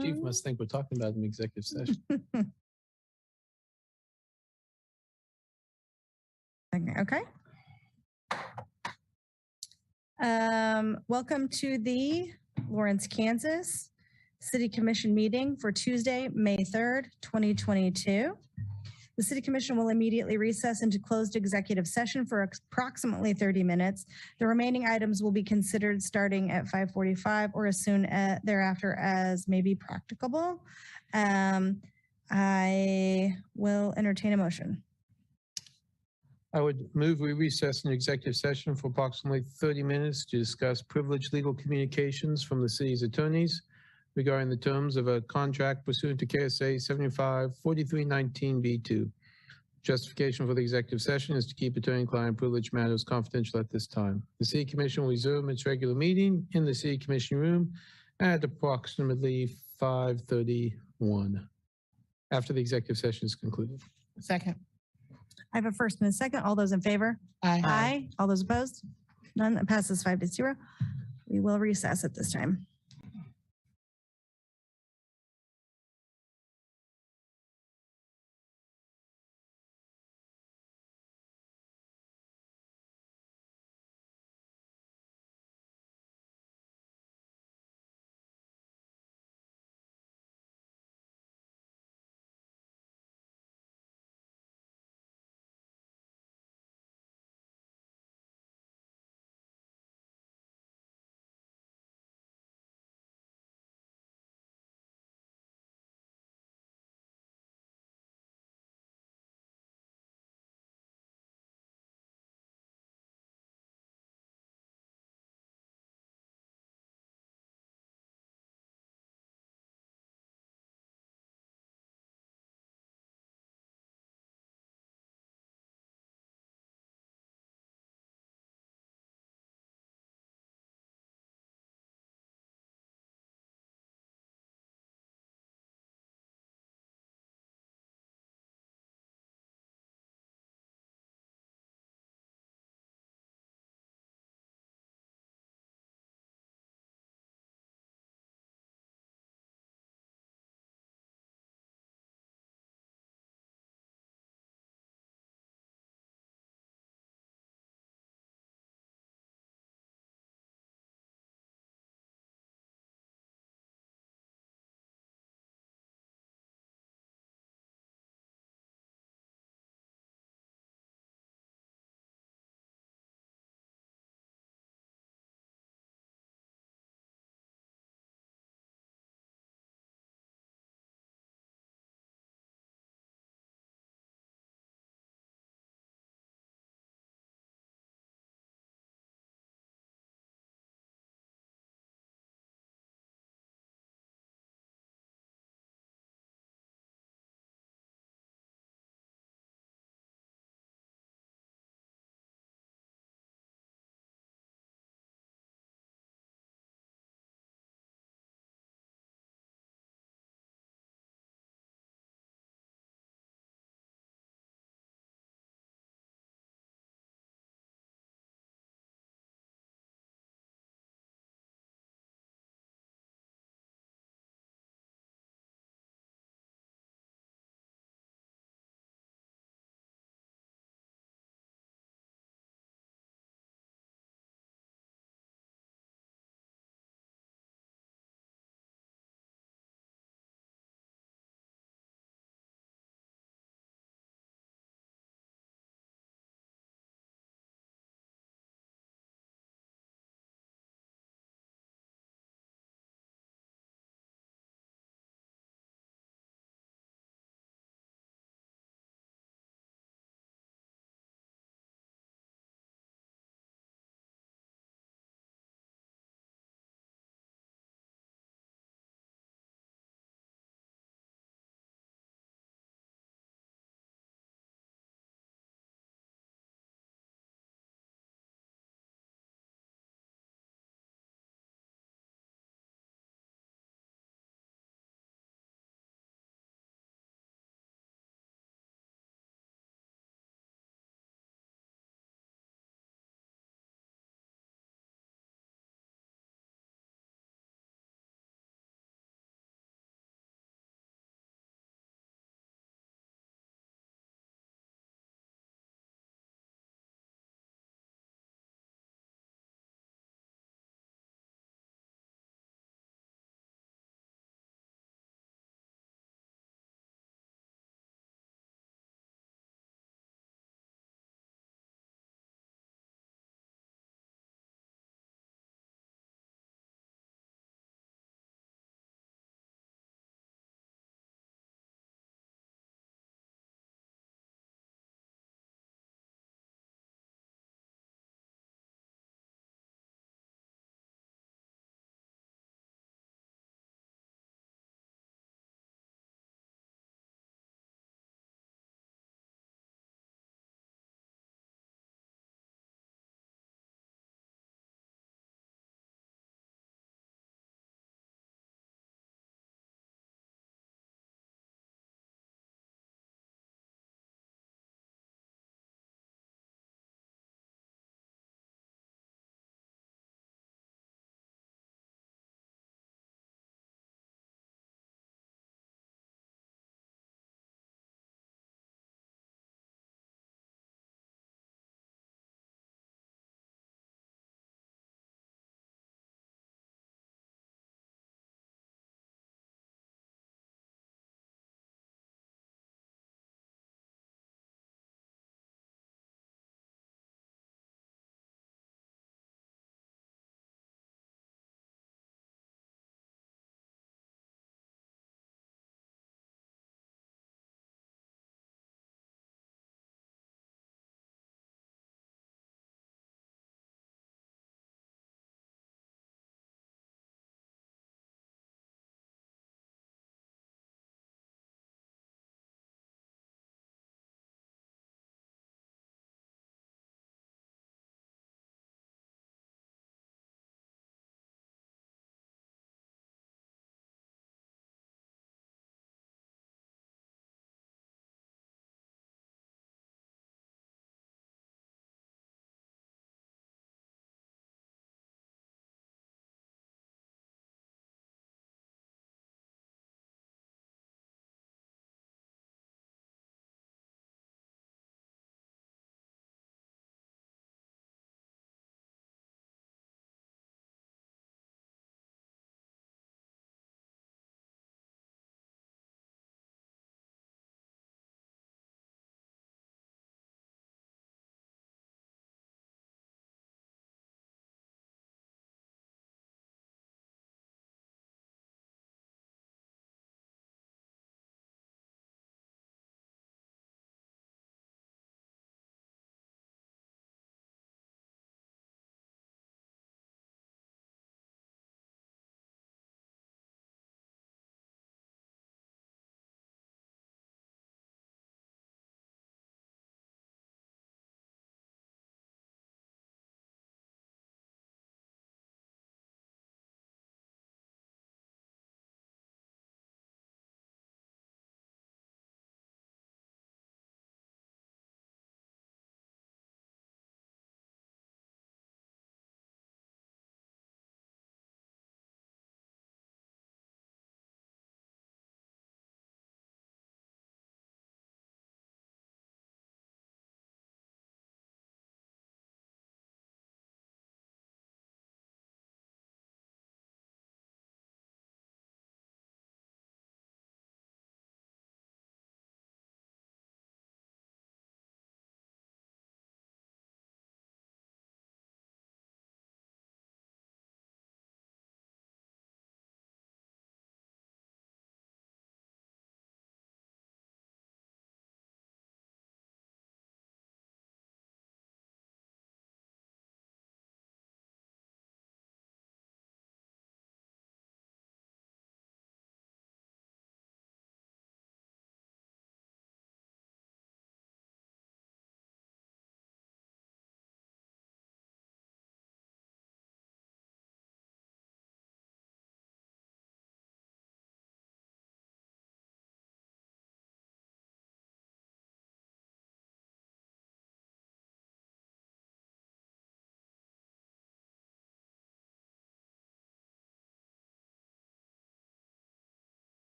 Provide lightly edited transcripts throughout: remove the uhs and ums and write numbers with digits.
Chief must think we're talking about an executive session. Okay. Welcome to the Lawrence, Kansas City Commission meeting for Tuesday, May 3rd, 2022. The City Commission will immediately recess into closed executive session for approximately 30 minutes. The remaining items will be considered starting at 5:45 or as soon thereafter as may be practicable. I will entertain a motion. I would move we recess an executive session for approximately 30 minutes to discuss privileged legal communications from the city's attorneys regarding the terms of a contract pursuant to KSA 75-4319B2. Justification for the executive session is to keep attorney-client privilege matters confidential at this time. The City Commission will resume its regular meeting in the City Commission room at approximately 5:31 after the executive session is concluded. Second. I have a first and a second. All those in favor? Aye. Aye. All those opposed? None. That passes 5-0. We will recess at this time.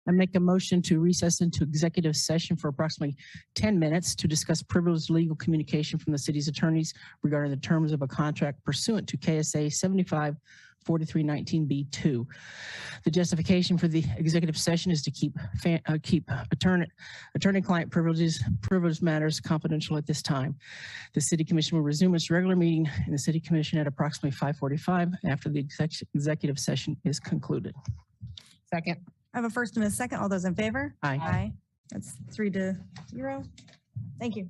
I make a motion to recess into executive session for approximately 10 minutes to discuss privileged legal communication from the city's attorneys regarding the terms of a contract pursuant to KSA 754319B2. The justification for the executive session is to keep attorney-client privileged matters confidential at this time. The City Commission will resume its regular meeting in the City Commission at approximately 5:45 after the executive session is concluded. Second. I have a first and a second. All those in favor? Aye. Aye. That's 3-0. Thank you.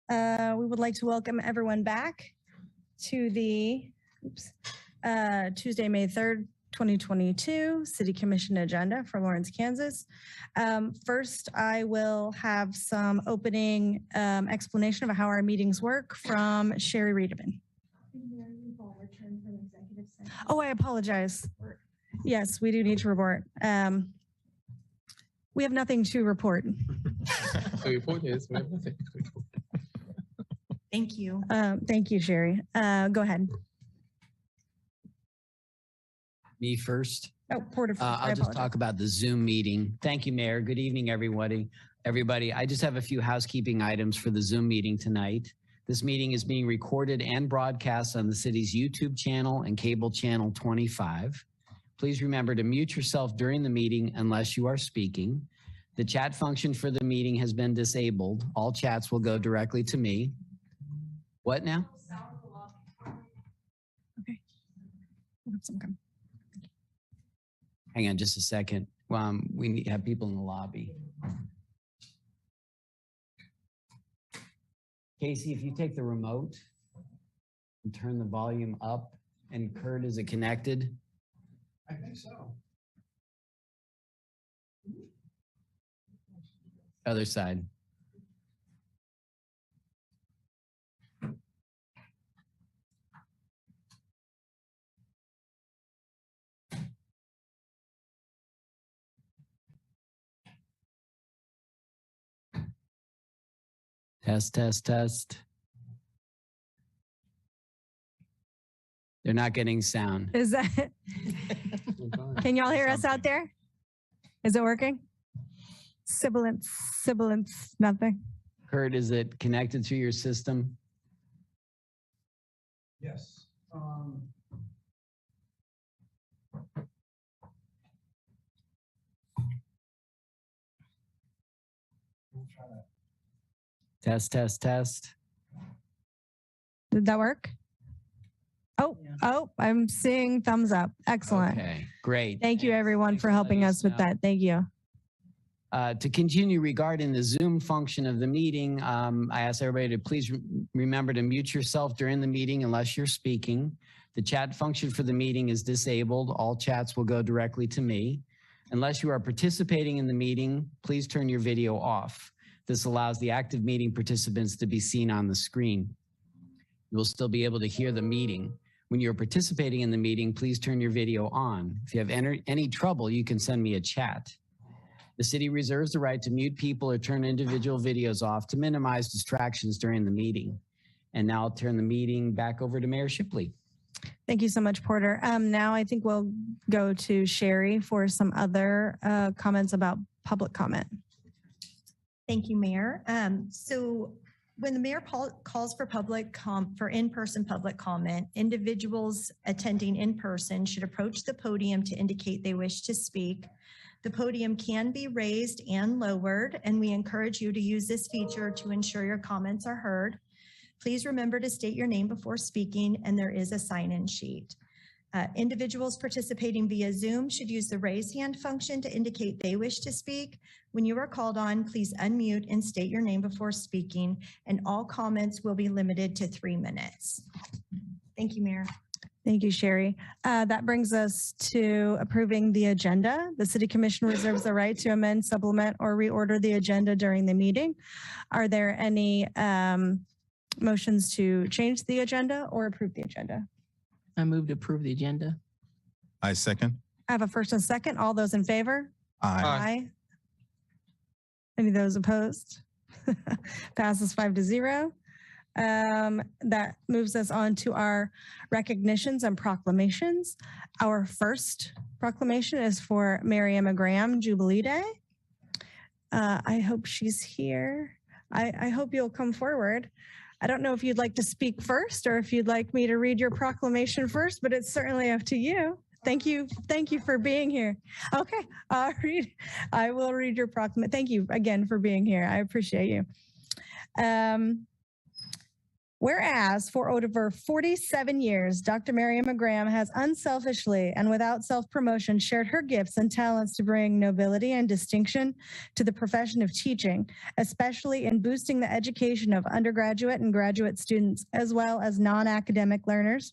We would like to welcome everyone back to the Tuesday, May 3rd, 2022 City Commission agenda for Lawrence, Kansas. First, I will have some opening explanation of how our meetings work from Sherry Reedman. Oh, I apologize. Yes, we do need to report. We have nothing to report. The report is, we have nothing. Thank you. Thank you, Sherry. Go ahead. Me first. Oh, Porter. I'll just talk about the Zoom meeting. Thank you, Mayor. Good evening, everybody. I just have a few housekeeping items for the Zoom meeting tonight. This meeting is being recorded and broadcast on the city's YouTube channel and cable channel 25. Please remember to mute yourself during the meeting unless you are speaking. The chat function for the meeting has been disabled. All chats will go directly to me. What now? Okay. Hang on just a second. We have people in the lobby. Casey, if you take the remote and turn the volume up, and Kurt, is it connected? I think so. Other side. Test, test, test. They're not getting sound. Is that, can y'all hear us out there? Is it working? Sibilance, nothing. Kurt, is it connected to your system? Yes. We'll try that. Test, test, test. Did that work? Oh, Yeah. oh, I'm seeing thumbs up. Excellent. Okay, great. Thank you, everyone, Thanks for for helping letting us us with know. that. Thank you. To continue regarding the Zoom function of the meeting, I ask everybody to please remember to mute yourself during the meeting unless you're speaking. The chat function for the meeting is disabled. All chats will go directly to me. Unless you are participating in the meeting, please turn your video off. This allows the active meeting participants to be seen on the screen. You will still be able to hear the meeting. When you're participating in the meeting, please turn your video on. If you have any trouble, you can send me a chat. The city reserves the right to mute people or turn individual videos off to minimize distractions during the meeting. And now I'll turn the meeting back over to Mayor Shipley. Thank you so much, Porter. Now I think we'll go to Sherry for some other comments about public comment. Thank you, Mayor. So when the mayor calls for in-person public comment, individuals attending in person should approach the podium to indicate they wish to speak. The podium can be raised and lowered, and we encourage you to use this feature to ensure your comments are heard. Please remember to state your name before speaking, and there is a sign-in sheet. Individuals participating via Zoom should use the raise hand function to indicate they wish to speak. When you are called on, please unmute and state your name before speaking, and all comments will be limited to 3 minutes. Thank you, Mayor. Thank you, Sherry. That brings us to approving the agenda. The City Commission reserves the right to amend, supplement, or reorder the agenda during the meeting. Are there any motions to change the agenda or approve the agenda? I move to approve the agenda. I second. I have a first and second. All those in favor? Aye. Aye. Any of those opposed? Passes 5-0. That moves us on to our recognitions and proclamations. Our first proclamation is for Maryemma Jubilee Day. I hope she's here. I hope you'll come forward. I don't know if you'd like to speak first or if you'd like me to read your proclamation first, but it's certainly up to you. Thank you. Thank you for being here. Okay, I will read your proclamation. Thank you again for being here. I appreciate you. Whereas for over 47 years, Dr. Maryemma has unselfishly and without self-promotion shared her gifts and talents to bring nobility and distinction to the profession of teaching, especially in boosting the education of undergraduate and graduate students, as well as non-academic learners.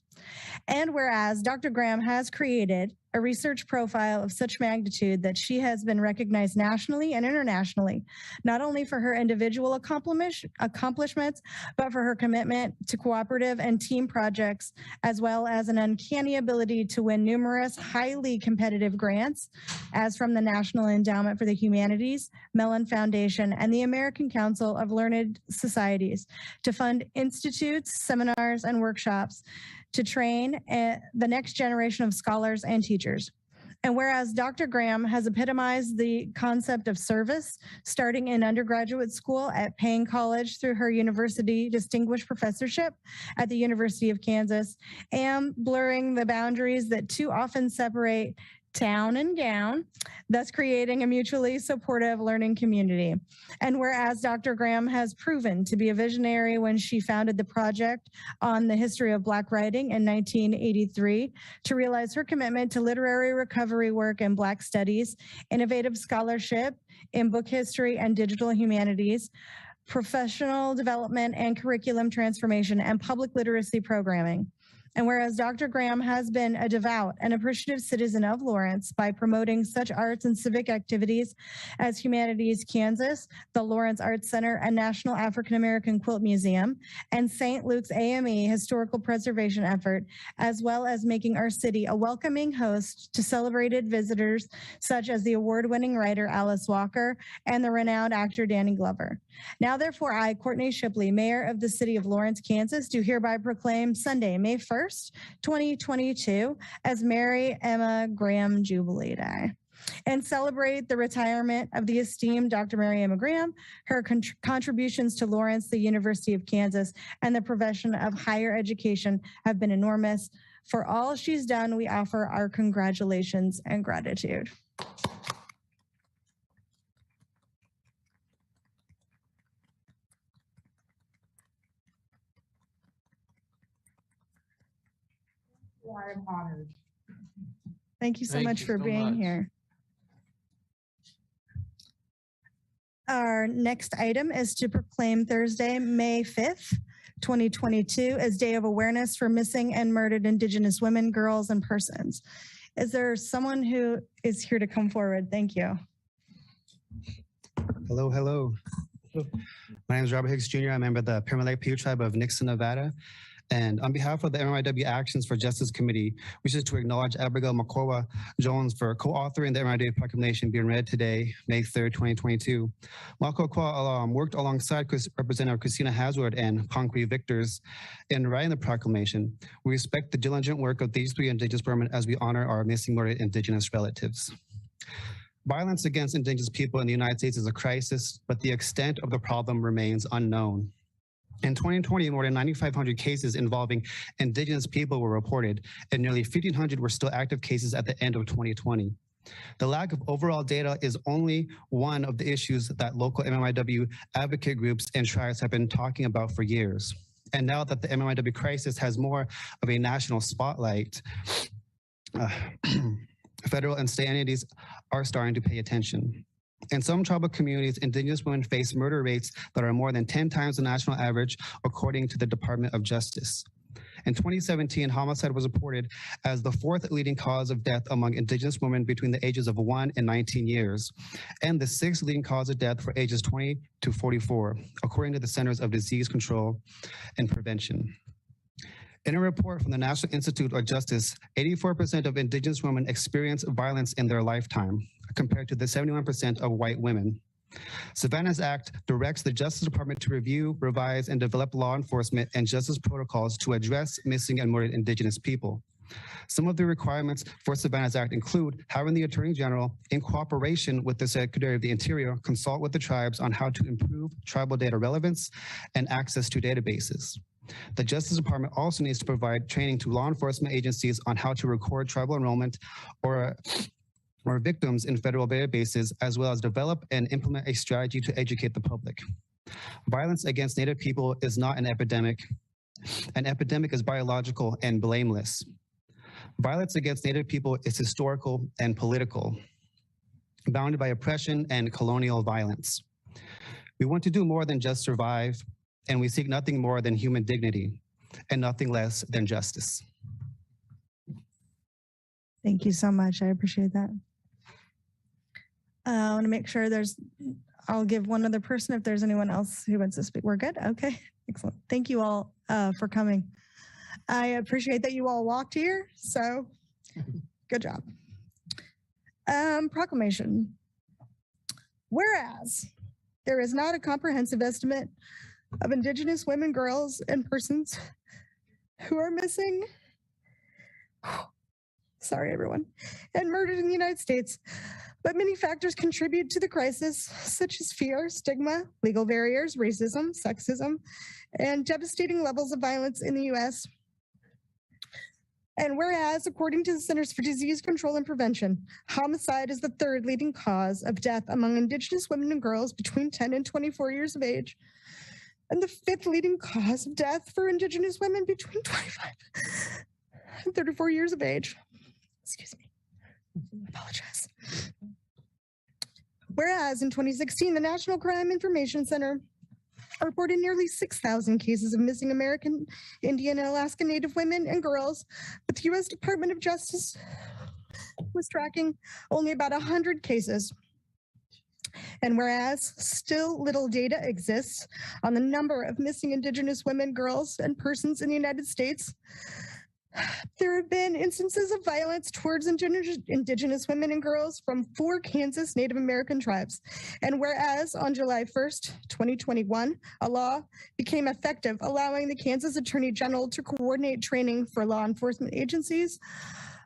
And whereas Dr. Graham has created a research profile of such magnitude that she has been recognized nationally and internationally, not only for her individual accomplishments, but for her commitment to cooperative and team projects, as well as an uncanny ability to win numerous highly competitive grants, as from the National Endowment for the Humanities, Mellon Foundation, and the American Council of Learned Societies to fund institutes, seminars, and workshops to train the next generation of scholars and teachers. And whereas Dr. Graham has epitomized the concept of service, starting in undergraduate school at Payne College through her university distinguished professorship at the University of Kansas, and blurring the boundaries that too often separate town and gown, thus creating a mutually supportive learning community. And whereas Dr. Graham has proven to be a visionary when she founded the project on the history of Black writing in 1983 to realize her commitment to literary recovery work in Black studies, innovative scholarship in book history and digital humanities, professional development and curriculum transformation, and public literacy programming. And whereas Dr. Graham has been a devout and appreciative citizen of Lawrence by promoting such arts and civic activities as Humanities Kansas, the Lawrence Arts Center, and National African American Quilt Museum, and St. Luke's AME historical preservation effort, as well as making our city a welcoming host to celebrated visitors such as the award-winning writer Alice Walker and the renowned actor Danny Glover. Now, therefore, I, Courtney Shipley, Mayor of the City of Lawrence, Kansas, do hereby proclaim Sunday, May 1st, 2022, as Maryemma Graham Jubilee Day, and celebrate the retirement of the esteemed Dr. Maryemma Graham, her contributions to Lawrence, the University of Kansas, and the profession of higher education have been enormous. For all she's done, we offer our congratulations and gratitude. I am honored. Thank you so Thank much you for so being much. here. Our next item is to proclaim Thursday, May 5th, 2022 as Day of Awareness for Missing and Murdered Indigenous Women, Girls, and Persons. Is there someone who is here to come forward? Thank you. Hello, hello. My name is Robert Hicks Jr. I'm a member of the Pyramid Lake Paiute Tribe of Nixon, Nevada. And on behalf of the MMIW Actions for Justice Committee, we wish to acknowledge Abigail Makowa Jones for co-authoring the MMIW proclamation being read today, May 3rd, 2022. Makowa worked alongside Representative Christina Hasward and Concrete Victors in writing the proclamation. We respect the diligent work of these three Indigenous women as we honor our missing murdered Indigenous relatives. Violence against Indigenous people in the United States is a crisis, but the extent of the problem remains unknown. In 2020, more than 9,500 cases involving Indigenous people were reported, and nearly 1,500 were still active cases at the end of 2020. The lack of overall data is only one of the issues that local MMIW advocate groups and tribes have been talking about for years. And now that the MMIW crisis has more of a national spotlight, federal and state entities are starting to pay attention. In some tribal communities, Indigenous women face murder rates that are more than 10 times the national average, according to the Department of Justice. In 2017, homicide was reported as the fourth leading cause of death among Indigenous women between the ages of 1 and 19 years, and the sixth leading cause of death for ages 20 to 44, according to the Centers of Disease Control and Prevention. In a report from the National Institute of Justice, 84% of Indigenous women experience violence in their lifetime, compared to the 71% of white women. Savannah's Act directs the Justice Department to review, revise, and develop law enforcement and justice protocols to address missing and murdered Indigenous people. Some of the requirements for Savannah's Act include having the Attorney General, in cooperation with the Secretary of the Interior, consult with the tribes on how to improve tribal data relevance and access to databases. The Justice Department also needs to provide training to law enforcement agencies on how to record tribal enrollment or victims in federal databases, as well as develop and implement a strategy to educate the public. Violence against Native people is not an epidemic, An epidemic is biological and blameless. Violence against Native people is historical and political, bounded by oppression and colonial violence. We want to do more than just survive, and we seek nothing more than human dignity and nothing less than justice. Thank you so much. I appreciate that. I want to make sure I'll give one other person if there's anyone else who wants to speak. We're good? Okay, excellent. Thank you all for coming. I appreciate that you all walked here, so good job. Proclamation. Whereas there is not a comprehensive estimate of Indigenous women, girls, and persons who are missing, sorry everyone, and murdered in the United States, but many factors contribute to the crisis, such as fear, stigma, legal barriers, racism, sexism, and devastating levels of violence in the U.S. And whereas, according to the Centers for Disease Control and Prevention, homicide is the third leading cause of death among Indigenous women and girls between 10 and 24 years of age, and the fifth leading cause of death for Indigenous women between 25 and 34 years of age. Excuse me. I apologize. Whereas in 2016, the National Crime Information Center reported nearly 6,000 cases of missing American, Indian, and Alaska Native women and girls, but the U.S. Department of Justice was tracking only about 100 cases. And whereas still little data exists on the number of missing Indigenous women, girls, and persons in the United States, there have been instances of violence towards Indigenous women and girls from 4 Kansas Native American tribes. And whereas on July 1st, 2021, a law became effective allowing the Kansas Attorney General to coordinate training for law enforcement agencies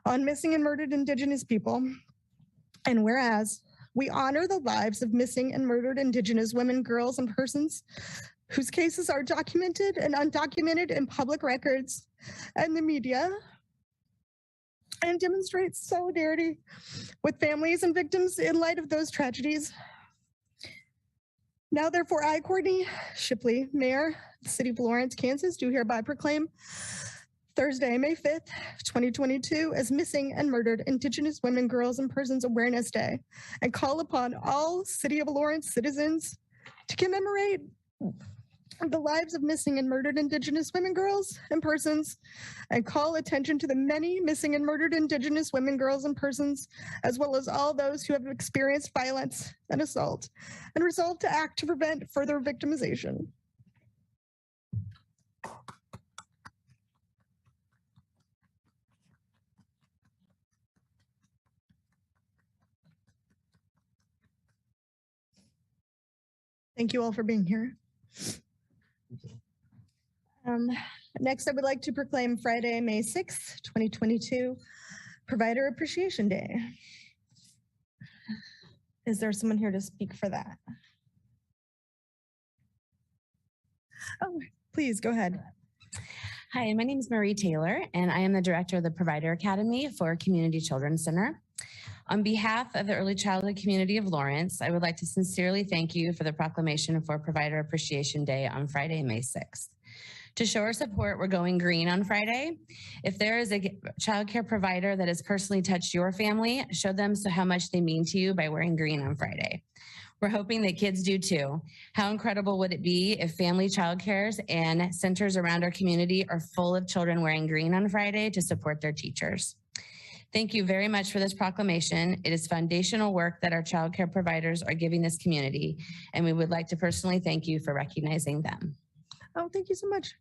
on missing and murdered Indigenous people. And whereas we honor the lives of missing and murdered Indigenous women, girls, and persons whose cases are documented and undocumented in public records and the media, and demonstrates solidarity with families and victims in light of those tragedies. Now, therefore, I, Courtney Shipley, Mayor of the City of Lawrence, Kansas, do hereby proclaim Thursday, May 5th, 2022 as Missing and Murdered Indigenous Women, Girls, and Persons Awareness Day, and call upon all City of Lawrence citizens to commemorate the lives of missing and murdered Indigenous women, girls, and persons, and call attention to the many missing and murdered Indigenous women, girls, and persons, as well as all those who have experienced violence and assault, and resolve to act to prevent further victimization. Thank you all for being here. Next, I would like to proclaim Friday, May 6th, 2022, Provider Appreciation Day. Is there someone here to speak for that? Oh, please go ahead. Hi, my name is Marie Taylor, and I am the director of the Provider Academy for Community Children's Center. On behalf of the early childhood community of Lawrence, I would like to sincerely thank you for the proclamation for Provider Appreciation Day on Friday, May 6th. To show our support, we're going green on Friday. If there is a childcare provider that has personally touched your family, show them how much they mean to you by wearing green on Friday. We're hoping that kids do too. How incredible would it be if family childcares and centers around our community are full of children wearing green on Friday to support their teachers? Thank you very much for this proclamation. It is foundational work that our childcare providers are giving this community, and we would like to personally thank you for recognizing them. Oh, thank you so much.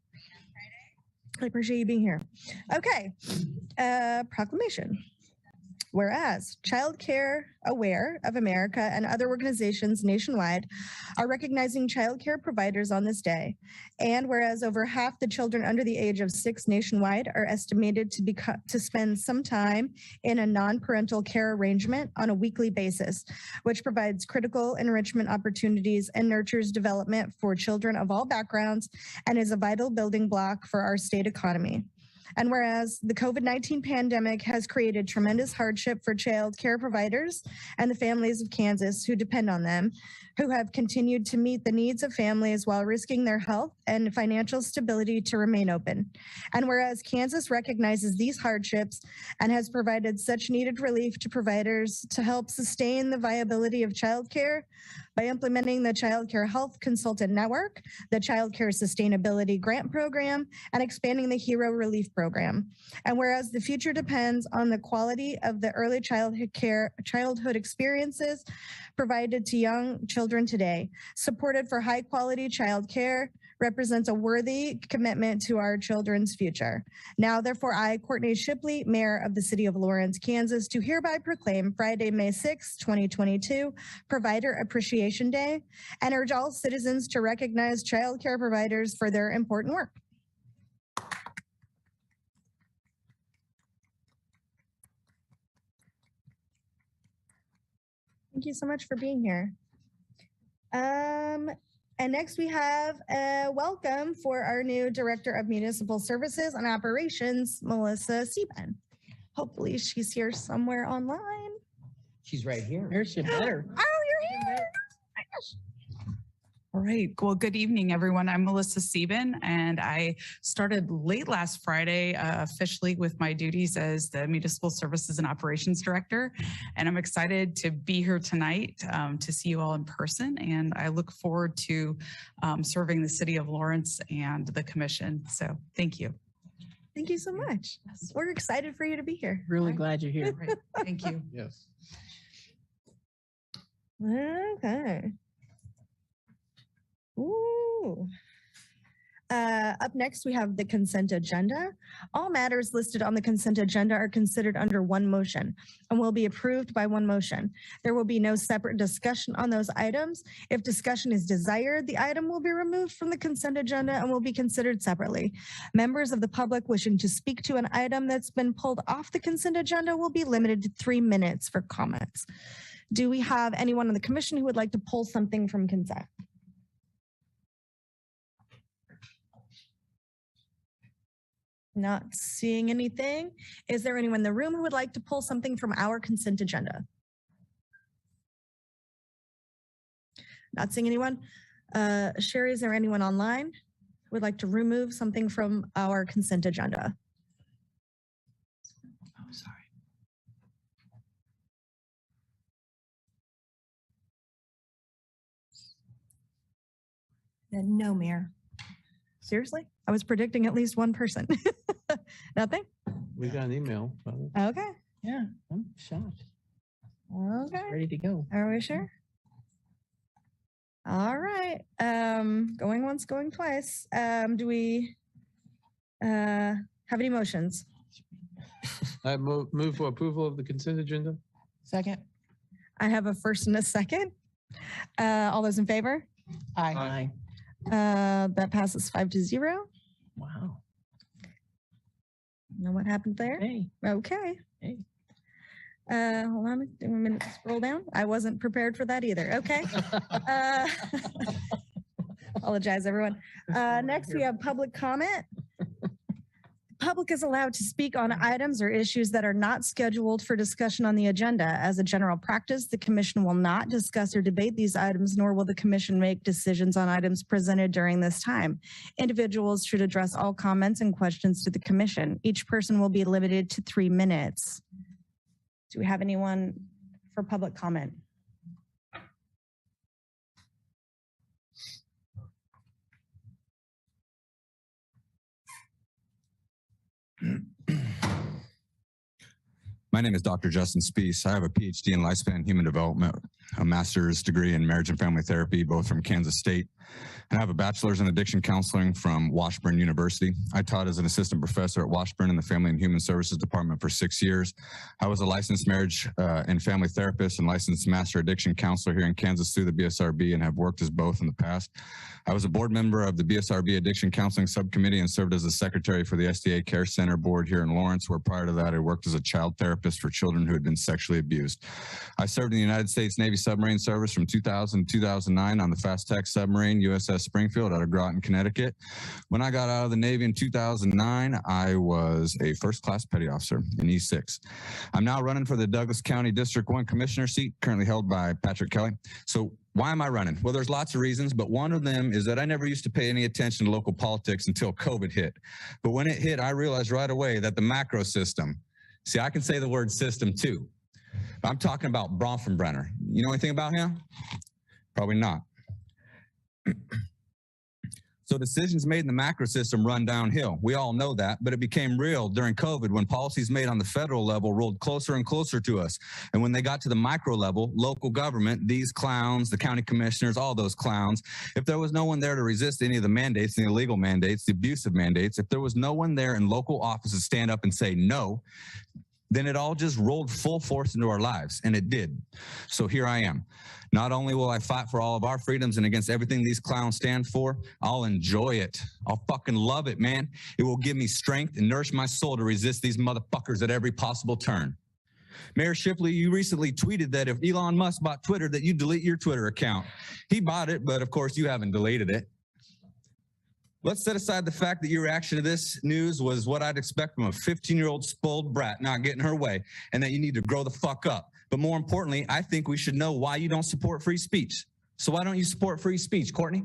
I appreciate you being here. Okay, proclamation. Whereas Child Care Aware of America and other organizations nationwide are recognizing child care providers on this day, and whereas over half the children under the age of 6 nationwide are estimated to spend some time in a non-parental care arrangement on a weekly basis, which provides critical enrichment opportunities and nurtures development for children of all backgrounds and is a vital building block for our state economy. And whereas the COVID-19 pandemic has created tremendous hardship for child care providers and the families of Kansas who depend on them, who have continued to meet the needs of families while risking their health and financial stability to remain open. And whereas Kansas recognizes these hardships and has provided such needed relief to providers to help sustain the viability of childcare by implementing the Child Care Health Consultant Network, the Child Care Sustainability Grant Program, and expanding the Hero Relief Program. And whereas the future depends on the quality of the early childhood experiences provided to young children today, supported for high quality child care, represents a worthy commitment to our children's future. Now, therefore, I, Courtney Shipley, Mayor of the City of Lawrence, Kansas, do hereby proclaim Friday, May 6, 2022, Provider Appreciation Day, and urge all citizens to recognize child care providers for their important work. Thank you so much for being here. And next we have a welcome for our new Director of Municipal Services and Operations, Melissa Sieben. Hopefully she's here somewhere online. She's right here. There's your better. Oh, you're here. My gosh. All right. Well, good evening, everyone. I'm Melissa Sieben, and I started late last Friday officially with my duties as the Municipal Services and Operations Director. And I'm excited to be here tonight to see you all in person. And I look forward to serving the City of Lawrence and the Commission. So thank you. Thank you so much. We're excited for you to be here. Really glad you're here. Right. Thank you. Yes. Okay. Ooh. Up next, we have the consent agenda. All matters listed on the consent agenda are considered under one motion and will be approved by one motion. There will be no separate discussion on those items. If discussion is desired, the item will be removed from the consent agenda and will be considered separately. Members of the public wishing to speak to an item that's been pulled off the consent agenda will be limited to 3 minutes for comments. Do we have anyone on the commission who would like to pull something from consent? Not seeing anything. Is there anyone in the room who would like to pull something from our consent agenda? Not seeing anyone. Sherry, is there anyone online who would like to remove something from our consent agenda? Oh, sorry. No, Mayor. Seriously? I was predicting at least one person. Nothing? We got an email. Probably. Okay. Yeah, I'm shocked. Okay. Ready to go. Are we sure? All right. Going once, going twice. Do we have any motions? I move for approval of the consent agenda. Second. I have a first and a second. All those in favor? Aye. That passes 5-0. Wow. Know what happened there? Hey. Okay. Hey. Hold on, give me a minute to scroll down. I wasn't prepared for that either. Okay. Apologize, everyone. Next, we have public comment. Public is allowed to speak on items or issues that are not scheduled for discussion on the agenda. As a general practice, the commission will not discuss or debate these items, nor will the commission make decisions on items presented during this time. Individuals should address all comments and questions to the commission. Each person will be limited to 3 minutes. Do we have anyone for public comment? My name is Dr. Justin Spees. I have a PhD in lifespan human development, a master's degree in marriage and family therapy, both from Kansas State, and I have a bachelor's in addiction counseling from Washburn University. I taught as an assistant professor at Washburn in the Family and Human Services Department for 6 years. I was a licensed marriage and family therapist and licensed master addiction counselor here in Kansas through the BSRB and have worked as both in the past. I was a board member of the BSRB Addiction Counseling Subcommittee and served as a secretary for the SDA Care Center Board here in Lawrence, where prior to that I worked as a child therapist for children who had been sexually abused. I served in the United States Navy submarine service from 2000 to 2009 on the Fast Tech submarine, Marine USS Springfield out of Groton, Connecticut. When I got out of the Navy in 2009, I was a first-class petty officer in E6. I'm now running for the Douglas County District 1 Commissioner seat, currently held by Patrick Kelly. So why am I running? Well, there's lots of reasons, but one of them is that I never used to pay any attention to local politics until COVID hit. But when it hit, I realized right away that the macro system, see, I can say the word system too. I'm talking about Bronfenbrenner. You know anything about him? Probably not. So decisions made in the macro system run downhill. We all know that, but it became real during COVID when policies made on the federal level rolled closer and closer to us. And when they got to the micro level, local government, these clowns, the county commissioners, all those clowns, if there was no one there to resist any of the mandates, the illegal mandates, the abusive mandates, if there was no one there in local offices stand up and say no, then it all just rolled full force into our lives, and it did. So here I am. Not only will I fight for all of our freedoms and against everything these clowns stand for, I'll enjoy it. I'll fucking love it, man. It will give me strength and nourish my soul to resist these motherfuckers at every possible turn. Mayor Shipley, you recently tweeted that if Elon Musk bought Twitter, that you'd delete your Twitter account. He bought it, but of course you haven't deleted it. Let's set aside the fact that your reaction to this news was what I'd expect from a 15-year-old spoiled brat not getting her way, and that you need to grow the fuck up. But more importantly, I think we should know why you don't support free speech. So why don't you support free speech, Courtney?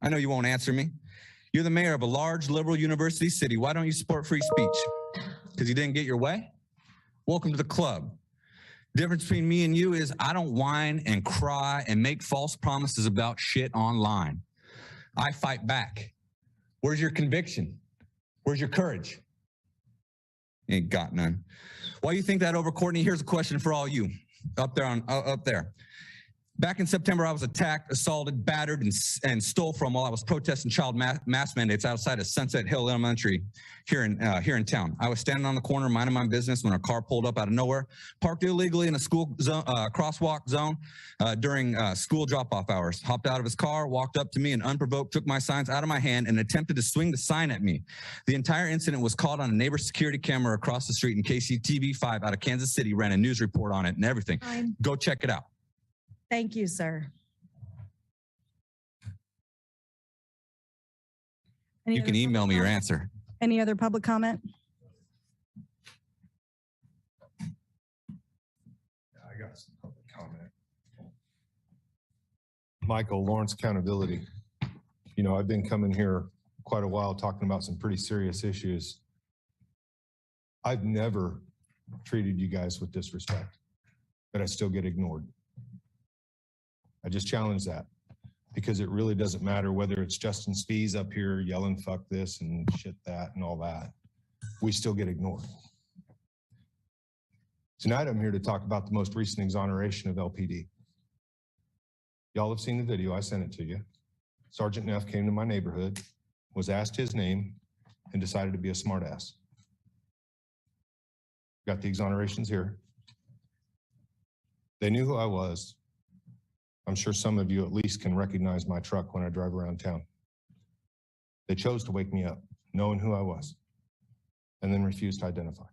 I know you won't answer me. You're the mayor of a large liberal university city. Why don't you support free speech? Because you didn't get your way? Welcome to the club. Difference between me and you is I don't whine and cry and make false promises about shit online. I fight back. Where's your conviction? Where's your courage? Ain't got none. Why you think that over, Courtney? Here's a question for all you up there. Back in September, I was attacked, assaulted, battered, and stole from while I was protesting child mask mandates outside of Sunset Hill Elementary here in town. I was standing on the corner minding my business when a car pulled up out of nowhere, parked illegally in a school zone, crosswalk zone during school drop-off hours. Hopped out of his car, walked up to me, and unprovoked took my signs out of my hand and attempted to swing the sign at me. The entire incident was caught on a neighbor's security camera across the street, and KCTV5 out of Kansas City ran a news report on it and everything. Go check it out. Thank you, sir. You can email me your answer. Any other public comment? Yeah, I got some public comment. Michael, Lawrence Accountability. You know, I've been coming here quite a while talking about some pretty serious issues. I've never treated you guys with disrespect, but I still get ignored. I just challenge that because it really doesn't matter whether it's Justin Spies up here yelling fuck this and shit that and all that. We still get ignored. Tonight I'm here to talk about the most recent exoneration of LPD. Y'all have seen the video, I sent it to you. Sergeant Neff came to my neighborhood, was asked his name, and decided to be a smartass. Got the exonerations here. They knew who I was. I'm sure some of you at least can recognize my truck when I drive around town. They chose to wake me up, knowing who I was, and then refused to identify.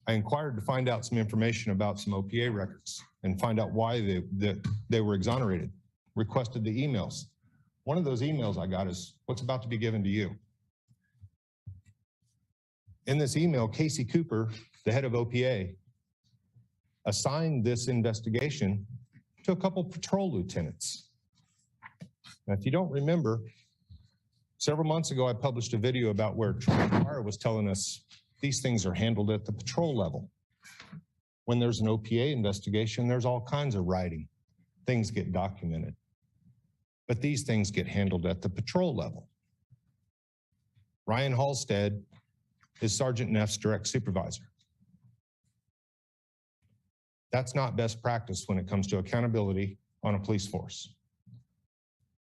I inquired to find out some information about some OPA records and find out why they were exonerated, requested the emails. One of those emails I got is what's about to be given to you. In this email, Casey Cooper, the head of OPA, assigned this investigation to a couple patrol lieutenants. Now, if you don't remember, several months ago, I published a video about where Troy was telling us these things are handled at the patrol level. When there's an OPA investigation, there's all kinds of writing. Things get documented. But these things get handled at the patrol level. Ryan Halstead is Sergeant Neff's direct supervisor. That's not best practice when it comes to accountability on a police force.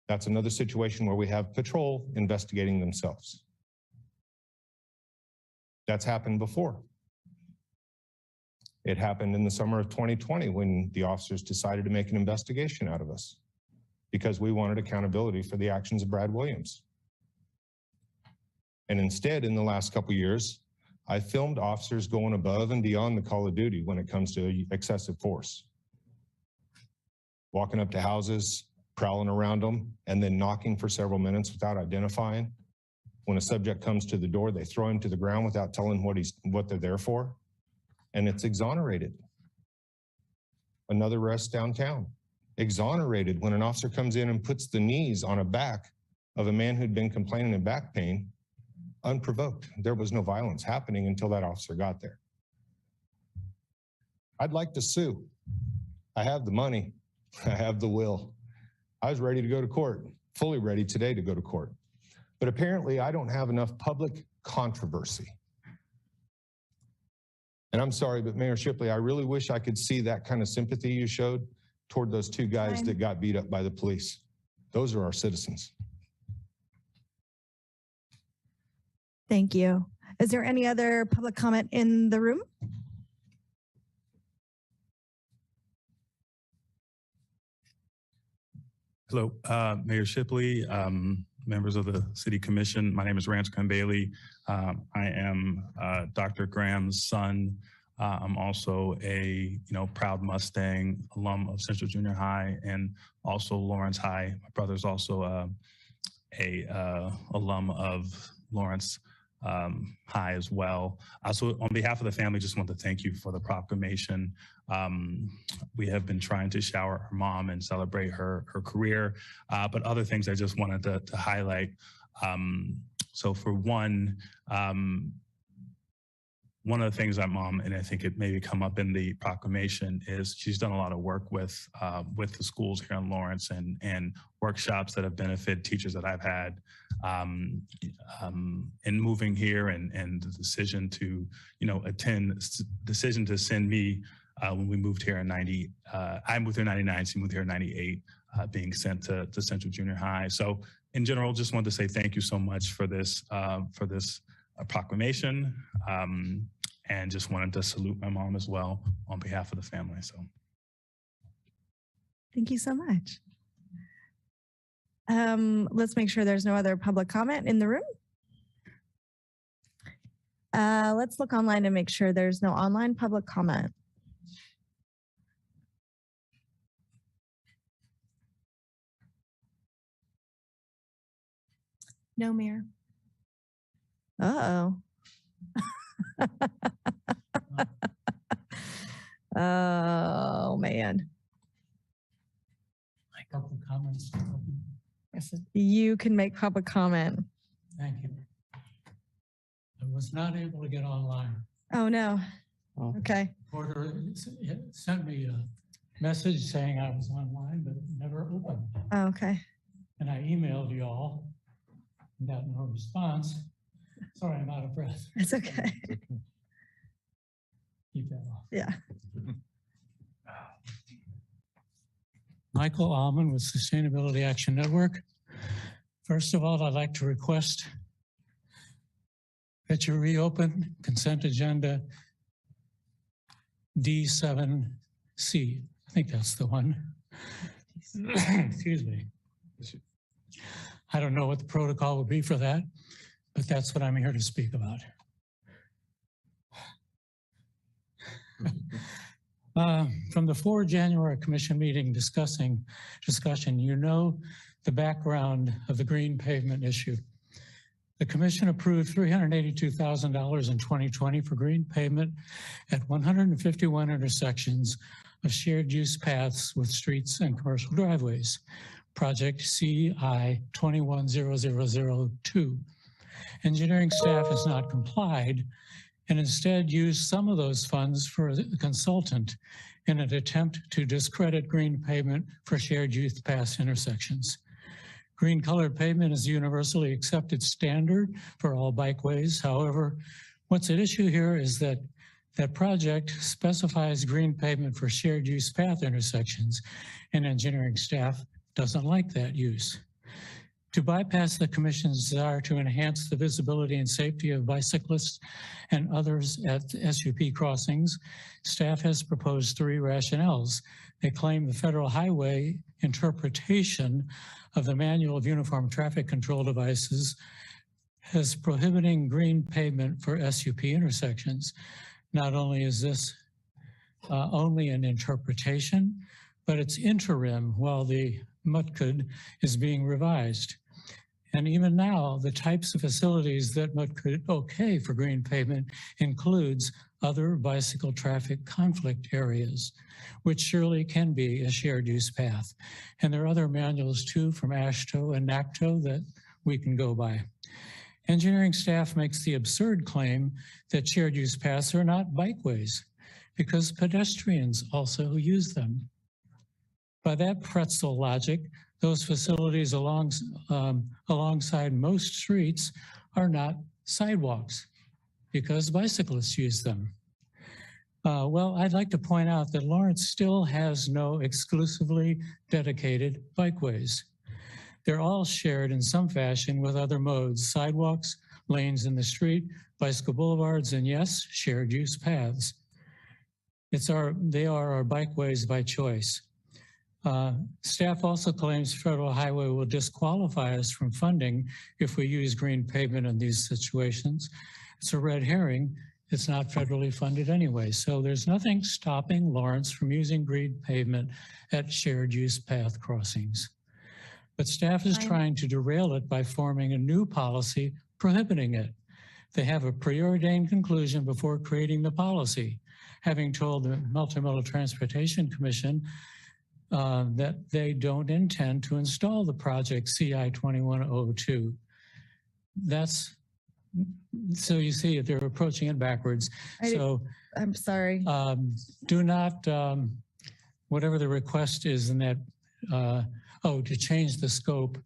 That's another situation where we have patrol investigating themselves. That's happened before. It happened in the summer of 2020 when the officers decided to make an investigation out of us because we wanted accountability for the actions of Brad Williams. And instead, in the last couple of years, I filmed officers going above and beyond the call of duty when it comes to excessive force. walking up to houses, prowling around them, and then knocking for several minutes without identifying. When a subject comes to the door, they throw him to the ground without telling what they're there for, and it's exonerated. Another arrest downtown, exonerated when an officer comes in and puts the knees on a back of a man who'd been complaining of back pain, unprovoked. There was no violence happening until that officer got there. I'd like to sue. I have the money. I have the will. I was ready to go to court, fully ready today to go to court. But apparently I don't have enough public controversy. And I'm sorry, but Mayor Shipley, I really wish I could see that kind of sympathy you showed toward those two guys that got beat up by the police. Those are our citizens. Thank you. Is there any other public comment in the room? Hello, Mayor Shipley, members of the City Commission. My name is Ranscombe Bailey. I am Dr. Graham's son. I'm also a proud Mustang alum of Central Junior High and also Lawrence High. My brother's also a alum of Lawrence High as well. So on behalf of the family, just want to thank you for the proclamation. We have been trying to shower her mom and celebrate her career, but other things I just wanted to highlight. So for one of the things that mom, and I think it maybe come up in the proclamation, is she's done a lot of work with the schools here in Lawrence and workshops that have benefited teachers that I've had in moving here and the decision to, decision to send me when we moved here in 90, I moved here in 99, she moved here in 98, being sent to Central Junior High. So in general, just wanted to say thank you so much for this proclamation, and just wanted to salute my mom as well on behalf of the family. So, thank you so much. Let's make sure there's no other public comment in the room. Let's look online and make sure there's no online public comment. No, Mayor. Uh-oh. Oh, man. A couple of comments. You can make public comment. Thank you. I was not able to get online. Oh, no. Okay. Porter sent me a message saying I was online, but it never opened. Oh, okay. And I emailed you all and got no response. Sorry, I'm out of breath. It's okay. Keep that off. Yeah. Michael Allman with Sustainability Action Network. First of all, I'd like to request that you reopen consent agenda D7C. I think that's the one. Excuse me. I don't know what the protocol would be for that, but that's what I'm here to speak about. From the 4 January Commission meeting discussion, you know the background of the green pavement issue. The Commission approved $382,000 in 2020 for green pavement at 151 intersections of shared use paths with streets and commercial driveways, project CI 210002. Engineering staff has not complied and instead used some of those funds for a consultant in an attempt to discredit green pavement for shared use path intersections. Green colored pavement is a universally accepted standard for all bikeways. However, what's at issue here is that that project specifies green pavement for shared use path intersections, and engineering staff doesn't like that use. To bypass the Commission's desire to enhance the visibility and safety of bicyclists and others at SUP crossings, staff has proposed 3 rationales. They claim the federal highway interpretation of the Manual of Uniform Traffic Control Devices as prohibiting green pavement for SUP intersections. Not only is this only an interpretation, but it's interim while the MUTCD is being revised. And even now, the types of facilities that MUTCD okay for green pavement includes other bicycle traffic conflict areas, which surely can be a shared use path. And there are other manuals too from AASHTO and NACTO that we can go by. Engineering staff makes the absurd claim that shared use paths are not bikeways because pedestrians also use them. By that pretzel logic, those facilities alongside most streets are not sidewalks because bicyclists use them. Well, I'd like to point out that Lawrence still has no exclusively dedicated bikeways. They're all shared in some fashion with other modes, sidewalks, lanes in the street, bicycle boulevards, and yes, shared use paths. They are our bikeways by choice. Staff also claims federal highway will disqualify us from funding if we use green pavement in these situations. It's a red herring. It's not federally funded anyway. So there's nothing stopping Lawrence from using green pavement at shared use path crossings. But staff is trying to derail it by forming a new policy prohibiting it. They have a preordained conclusion before creating the policy, having told the Multi-modal Transportation Commission that they don't intend to install the project CI 2102. So you see, they're approaching it backwards. I'm sorry. Do not, whatever the request is in that, to change the scope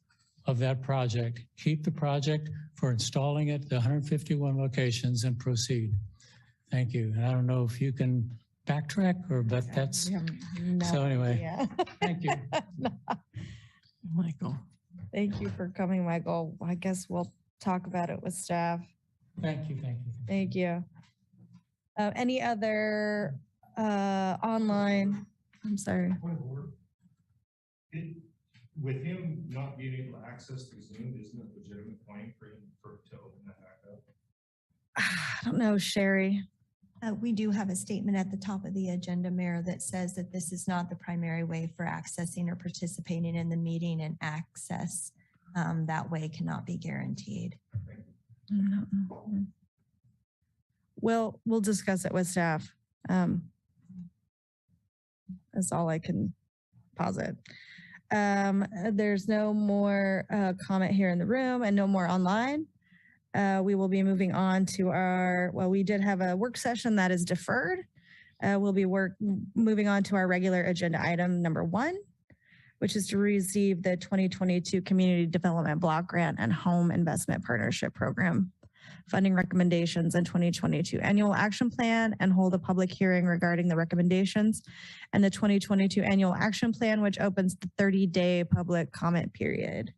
of that project. Keep the project for installing it, the 151 locations, and proceed. Thank you. And I don't know if you can backtrack but that's, so anyway, thank you. Michael. Thank you for coming, Michael. I guess we'll talk about it with staff. Thank you, thank you. Thank you. Any other online, I'm sorry. With him not being able to access the Zoom, isn't it a legitimate claim for him to open that back up? I don't know, Sherry. We do have a statement at the top of the agenda, Mayor, that says that this is not the primary way for accessing or participating in the meeting, and access that way cannot be guaranteed. We'll discuss it with staff. That's all I can posit. There's no more comment here in the room and no more online. We will be moving on to we did have a work session that is deferred. We'll be moving on to our regular agenda item number 1, which is to receive the 2022 Community Development Block Grant and Home Investment Partnership Program funding recommendations and 2022 Annual Action Plan, and hold a public hearing regarding the recommendations and the 2022 Annual Action Plan, which opens the 30-day public comment period.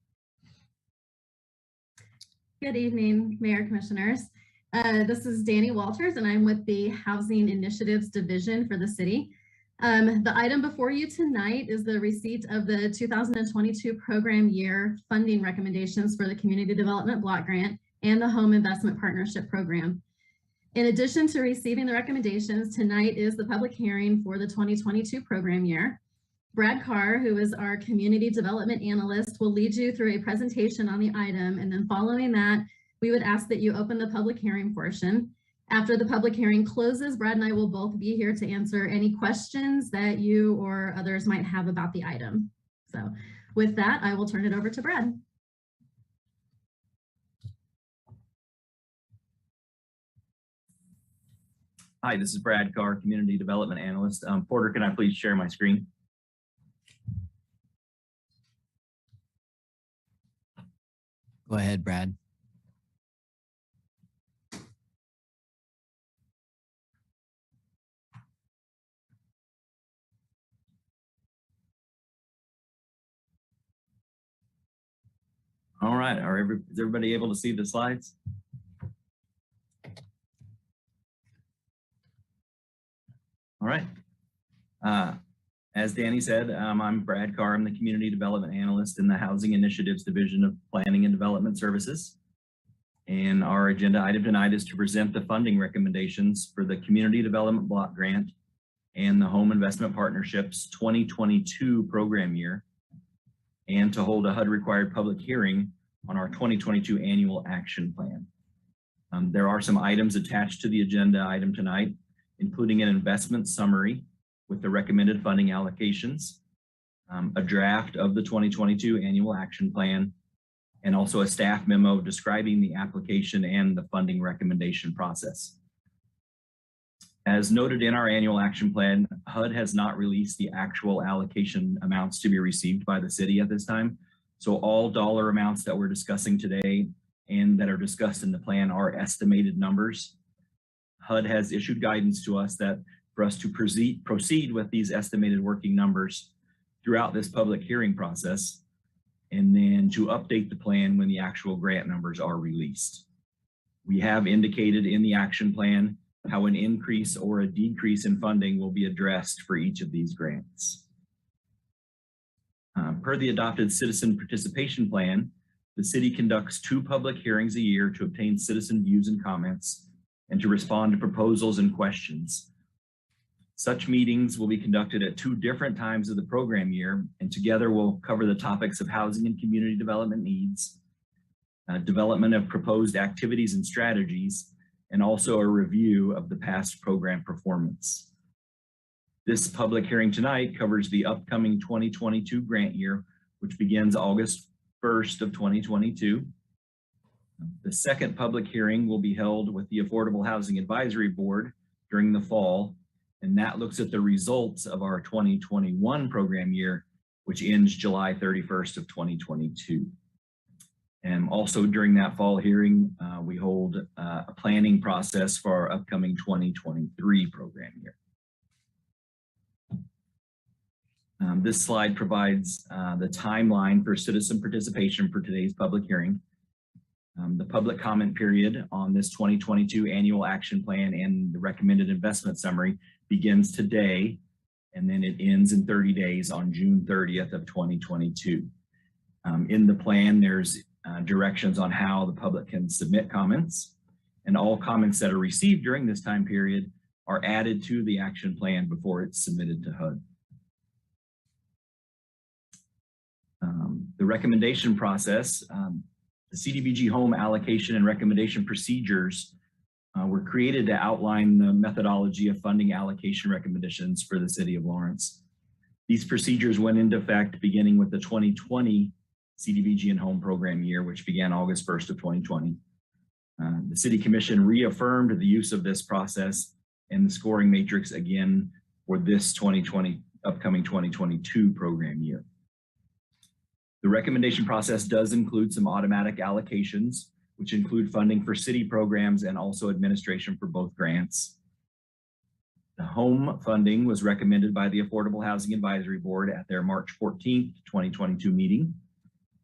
Good evening, Mayor, Commissioners. This is Danny Walters, and I'm with the Housing Initiatives Division for the city. The item before you tonight is the receipt of the 2022 program year funding recommendations for the Community Development Block Grant and the Home Investment Partnership Program. In addition to receiving the recommendations, tonight is the public hearing for the 2022 program year. Brad Carr, who is our Community Development Analyst, will lead you through a presentation on the item, and then following that, we would ask that you open the public hearing portion. After the public hearing closes, Brad and I will both be here to answer any questions that you or others might have about the item. So with that, I will turn it over to Brad. Hi, this is Brad Carr, Community Development Analyst. Porter, can I please share my screen? Go ahead, Brad. All right, is everybody able to see the slides? All right. As Danny said, I'm Brad Carr. I'm the Community Development Analyst in the Housing Initiatives Division of Planning and Development Services. And our agenda item tonight is to present the funding recommendations for the Community Development Block Grant and the Home Investment Partnership's 2022 program year, and to hold a HUD-required public hearing on our 2022 annual action plan. There are some items attached to the agenda item tonight, including an investment summary with the recommended funding allocations, a draft of the 2022 annual action plan, and also a staff memo describing the application and the funding recommendation process. As noted in our annual action plan, HUD has not released the actual allocation amounts to be received by the city at this time. So all dollar amounts that we're discussing today and that are discussed in the plan are estimated numbers. HUD has issued guidance to us that for us to proceed with these estimated working numbers throughout this public hearing process, and then to update the plan when the actual grant numbers are released. We have indicated in the action plan how an increase or a decrease in funding will be addressed for each of these grants. Per the adopted citizen participation plan, the city conducts 2 public hearings a year to obtain citizen views and comments and to respond to proposals and questions. Such meetings will be conducted at 2 different times of the program year, and together will cover the topics of housing and community development needs, development of proposed activities and strategies, and also a review of the past program performance. This public hearing tonight covers the upcoming 2022 grant year, which begins August 1st of 2022. The second public hearing will be held with the Affordable Housing Advisory Board during the fall, and that looks at the results of our 2021 program year, which ends July 31st of 2022. And also during that fall hearing, we hold a planning process for our upcoming 2023 program year. This slide provides the timeline for citizen participation for today's public hearing. The public comment period on this 2022 annual action plan and the recommended investment summary begins today, and then it ends in 30 days on June 30th of 2022. In the plan, there's directions on how the public can submit comments, and all comments that are received during this time period are added to the action plan before it's submitted to HUD. The recommendation process, the Cdbg home allocation and recommendation procedures were created to outline the methodology of funding allocation recommendations for the city of Lawrence. These procedures went into effect beginning with the 2020 Cdbg and home program year, which began August 1st of 2020. The City Commission reaffirmed the use of this process and the scoring matrix again for this upcoming 2022 program year. The recommendation process does include some automatic allocations, which include funding for city programs and also administration for both grants. The home funding was recommended by the Affordable Housing Advisory Board at their March 14th, 2022 meeting,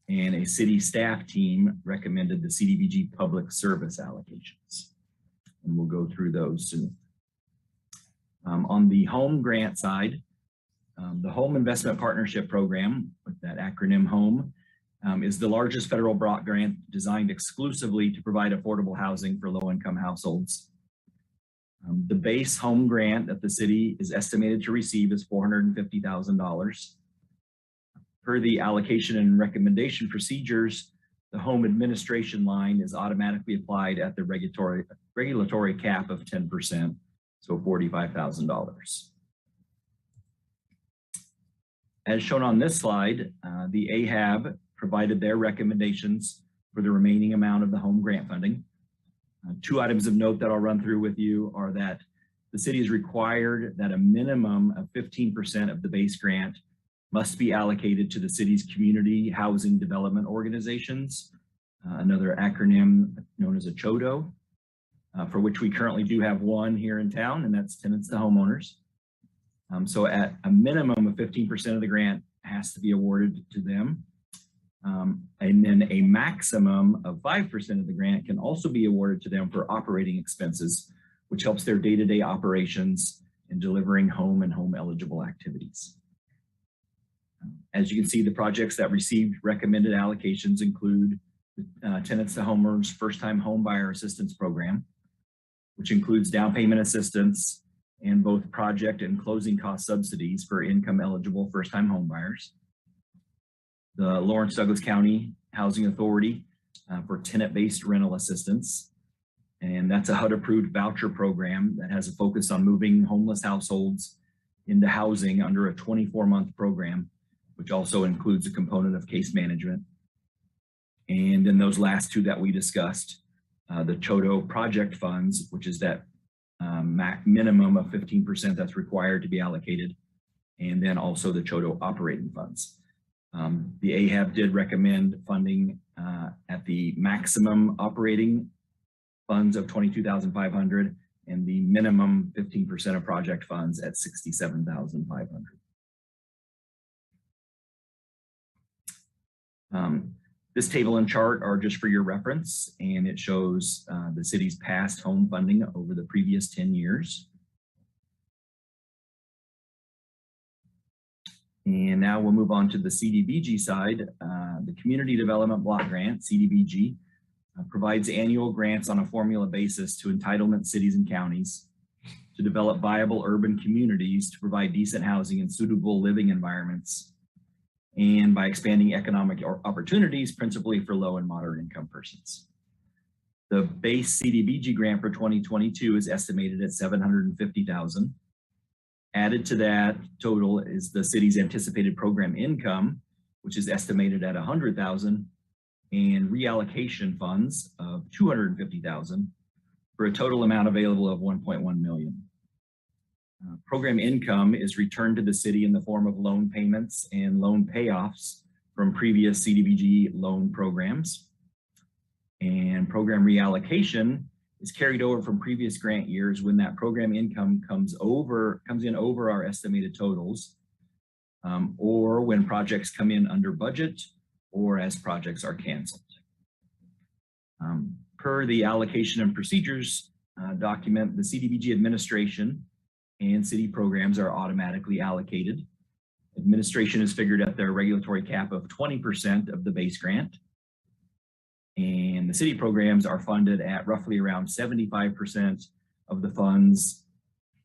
and a city staff team recommended the Cdbg public service allocations. And we'll go through those soon. On the home grant side, the Home Investment Partnership Program, with that acronym HOME, is the largest federal block grant designed exclusively to provide affordable housing for low-income households. The base home grant that the city is estimated to receive is $450,000. Per the allocation and recommendation procedures, the home administration line is automatically applied at the regulatory cap of 10%, so $45,000. As shown on this slide, the AHAB provided their recommendations for the remaining amount of the home grant funding. 2 items of note that I'll run through with you are that the city is required that a minimum of 15% of the base grant must be allocated to the city's community housing development organizations, another acronym known as a CHODO, for which we currently do have one here in town, and that's tenants to homeowners. So at a minimum of 15% of the grant has to be awarded to them. And then a maximum of 5% of the grant can also be awarded to them for operating expenses, which helps their day-to-day operations in delivering home and home eligible activities. As you can see, the projects that received recommended allocations include Tenants to Homeowners First Time Home Buyer Assistance Program, which includes down payment assistance and both project and closing cost subsidies for income eligible first-time home buyers. The Lawrence Douglas County Housing Authority for tenant-based rental assistance. And that's a HUD-approved voucher program that has a focus on moving homeless households into housing under a 24-month program, which also includes a component of case management. And then those last two that we discussed, the CHODO project funds, which is that minimum of 15% that's required to be allocated, and then also the CHODO operating funds. The AHAB did recommend funding at the maximum operating funds of $22,500 and the minimum 15% of project funds at $67,500. This table and chart are just for your reference, and it shows the city's past home funding over the previous 10 years. And now we'll move on to the CDBG side. The Community Development Block Grant, CDBG, provides annual grants on a formula basis to entitlement cities and counties to develop viable urban communities to provide decent housing and suitable living environments, and by expanding economic opportunities, principally for low and moderate income persons. The base CDBG grant for 2022 is estimated at $750,000. Added to that total is the city's anticipated program income, which is estimated at $100,000, and reallocation funds of $250,000 for a total amount available of $1.1 million. Program income is returned to the city in the form of loan payments and loan payoffs from previous CDBG loan programs. And program reallocation is carried over from previous grant years when that program income comes in over our estimated totals, or when projects come in under budget, or as projects are canceled. Per the allocation and procedures document, the CDBG administration and city programs are automatically allocated. Administration is figured at their regulatory cap of 20% of the base grant. And the city programs are funded at roughly around 75% of the funds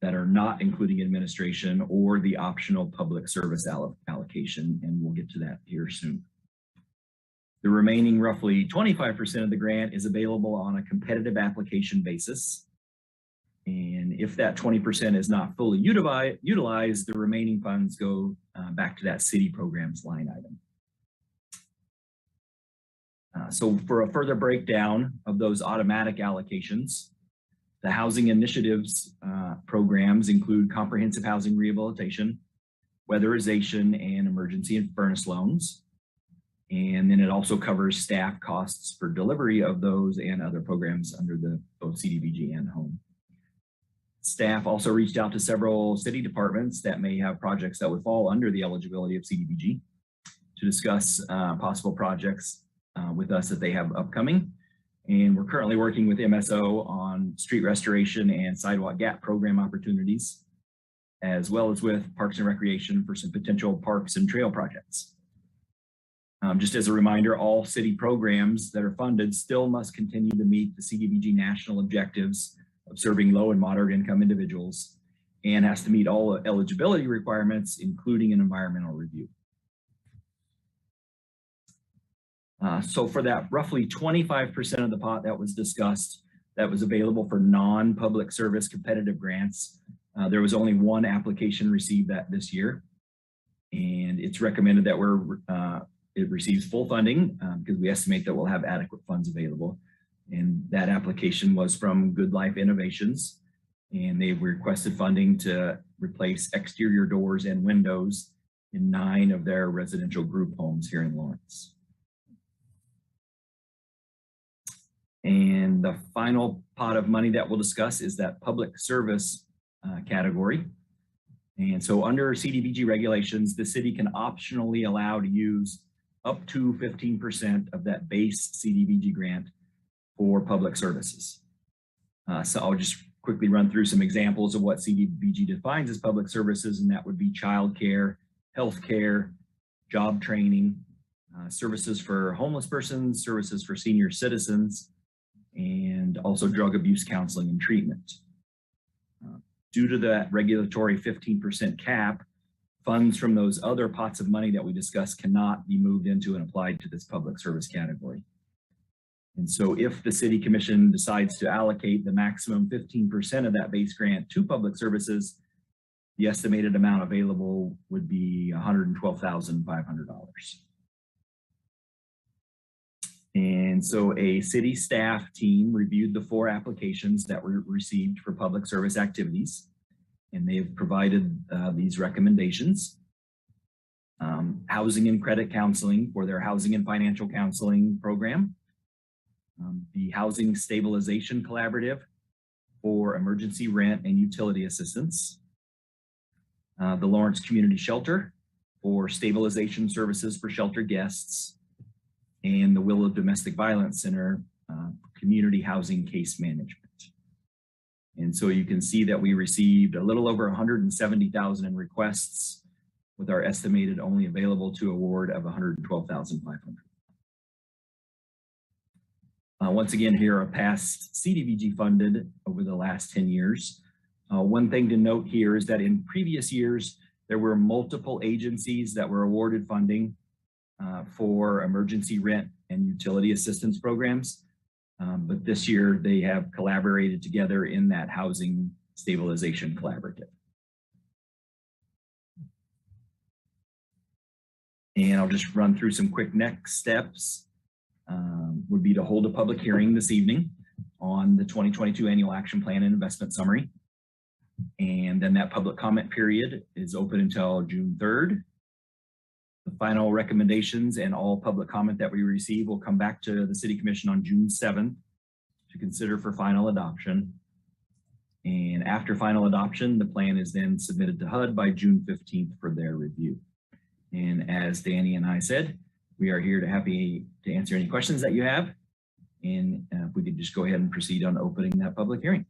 that are not including administration or the optional public service allocation, and we'll get to that here soon. The remaining roughly 25% of the grant is available on a competitive application basis. And if that 20% is not fully utilized, the remaining funds go back to that city programs line item. So for a further breakdown of those automatic allocations, the housing initiatives programs include comprehensive housing rehabilitation, weatherization, and emergency and furnace loans. And then it also covers staff costs for delivery of those and other programs under both CDBG and home. Staff also reached out to several city departments that may have projects that would fall under the eligibility of CDBG to discuss possible projects with us that they have upcoming. And we're currently working with MSO on street restoration and sidewalk gap program opportunities, as well as with Parks and Recreation for some potential parks and trail projects. Just as a reminder, all city programs that are funded still must continue to meet the CDBG national objectives of serving low and moderate income individuals, and has to meet all eligibility requirements, including an environmental review. So for that roughly 25% of the pot that was discussed, that was available for non-public service competitive grants, there was only one application received this year. And it's recommended that it receives full funding because we estimate that we'll have adequate funds available. And that application was from Good Life Innovations, and they've requested funding to replace exterior doors and windows in 9 of their residential group homes here in Lawrence. And the final pot of money that we'll discuss is that public service category. And so under CDBG regulations, the city can optionally allow to use up to 15% of that base CDBG grant for public services. So I'll just quickly run through some examples of what CDBG defines as public services, and that would be childcare, healthcare, job training, services for homeless persons, services for senior citizens, and also drug abuse counseling and treatment. Due to that regulatory 15% cap, funds from those other pots of money that we discussed cannot be moved into and applied to this public service category. And so if the City Commission decides to allocate the maximum 15% of that base grant to public services, the estimated amount available would be $112,500. And so a city staff team reviewed the 4 applications that were received for public service activities, and they have provided these recommendations. Housing and credit counseling for their housing and financial counseling program. The Housing Stabilization Collaborative for emergency rent and utility assistance. The Lawrence Community Shelter for stabilization services for shelter guests. And the Willow Domestic Violence Center, community housing case management. And so you can see that we received a little over 170,000 in requests, with our estimated only available to award of 112,500. Once again, here are past Cdbg funded over the last 10 years. One thing to note here is that in previous years, there were multiple agencies that were awarded funding for emergency rent and utility assistance programs. But this year they have collaborated together in that Housing Stabilization Collaborative. And I'll just run through some quick next steps. Would be to hold a public hearing this evening on the 2022 Annual Action Plan and Investment Summary. And then that public comment period is open until June 3rd. The final recommendations and all public comment that we receive will come back to the City Commission on June 7th to consider for final adoption. And after final adoption, the plan is then submitted to HUD by June 15th for their review. And as Danny and I said, we are here to happy to answer any questions that you have. And if we could just go ahead and proceed on opening that public hearing.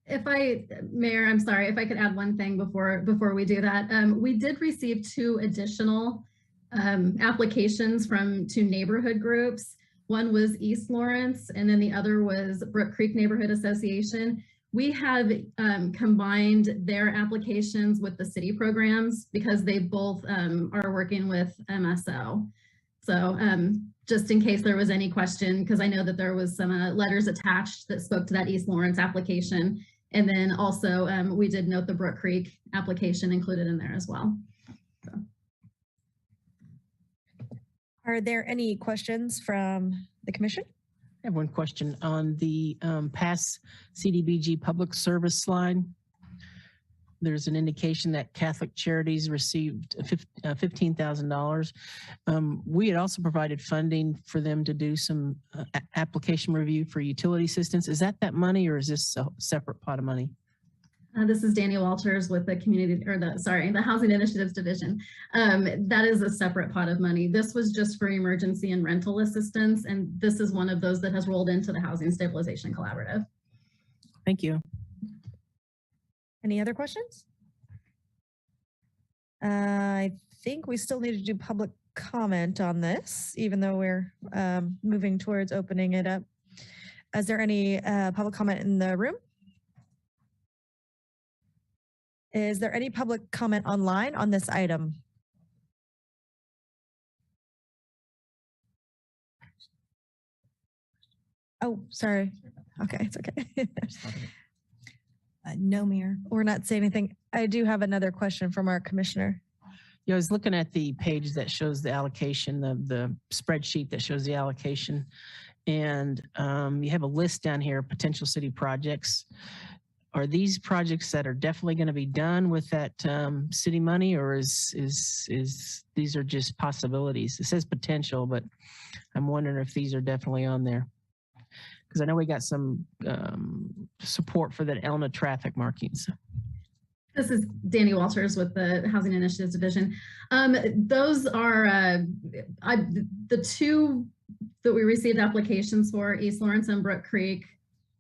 Mayor, I'm sorry, if I could add one thing before we do that. We did receive 2 additional applications from 2 neighborhood groups. One was East Lawrence, and then the other was Brook Creek Neighborhood Association. We have combined their applications with the city programs because they both are working with MSO. So just in case there was any question, because I know that there was some letters attached that spoke to that East Lawrence application. And then also we did note the Brook Creek application included in there as well. So. Are there any questions from the commission? I have one question on the past Cdbg public service slide. There's an indication that Catholic Charities received $15,000. We had also provided funding for them to do some application review for utility assistance. Is that money, or is this a separate pot of money? This is Danny Walters with the the Housing Initiatives Division. That is a separate pot of money. This was just for emergency and rental assistance, and this is one of those that has rolled into the Housing Stabilization Collaborative. Thank you. Any other questions? I think we still need to do public comment on this, even though we're moving towards opening it up. Is there any public comment in the room? Is there any public comment online on this item? Oh, sorry. Okay, it's okay. No, Mayor. We're not saying anything. I do have another question from our commissioner. Yeah, I was looking at the page that shows the allocation, the spreadsheet that shows the allocation, and you have a list down here of potential city projects. Are these projects that are definitely going to be done with that city money, or is these are just possibilities? It says potential, but I'm wondering if these are definitely on there. Because I know we got some support for the Elna traffic markings. This is Danny Walters with the Housing Initiatives Division. Those are the 2 that we received applications for, East Lawrence and Brook Creek.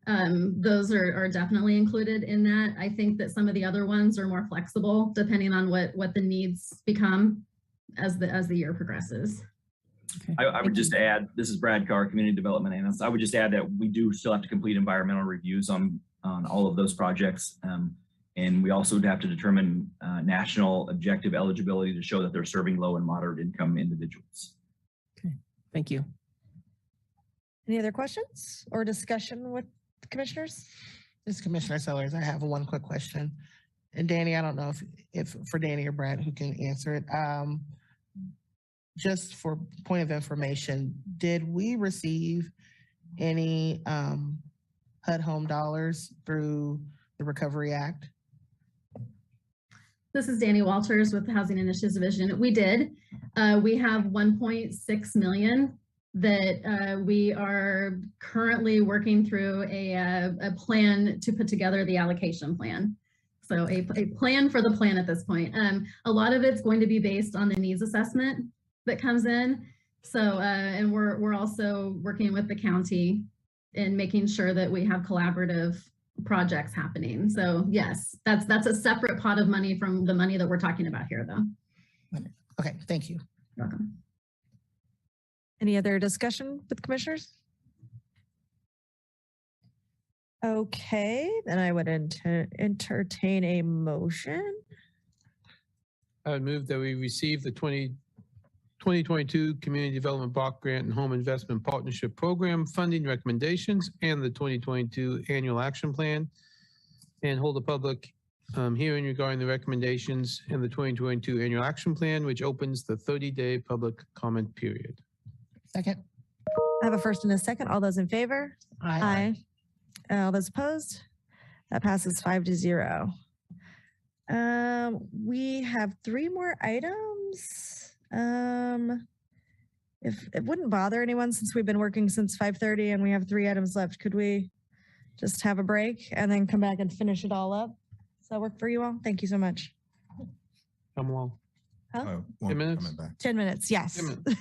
Those are definitely included in that. I think that some of the other ones are more flexible depending on what the needs become as the year progresses. Okay. I would just add, this is Brad Carr, Community Development Analyst. I would just add that we do still have to complete environmental reviews on on all of those projects. And we also would have to determine national objective eligibility to show that they're serving low and moderate income individuals. Okay, thank you. Any other questions or discussion with the commissioners? This is Commissioner Sellers. I have one quick question. And Danny, I don't know if for Danny or Brad who can answer it. Just for point of information, did we receive any HUD home dollars through the Recovery Act? This is Danny Walters with the Housing Initiatives Division. We did. We have 1.6 million that we are currently working through a plan to put together the allocation plan. So a plan for the plan at this point. A lot of it's going to be based on the needs assessment that comes in. So, and we're also working with the county and making sure that we have collaborative projects happening. So yes, that's a separate pot of money from the money that we're talking about here though. Okay, thank you. You're welcome. Any other discussion with commissioners? Okay, then I would entertain a motion. I would move that we receive the 2022 Community Development Block Grant and Home Investment Partnership Program funding recommendations and the 2022 Annual Action Plan, and hold a public hearing regarding the recommendations and the 2022 Annual Action Plan, which opens the 30-day public comment period. Second. I have a first and a second. All those in favor? Aye. All those opposed? That passes 5-0. We have 3 more items. If it wouldn't bother anyone, since we've been working since 5:30 and we have 3 items left, could we just have a break and then come back and finish it all up? Does that work for you all? Thank you so much. Come along. Huh? 10 minutes? 10 minutes, yes. 10 minutes.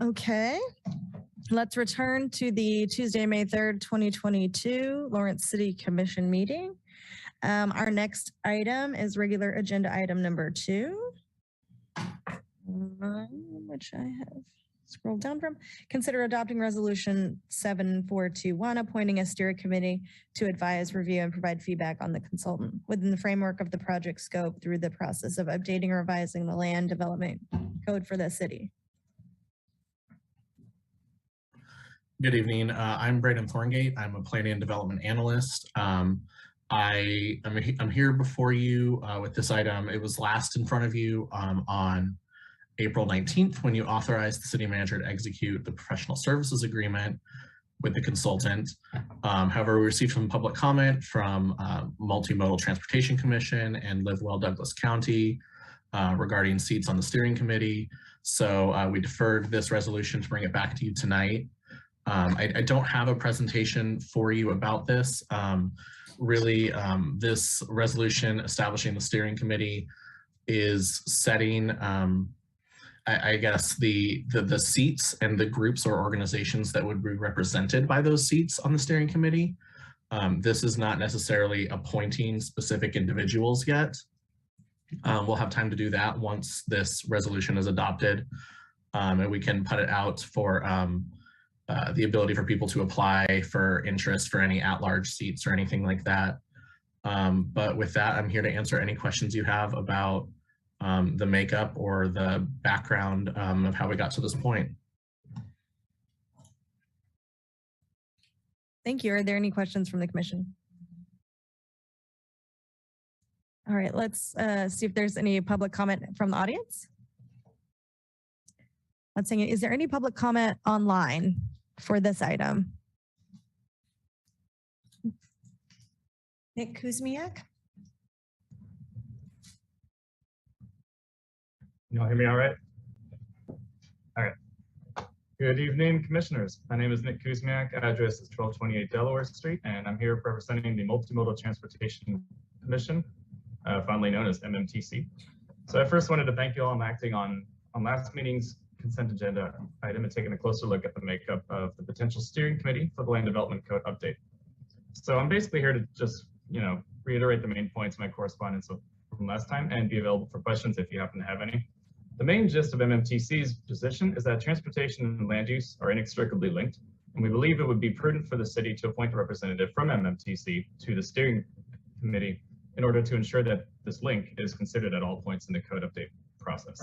Okay. Let's return to the Tuesday, May 3rd, 2022 Lawrence City Commission meeting. Our next item is regular agenda item number 2, which I have scrolled down from. Consider adopting resolution 7421, appointing a steering committee to advise, review, and provide feedback on the consultant within the framework of the project scope through the process of updating or revising the land development code for the city. Good evening. I'm Braden Thorngate. I'm a planning and development analyst. I'm here before you with this item. It was last in front of you on April 19th when you authorized the city manager to execute the professional services agreement with the consultant. However, we received some public comment from Multi-modal Transportation Commission and Live Well Douglas County regarding seats on the steering committee. So we deferred this resolution to bring it back to you tonight. I don't have a presentation for you about this. Really, this resolution establishing the steering committee is setting, I guess, the seats and the groups or organizations that would be represented by those seats on the steering committee. This is not necessarily appointing specific individuals yet. We'll have time to do that once this resolution is adopted, and we can put it out for the ability for people to apply for interest for any at-large seats or anything like that. But with that, I'm here to answer any questions you have about the makeup or the background of how we got to this point. Thank you. Are there any questions from the commission? All right, let's see if there's any public comment from the audience. Let's see, is there any public comment online for this item? Nick Kuzmiak? You all hear me all right? All right. Good evening, commissioners. My name is Nick Kuzmiak. Address is 1228 Delaware Street, and I'm here representing the Multi-modal Transportation Commission, fondly known as MMTC. So I first wanted to thank you all for acting on last meeting's consent agenda item and taking a closer look at the makeup of the potential steering committee for the land development code update. So I'm basically here to just, reiterate the main points of my correspondence from last time and be available for questions if you happen to have any. The main gist of MMTC's position is that transportation and land use are inextricably linked, and we believe it would be prudent for the city to appoint a representative from MMTC to the steering committee in order to ensure that this link is considered at all points in the code update process.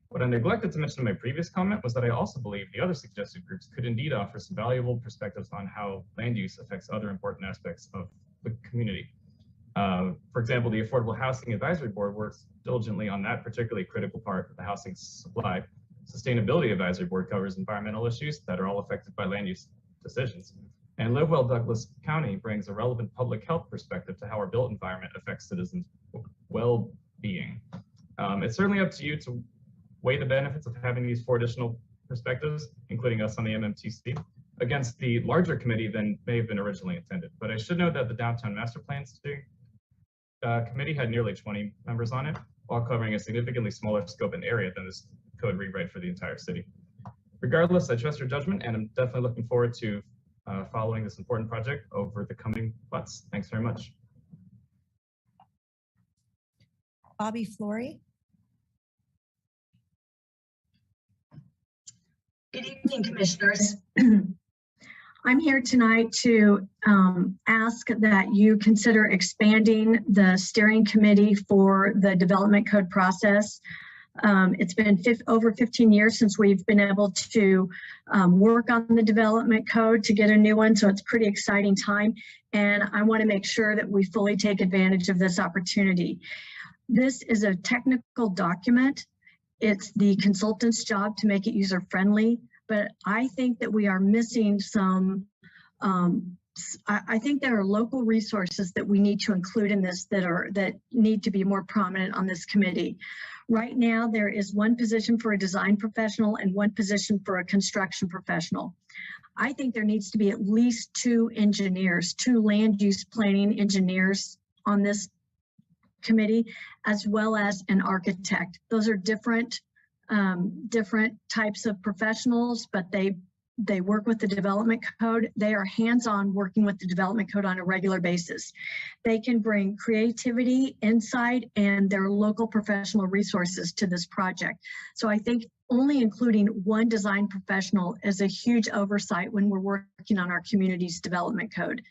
What I neglected to mention in my previous comment was that I also believe the other suggested groups could indeed offer some valuable perspectives on how land use affects other important aspects of the community. For example, the Affordable Housing Advisory Board works diligently on that particularly critical part of the housing supply. Sustainability Advisory Board covers environmental issues that are all affected by land use decisions. And Live Well Douglas County brings a relevant public health perspective to how our built environment affects citizens' well-being. It's certainly up to you to weigh the benefits of having these 4 additional perspectives, including us on the MMTC, against the larger committee than may have been originally intended. But I should note that the Downtown Master Plan Committee had nearly 20 members on it, while covering a significantly smaller scope and area than this code rewrite for the entire city. Regardless, I trust your judgment, and I'm definitely looking forward to following this important project over the coming months. Thanks very much. Bobby Flory? Good evening, commissioners. I'm here tonight to ask that you consider expanding the steering committee for the development code process. It's been over 15 years since we've been able to work on the development code to get a new one, so it's a pretty exciting time. And I want to make sure that we fully take advantage of this opportunity. This is a technical document. It's the consultant's job to make it user-friendly, but I think that we are missing some, I think there are local resources that we need to include in this that need to be more prominent on this committee. Right now, there is 1 position for a design professional and 1 position for a construction professional. I think there needs to be at least 2 engineers, 2 land use planning engineers on this committee, as well as an architect. Those are different different types of professionals, but they work with the development code. They are hands-on working with the development code on a regular basis. They can bring creativity, insight, and their local professional resources to this project. So I think only including one design professional is a huge oversight when we're working on our community's development code.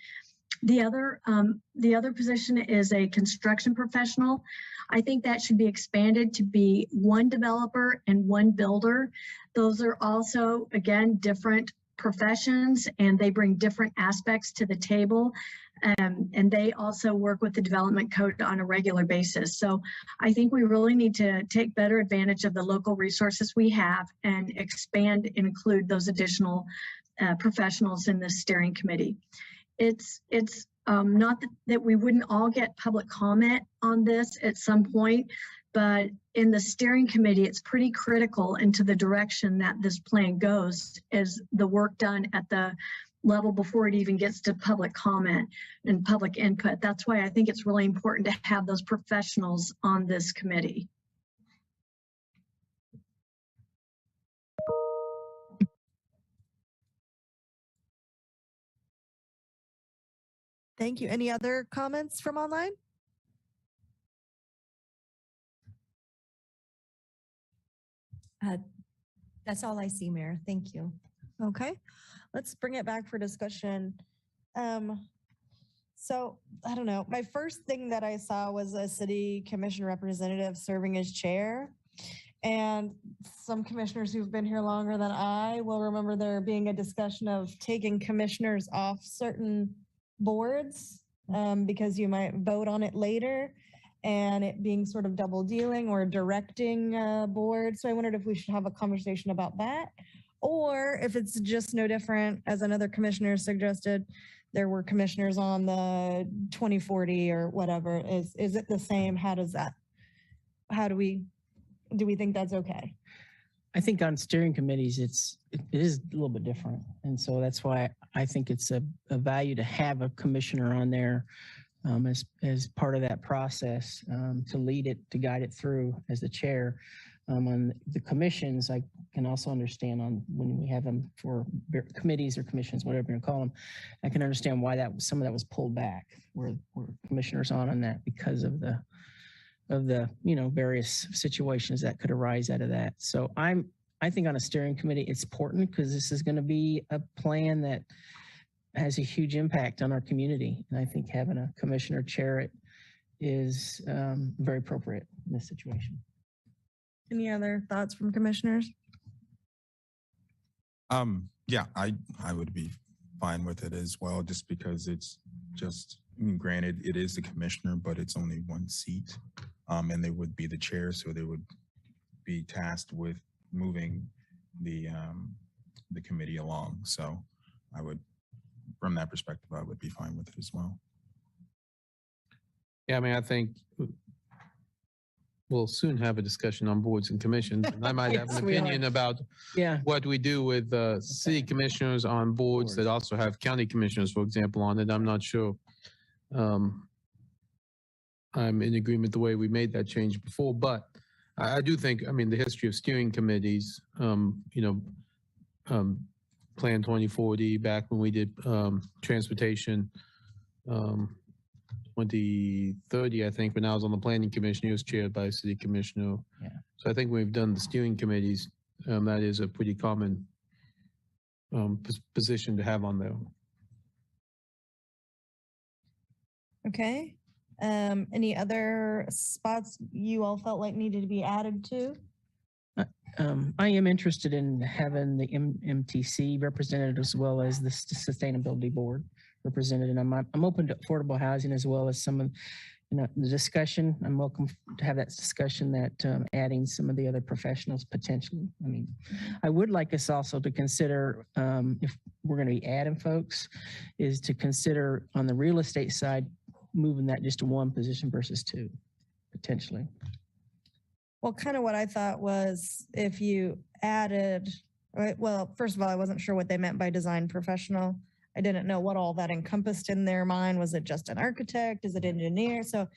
The other position is a construction professional. I think that should be expanded to be one developer and one builder. Those are also, again, different professions, and they bring different aspects to the table. And they also work with the development code on a regular basis. So I think we really need to take better advantage of the local resources we have and expand and include those additional professionals in the steering committee. It's not that we wouldn't all get public comment on this at some point, but in the steering committee, it's pretty critical into the direction that this plan goes is the work done at the level before it even gets to public comment and public input. That's why I think it's really important to have those professionals on this committee. Thank you. Any other comments from online? That's all I see, Mayor. Thank you. Okay, let's bring it back for discussion. So I don't know. My first thing that I saw was a city commission representative serving as chair. And some commissioners who've been here longer than I will remember there being a discussion of taking commissioners off certain boards because you might vote on it later and it being sort of double dealing or directing boards. So I wondered if we should have a conversation about that, or if it's just no different, as another commissioner suggested, there were commissioners on the 2040 or whatever. Is it the same? How do we think that's okay? I think on steering committees, it is a little bit different. And so that's why I think it's a value to have a commissioner on there as part of that process to lead it, to guide it through as the chair. On the commissions, I can also understand on when we have them for committees or commissions, whatever you call them, I can understand why some of that was pulled back, where commissioners on that because of the various situations that could arise out of that. So I think on a steering committee, it's important because this is going to be a plan that has a huge impact on our community. And I think having a commissioner chair it is very appropriate in this situation. Any other thoughts from commissioners? Yeah, I would be fine with it as well, just because it's just, granted, it is the commissioner, but it's only one seat. And they would be the chair, so they would be tasked with moving the committee along. So I would, from that perspective, I would be fine with it as well. Yeah, I mean, I think we'll soon have a discussion on boards and commissions. And I might have an opinion about what we do with city commissioners on boards that also have county commissioners, for example, on it. I'm not sure. I'm in agreement the way we made that change before, but I do think, I mean, the history of steering committees, Plan 2040, back when we did transportation, 2030, I think, when I was on the planning commission, it was chaired by a city commissioner. Yeah. So I think we've done the steering committees. That is a pretty common position to have on there. Okay. Any other spots you all felt like needed to be added to? I am interested in having the MTC represented as well as the Sustainability Board represented, and I'm open to affordable housing as well as some of the discussion. I'm welcome to have that discussion that adding some of the other professionals potentially. I mean, I would like us also to consider, if we're going to be adding folks, is to consider on the real estate side, moving that just to one position versus two, potentially. Well, kind of what I thought was if you added, right, well, first of all, I wasn't sure what they meant by design professional. I didn't know what all that encompassed in their mind. Was it just an architect? Is it engineer? So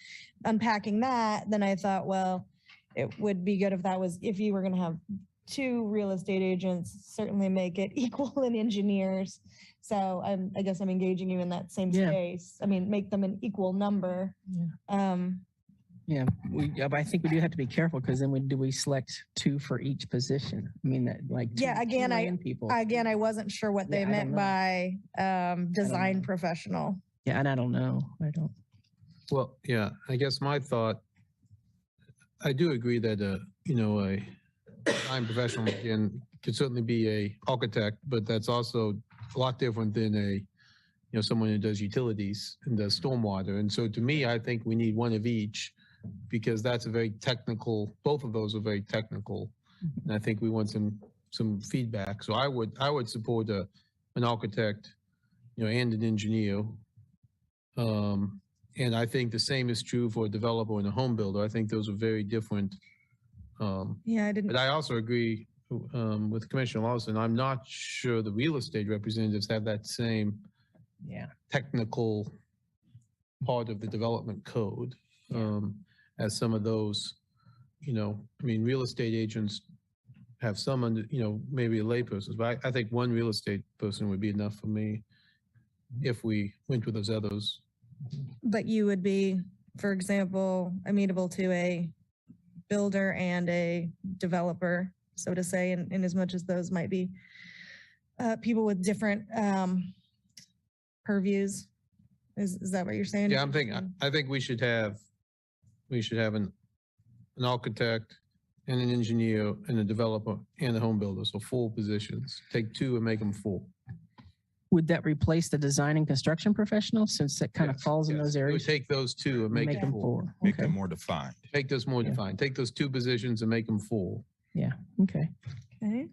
unpacking that, then I thought, well, it would be good if that was, if you were going to have two real estate agents, certainly make it equal in engineers. So I guess I'm engaging you in that same space. I mean, make them an equal number. Yeah, I think we do have to be careful because then do we select two for each position? I mean, that like two, Again, two land people. I wasn't sure what they meant by design professional. Yeah, and I don't know. I don't. Well, yeah, I guess my thought, I do agree that, a design professional could certainly be a architect, but that's also a lot different than someone who does utilities and does stormwater. And so to me, I think we need one of each because that's a very technical, both of those are very technical. And I think we want some feedback. So I would support an architect, and an engineer. And I think the same is true for a developer and a home builder. I think those are very different. But I also agree with Commissioner Lawson. I'm not sure the real estate representatives have that same technical part of the development code as some of those, real estate agents have some under, maybe a layperson, but I think one real estate person would be enough for me if we went with those others. But you would be, for example, amenable to a builder and a developer, so to say, in as much as those might be people with different purviews. Is that what you're saying? Yeah, I think we should have an architect and an engineer and a developer and a home builder. So 4 positions. Take 2 and make them 4. Would that replace the design and construction professional since it kind of falls in those areas? Take those 2 and make them 4. Make them more defined. Make those more defined. Take those 2 positions and make them 4. Yeah. Okay. Okay.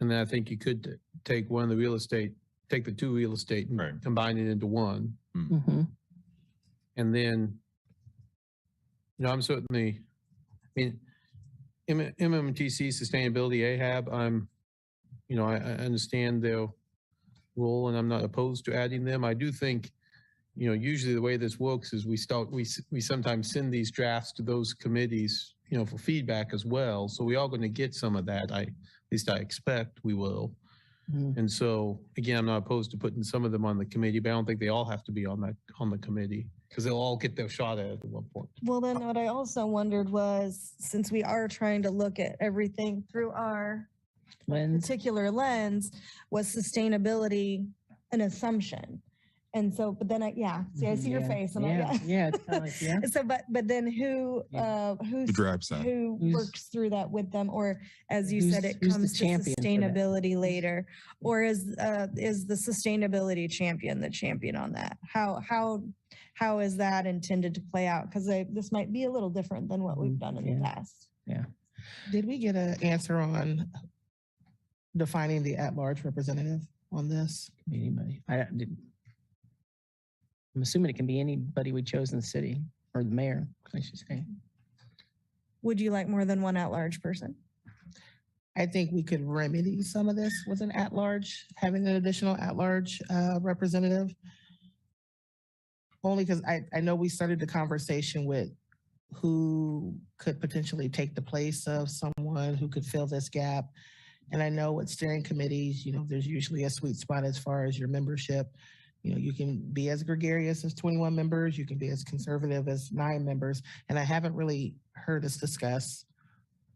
And then I think you could take one of the real estate, take the 2 real estate and combine it into 1. Mm-hmm. And then, I'm certainly, MMTC Sustainability AHAB, I understand their role and I'm not opposed to adding them. I do think, usually the way this works is we sometimes send these drafts to those committees, for feedback as well. So we are going to get some of that. At least I expect we will. And so again, I'm not opposed to putting some of them on the committee, but I don't think they all have to be on the committee because they'll all get their shot at it at one point. Well, then what I also wondered was, since we are trying to look at everything through our particular lens, was sustainability an assumption? And so, but then I see your face. And it's kind of like, yeah. So, but then who drives that? Who works through that with them, or as you said, it comes to sustainability later, or is the sustainability champion the champion on that? How is that intended to play out? Because this might be a little different than what we've done in the past. Yeah. Did we get an answer on defining the at-large representative on this? Anybody? I'm assuming it can be anybody we chose in the city, or the mayor, I should say. Would you like more than one at-large person? I think we could remedy some of this with an at-large, having an additional at-large representative. Only because I know we started the conversation with who could potentially take the place of someone who could fill this gap. And I know with steering committees, there's usually a sweet spot as far as your membership. You can be as gregarious as 21 members, you can be as conservative as 9 members. And I haven't really heard us discuss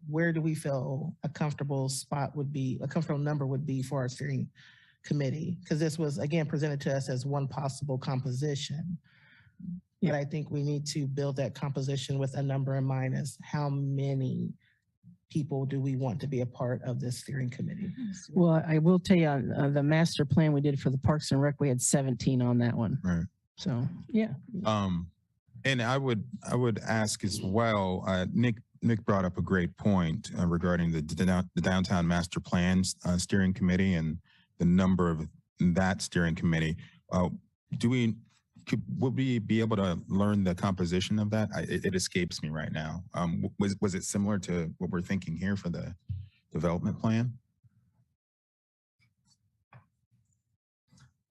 where do we feel a comfortable spot would be, a comfortable number would be for our steering committee. Because this was, again, presented to us as one possible composition. But I think we need to build that composition with a number in mind as how many people do we want to be a part of this steering committee? Well, I will tell you, on the master plan we did for the Parks and Rec, we had 17 on that one. Right. So, yeah. And I would ask as well, Nick brought up a great point regarding the downtown master plan steering committee and the number of that steering committee. Would we be able to learn the composition of that? It escapes me right now. Was it similar to what we're thinking here for the development plan?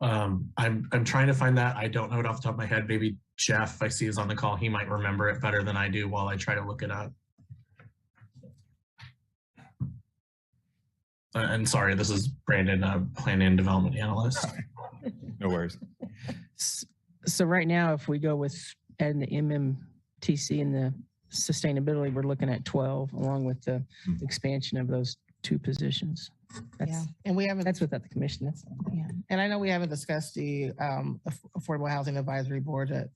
I'm trying to find that. I don't know it off the top of my head. Maybe Jeff, I see is on the call. He might remember it better than I do while I try to look it up. And sorry, this is Brandon, Planning and Development Analyst. No worries. So right now, if we go with adding the MMTC and the sustainability, we're looking at 12, along with the expansion of those 2 positions. Yeah, and we haven't. That's without the commission. That's Yeah, and I know we haven't discussed the Affordable Housing Advisory Board. That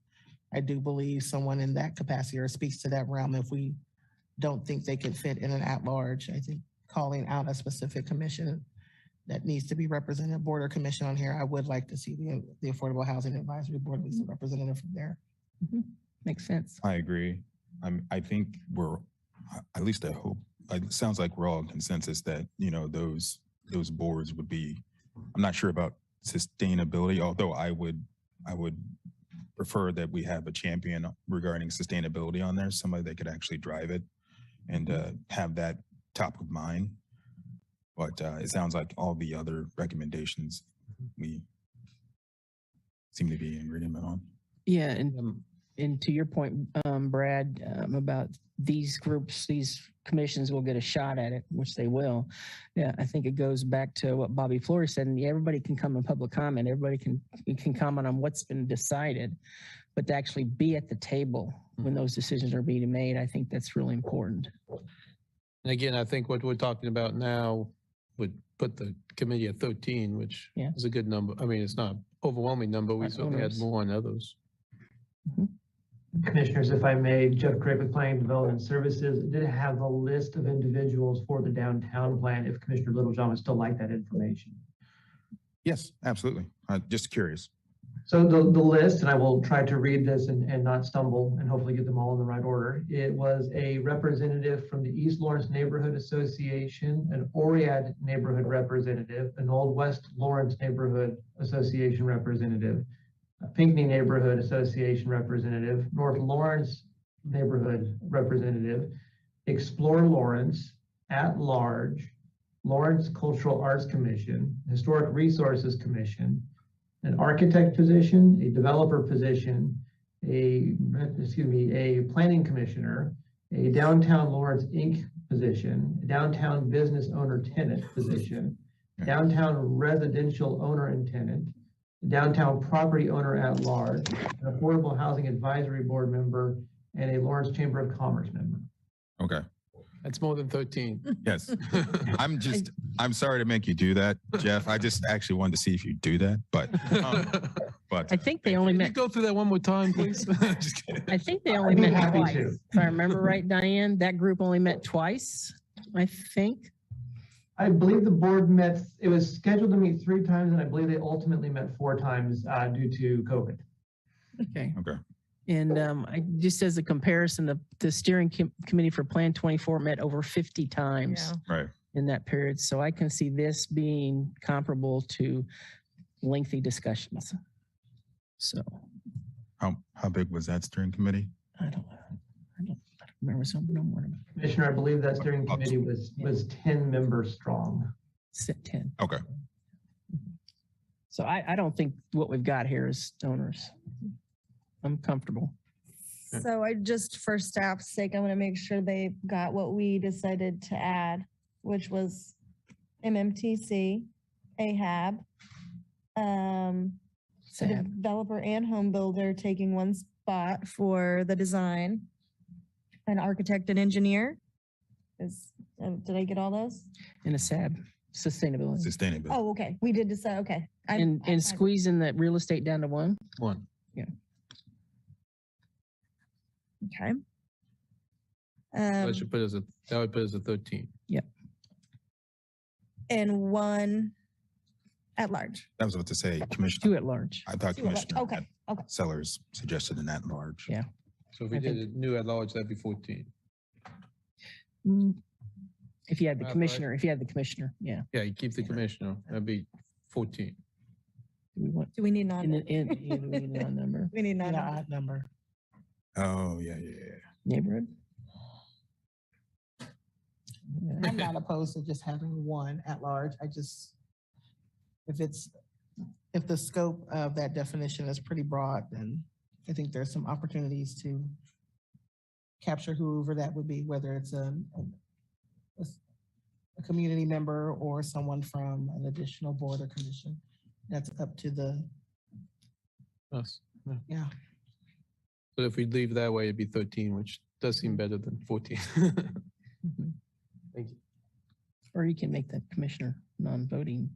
I do believe someone in that capacity or speaks to that realm. If we don't think they can fit in an at-large, I think calling out a specific commission that needs to be represented, board or commission on here, I would like to see the Affordable Housing Advisory Board needs a representative from there. Makes sense. I agree. I think we're, at least I hope, it sounds like we're all in consensus that, you know, those boards would be, I'm not sure about sustainability, although I would prefer that we have a champion regarding sustainability on there, somebody that could actually drive it and have that top of mind. But it sounds like all the other recommendations we seem to be in agreement on. Yeah, and to your point, Brad, about these groups, these commissions will get a shot at it, which they will. Yeah, I think it goes back to what Bobby Flory said, and everybody can come in public comment. Everybody can comment on what's been decided, but to actually be at the table when those decisions are being made, I think that's really important. And again, I think what we're talking about now would put the committee at 13, which is a good number. I mean, it's not an overwhelming number. We certainly had more on others. Commissioners, if I may, Jeff Craig with Planning Development Services did have the list of individuals for the downtown plan if Commissioner Littlejohn would still like that information. Yes, absolutely. Just curious. So the list, and I will try to read this and not stumble and hopefully get them all in the right order. It was a representative from the East Lawrence Neighborhood Association, an Oriad neighborhood representative, an Old West Lawrence Neighborhood Association representative, a Pinckney Neighborhood Association representative, North Lawrence Neighborhood representative, Explore Lawrence, At Large, Lawrence Cultural Arts Commission, Historic Resources Commission, an architect position, a developer position, a planning commissioner, a downtown Lawrence Inc. position, a downtown business owner tenant position, downtown residential owner and tenant, downtown property owner at large, an affordable housing advisory board member, and a Lawrence Chamber of Commerce member. Okay. That's more than 13. Yes. I'm sorry to make you do that, Jeff. I just actually wanted to see if you do that, but I think they only met. Go through that one more time, please. Just kidding. I think they only met twice. If I remember right, Diane, that group only met twice, I think. I believe the board met, it was scheduled to meet 3 times, and I believe they ultimately met 4 times due to COVID. Okay. Okay. And just as a comparison, the steering committee for Plan 24 met over 50 times in that period. So I can see this being comparable to lengthy discussions. So. How big was that steering committee? I don't remember some number. Commissioner, I believe that steering committee was 10 members strong. 10. Okay. So I don't think what we've got here is donors. I'm comfortable. So I just, for staff's sake, I want to make sure they got what we decided to add, which was MMTC, AHAB, a developer and home builder taking 1 spot for the design, an architect and engineer. Did I get all those? And a SAB, sustainability. Sustainability. Oh, okay. We did decide. Okay. And squeezing that real estate down to 1? 1. Yeah. Okay. That would put us at 13. Yep. And 1 at large. That was what to say, Commissioner. 2 at large. I thought 2 at large. Commissioner Okay. Sellers suggested an at large. Yeah. So if we did a new at large, that'd be 14. If you had the commissioner, yeah. Yeah, you keep the commissioner, that'd be 14. Do we need non? We need a number. We need non. Odd number. Oh, yeah. Neighborhood. I'm not opposed to just having 1 at large. If it's if the scope of that definition is pretty broad, then I think there's some opportunities to capture whoever that would be, whether it's a community member or someone from an additional board or commission. That's up to the, Us. Yeah. yeah. So if we leave that way, it'd be 13, which does seem better than 14. Thank you. Or you can make the commissioner non-voting.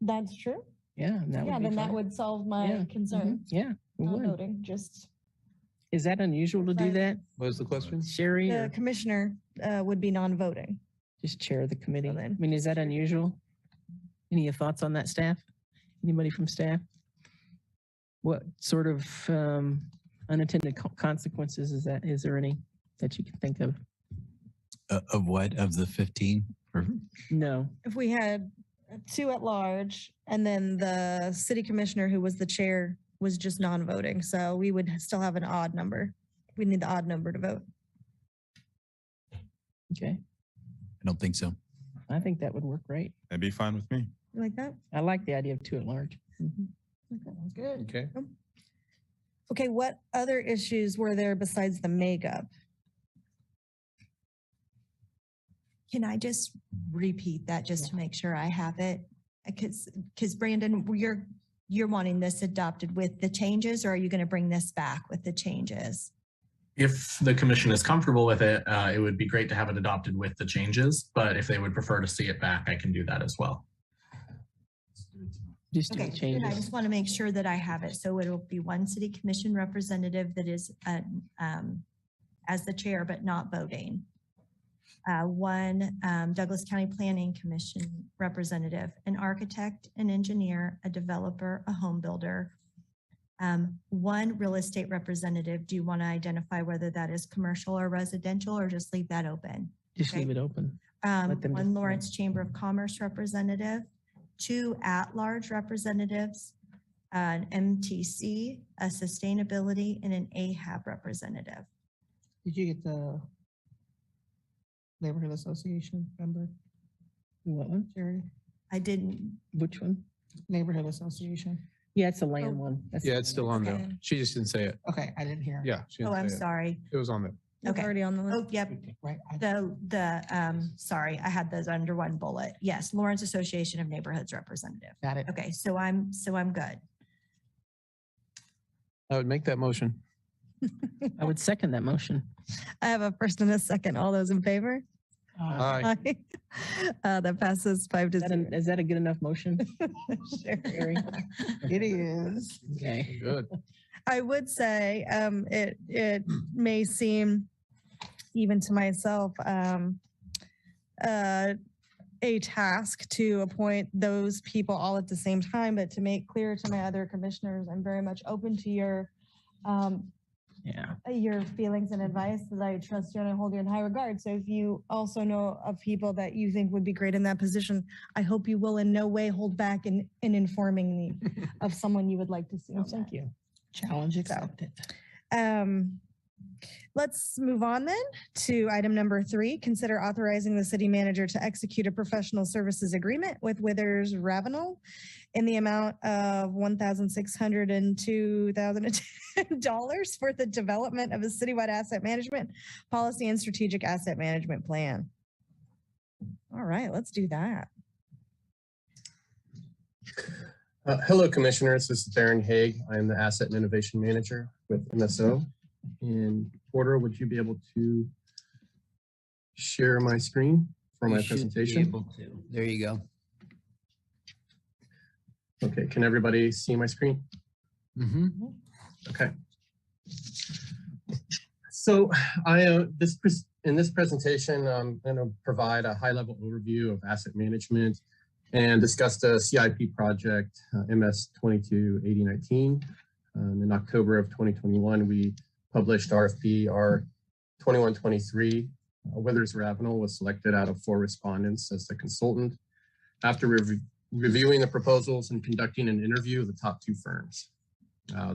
That's true. Yeah, that Yeah, would be then that fine. would solve my Yeah, concern. Yeah, it Not would. voting, just Is that unusual to do Right. that, What is the question? Sherry? the Or commissioner would be non-voting. just chair of the committee? then- I mean, is that unusual? Any thoughts on that, staff? Anybody from staff? What sort of unintended consequences is that? Is there any that you can think of? Of what? Of the 15? Or No. If we had 2 at large and then the city commissioner who was the chair was just non-voting, so we would still have an odd number. We need the odd number to vote. Okay. I don't think so. I think that would work great. That'd be fine with me. You like that? I like the idea of 2 at large. Okay, good. Okay. Okay, what other issues were there besides the makeup? Can I just repeat that just to make sure I have it? Because Brandon, you're wanting this adopted with the changes, or are you going to bring this back with the changes? If the commission is comfortable with it, it would be great to have it adopted with the changes, but if they would prefer to see it back, I can do that as well. Just do Okay, the good. changes. I just want to make sure that I have it. So it'll be one city commission representative that is as the chair, but not voting. One Douglas County Planning Commission representative, an architect, an engineer, a developer, a home builder. One real estate representative. Do you want to identify whether that is commercial or residential, or just leave that open? Just leave it open. Let them One decide. Lawrence Chamber of Commerce representative, 2 at-large representatives, an MTC, a sustainability, and an AHAB representative. Did you get the neighborhood association member? What one? Sherry? I didn't. Which one? Neighborhood association. Yeah, it's the land one. Yeah, it's still on there. Okay. She just didn't say it. Okay, I didn't hear. Yeah. she didn't Oh, I'm say it. sorry. It was on there. It's Okay. already on the list. Oh, yep. Right. Sorry, I had those under one bullet. Yes, Lawrence Association of Neighborhoods representative. Got it. Okay, so I'm good. I would make that motion. I would second that motion. I have a first and a second. All those in favor? Aye. That passes 5-0. Is that a good enough motion? Sure. It is. Okay. Good. I would say it may seem, even to myself, a task to appoint those people all at the same time, but to make clear to my other commissioners, I'm very much open to your feelings and advice, that I trust you and I hold you in high regard. So if you also know of people that you think would be great in that position, I hope you will in no way hold back in informing me of someone you would like to see. Thank you. Challenge accepted. Let's move on then to item number 3. Consider authorizing the city manager to execute a professional services agreement with Withers Ravenel in the amount of $1,600 and $2,010 for the development of a citywide asset management policy and strategic asset management plan. All right, let's do that. Hello, Commissioners. This is Darren Haig. I am the Asset and Innovation Manager with MSO. And Porter, would you be able to share my screen for my presentation? There you go. Okay, can everybody see my screen? Mm-hmm. Okay. So in this presentation, I'm going to provide a high-level overview of asset management and discuss the CIP project, MS 228019. In October of 2021, we published RFP R2123. Withers Ravenel was selected out of 4 respondents as the consultant after reviewing the proposals and conducting an interview of the top 2 firms.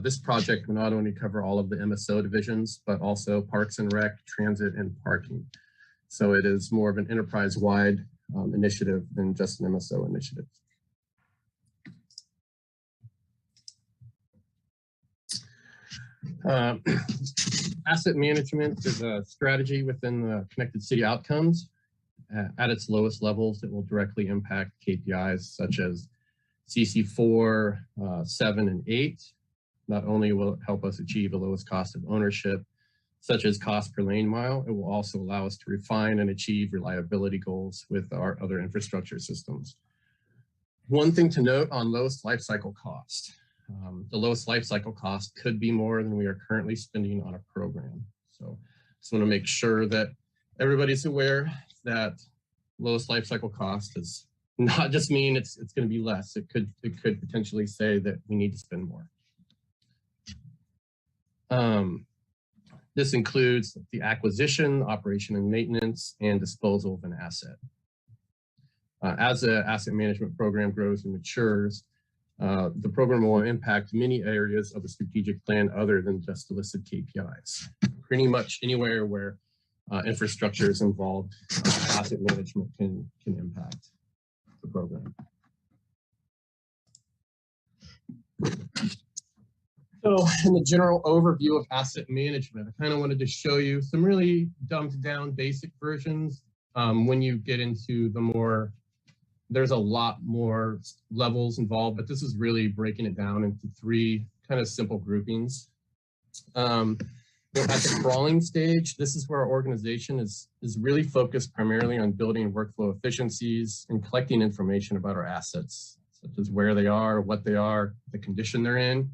This project will not only cover all of the MSO divisions, but also Parks and Rec, Transit, and Parking. So it is more of an enterprise-wide initiative than just an MSO initiative. Asset management is a strategy within the connected city outcomes. At its lowest levels, it will directly impact KPIs such as CC4, 7, and 8. Not only will it help us achieve the lowest cost of ownership, such as cost per lane mile, it will also allow us to refine and achieve reliability goals with our other infrastructure systems. One thing to note on lowest life cycle cost. The lowest life cycle cost could be more than we are currently spending on a program. So just want to make sure that everybody's aware that lowest life cycle cost is not just mean it's going to be less. It could potentially say that we need to spend more. This includes the acquisition, operation and maintenance, and disposal of an asset. As the asset management program grows and matures, the program will impact many areas of the strategic plan other than just the listed KPIs. Pretty much anywhere where infrastructure is involved, asset management can impact the program. So in the general overview of asset management, I kind of wanted to show you some really dumbed down basic versions. When you get into the more, there's a lot more levels involved, but this is really breaking it down into 3 kind of simple groupings. At the crawling stage, this is where our organization is really focused primarily on building workflow efficiencies and collecting information about our assets, such as where they are, what they are, the condition they're in.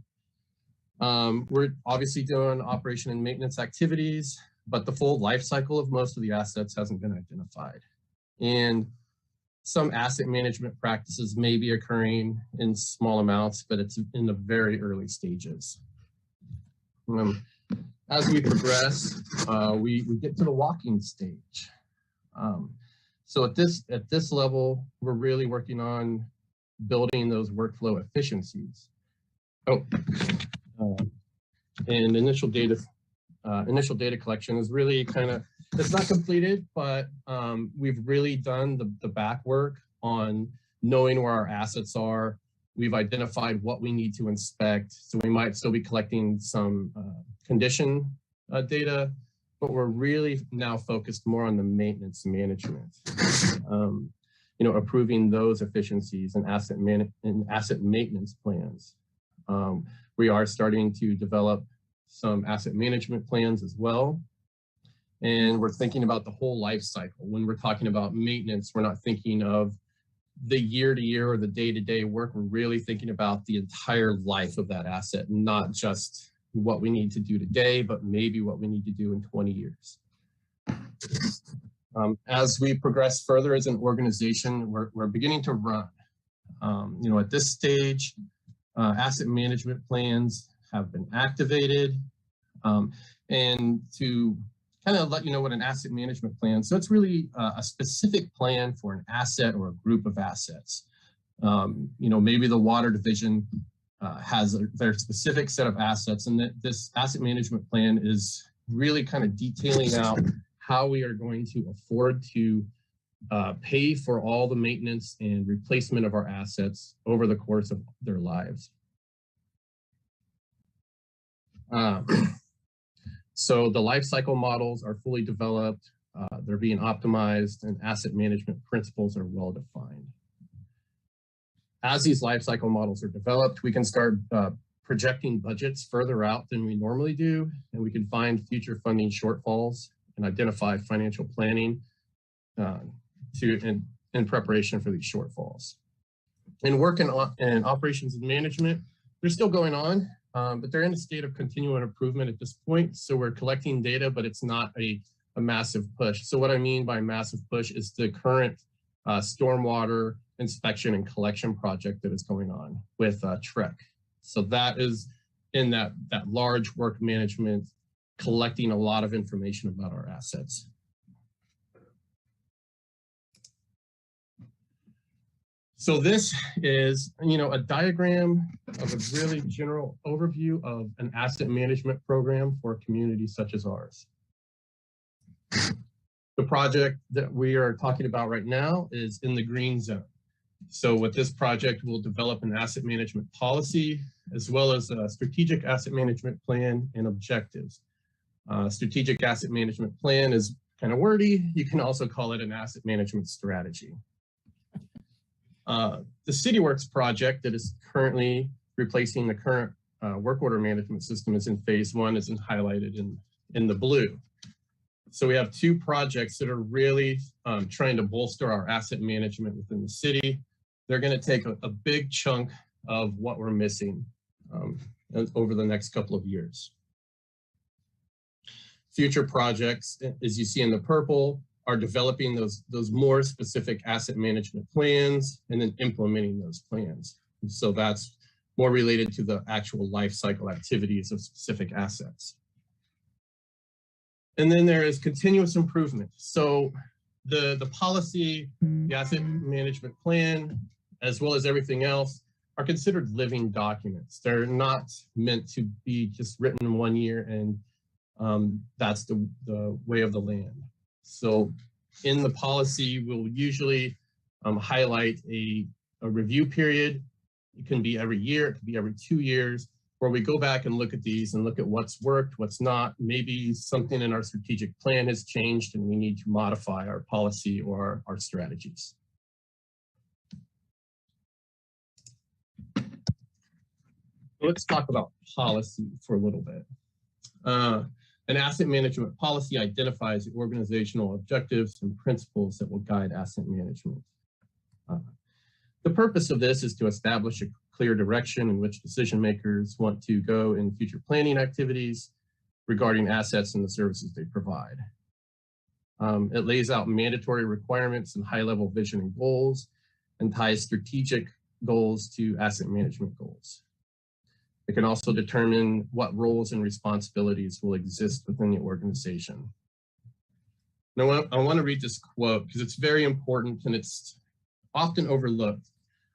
We're obviously doing operation and maintenance activities, but the full life cycle of most of the assets hasn't been identified. And some asset management practices may be occurring in small amounts, but it's in the very early stages. As we progress, we get to the walking stage. So at this level, we're really working on building those workflow efficiencies. And initial data collection is really kind of, it's not completed, but we've really done the back work on knowing where our assets are. We've identified what we need to inspect. So we might still be collecting some condition data, but we're really now focused more on the maintenance management. Approving those efficiencies and asset maintenance plans. We are starting to develop some asset management plans as well. And we're thinking about the whole life cycle. When we're talking about maintenance, we're not thinking of the year-to-year or the day-to-day work. We're really thinking about the entire life of that asset, not just what we need to do today, but maybe what we need to do in 20 years. As we progress further as an organization, we're beginning to run. At this stage, asset management plans have been activated. And to kind of let you know what an asset management plan, so it's really a specific plan for an asset or a group of assets. Maybe the water division has their specific set of assets, and that this asset management plan is really kind of detailing out how we are going to afford to pay for all the maintenance and replacement of our assets over the course of their lives. So the life cycle models are fully developed, they're being optimized, and asset management principles are well defined. As these life cycle models are developed, we can start projecting budgets further out than we normally do, and we can find future funding shortfalls and identify financial planning in preparation for these shortfalls. And work in operations and management, they're still going on, but they're in a state of continual improvement at this point. So we're collecting data, but it's not a massive push. So what I mean by massive push is the current stormwater inspection and collection project that is going on with TREC. So that is in that large work management, collecting a lot of information about our assets. So this is, a diagram of a really general overview of an asset management program for a community such as ours. The project that we are talking about right now is in the green zone. So with this project, we'll develop an asset management policy as well as a strategic asset management plan and objectives. Strategic asset management plan is kind of wordy. You can also call it an asset management strategy. The CityWorks project that is currently replacing the current work order management system is in phase 1, is highlighted in the blue. So we have 2 projects that are really trying to bolster our asset management within the city. They're going to take a big chunk of what we're missing over the next couple of years. Future projects, as you see in the purple, are developing those more specific asset management plans and then implementing those plans. And so that's more related to the actual life cycle activities of specific assets. And then there is continuous improvement. So the policy, the asset management plan, as well as everything else, are considered living documents. They're not meant to be just written in 1 year and that's the way of the land. So in the policy, we'll usually highlight a review period. It can be every year, it can be every 2 years, where we go back and look at these and look at what's worked, what's not. Maybe something in our strategic plan has changed and we need to modify our policy or our strategies. Let's talk about policy for a little bit. An asset management policy identifies the organizational objectives and principles that will guide asset management. The purpose of this is to establish a clear direction in which decision makers want to go in future planning activities regarding assets and the services they provide. It lays out mandatory requirements and high-level vision and goals and ties strategic goals to asset management goals. It can also determine what roles and responsibilities will exist within the organization. Now, I want to read this quote because it's very important and it's often overlooked.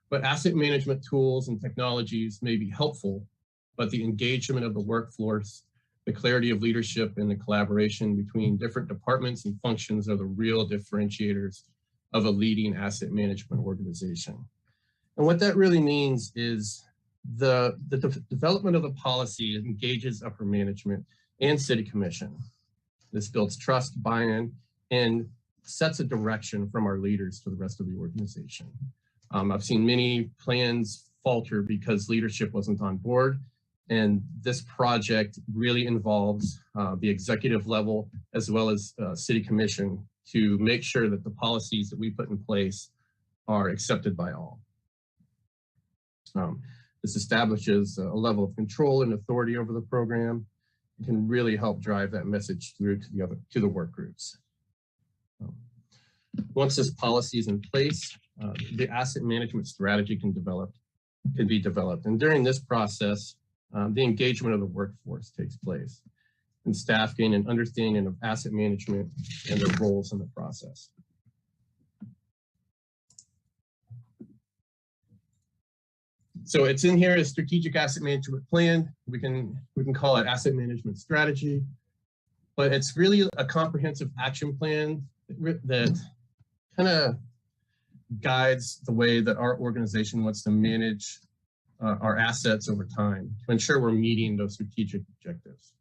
But asset management tools and technologies may be helpful, but the engagement of the workforce, the clarity of leadership, and the collaboration between different departments and functions are the real differentiators of a leading asset management organization. And what that really means is the development of the policy engages upper management and city commission. This builds trust, buy-in, and sets a direction from our leaders to the rest of the organization. I've seen many plans falter because leadership wasn't on board, and this project really involves the executive level as well as city commission to make sure that the policies that we put in place are accepted by all. This establishes a level of control and authority over the program. It can really help drive that message through to the work groups. Once this policy is in place, the asset management strategy can be developed. And during this process, the engagement of the workforce takes place, and staff gain an understanding of asset management and their roles in the process. So it's in here as strategic asset management plan. We can call it asset management strategy, but it's really a comprehensive action plan that kind of guides the way that our organization wants to manage our assets over time to ensure we're meeting those strategic objectives.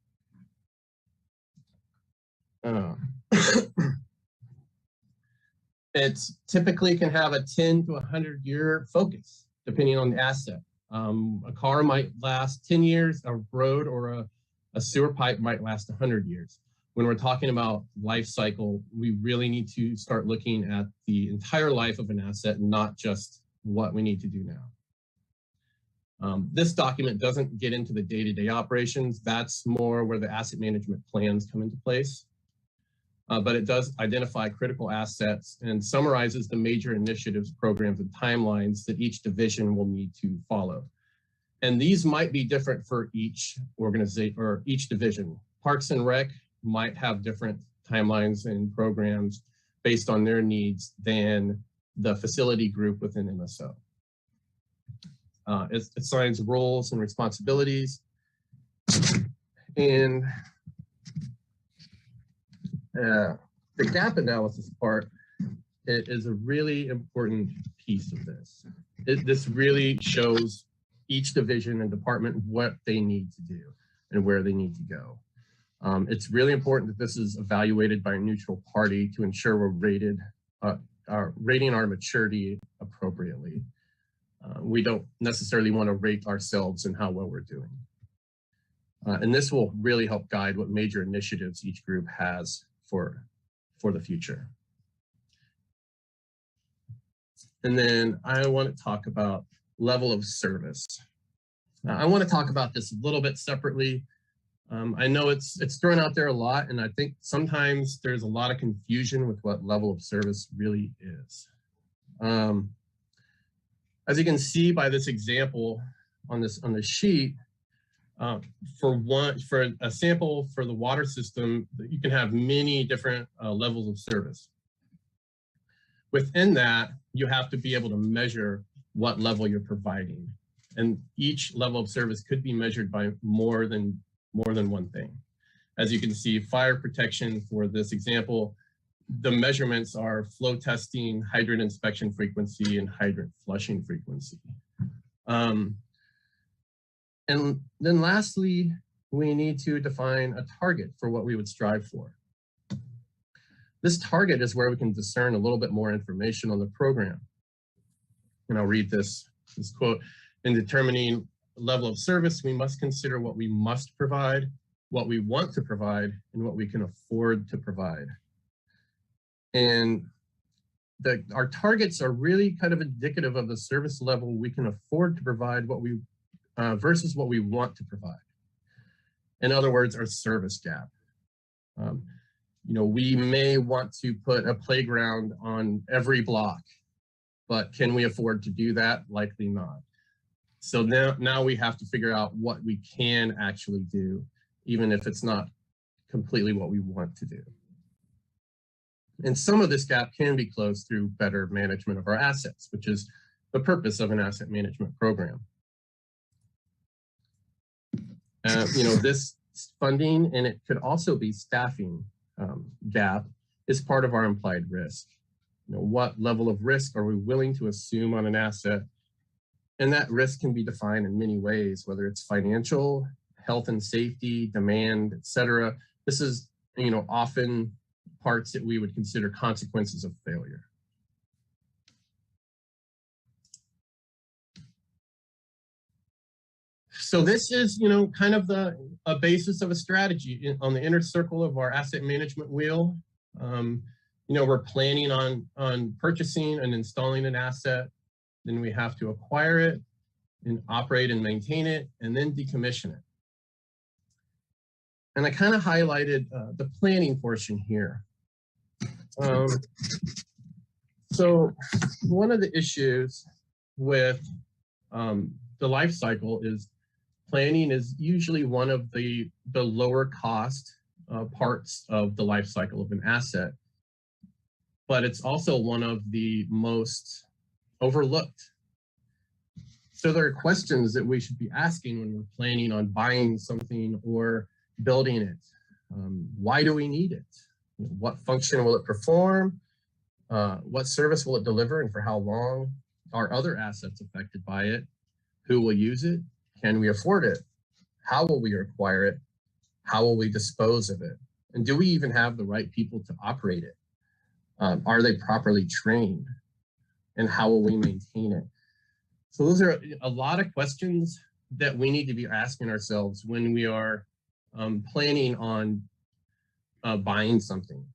It typically can have a 10 to 100 year focus, depending on the asset. A car might last 10 years, a road or a sewer pipe might last 100 years. When we're talking about life cycle, we really need to start looking at the entire life of an asset, not just what we need to do now. This document doesn't get into the day-to-day operations. That's more where the asset management plans come into place. But it does identify critical assets and summarizes the major initiatives, programs, and timelines that each division will need to follow. And these might be different for each organization or each division. Parks and Rec might have different timelines and programs based on their needs than the facility group within MSO. It assigns roles and responsibilities. And the gap analysis part is a really important piece of this. This really shows each division and department what they need to do and where they need to go. It's really important that this is evaluated by a neutral party to ensure we're rating our maturity appropriately. We don't necessarily want to rate ourselves and how well we're doing. And this will really help guide what major initiatives each group has for the future. And then I want to talk about level of service. I want to talk about this a little bit separately. I know it's thrown out there a lot, and I think sometimes there's a lot of confusion with what level of service really is. As you can see by this example on the sheet, for a sample for the water system, you can have many different levels of service. Within that, you have to be able to measure what level you're providing. And each level of service could be measured by more than one thing. As you can see, fire protection for this example, the measurements are flow testing, hydrant inspection frequency, and hydrant flushing frequency. And then lastly, we need to define a target for what we would strive for. This target is where we can discern a little bit more information on the program. And I'll read this quote. In determining level of service, we must consider what we must provide, what we want to provide, and what we can afford to provide. And our targets are really kind of indicative of the service level we can afford to provide versus what we want to provide. In other words, our service gap. We may want to put a playground on every block, but can we afford to do that? Likely not. So now we have to figure out what we can actually do, even if it's not completely what we want to do. And some of this gap can be closed through better management of our assets, which is the purpose of an asset management program. This funding, and it could also be staffing gap, is part of our implied risk. What level of risk are we willing to assume on an asset? And that risk can be defined in many ways, whether it's financial, health and safety, demand, et cetera. This is, often parts that we would consider consequences of failure. So this is, kind of a basis of a strategy on the inner circle of our asset management wheel. We're planning on purchasing and installing an asset. Then we have to acquire it and operate and maintain it, and then decommission it. And I kind of highlighted the planning portion here. So one of the issues with the life cycle is planning is usually one of the lower cost parts of the life cycle of an asset, but it's also one of the most overlooked. So there are questions that we should be asking when we're planning on buying something or building it. Why do we need it? What function will it perform? What service will it deliver and for how long? Are other assets affected by it? Who will use it? Can we afford it? How will we acquire it? How will we dispose of it? And do we even have the right people to operate it? Are they properly trained? And how will we maintain it? So those are a lot of questions that we need to be asking ourselves when we are planning on buying something.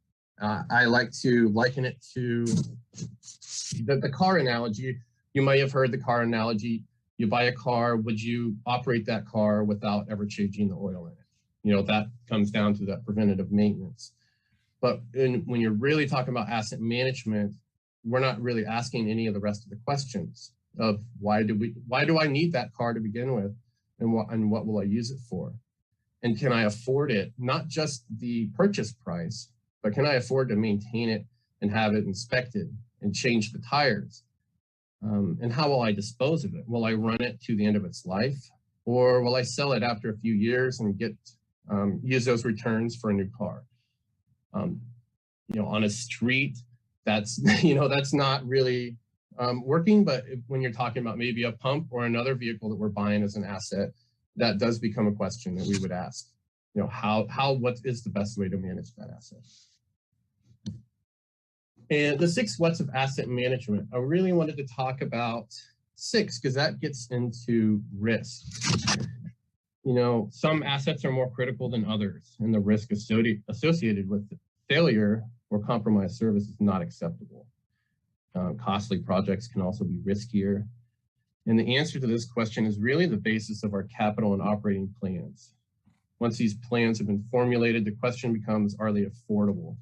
I like to liken it to the car analogy. You might have heard the car analogy. You buy a car, would you operate that car without ever changing the oil in it? That comes down to that preventative maintenance. But when you're really talking about asset management, we're not really asking any of the rest of the questions of why do I need that car to begin with, and what will I use it for? And can I afford it? Not just the purchase price, but can I afford to maintain it and have it inspected and change the tires? And how will I dispose of it? Will I run it to the end of its life, or will I sell it after a few years and use those returns for a new car? On a street that's, you know, that's not really working. But when you're talking about maybe a pump or another vehicle that we're buying as an asset, that does become a question that we would ask. You know, what is the best way to manage that asset? And the 6 what's of asset management, I really wanted to talk about 6 because that gets into risk. You know, some assets are more critical than others, and the risk associated with failure or compromised service is not acceptable. Costly projects can also be riskier. And the answer to this question is really the basis of our capital and operating plans. Once these plans have been formulated, the question becomes, are they affordable?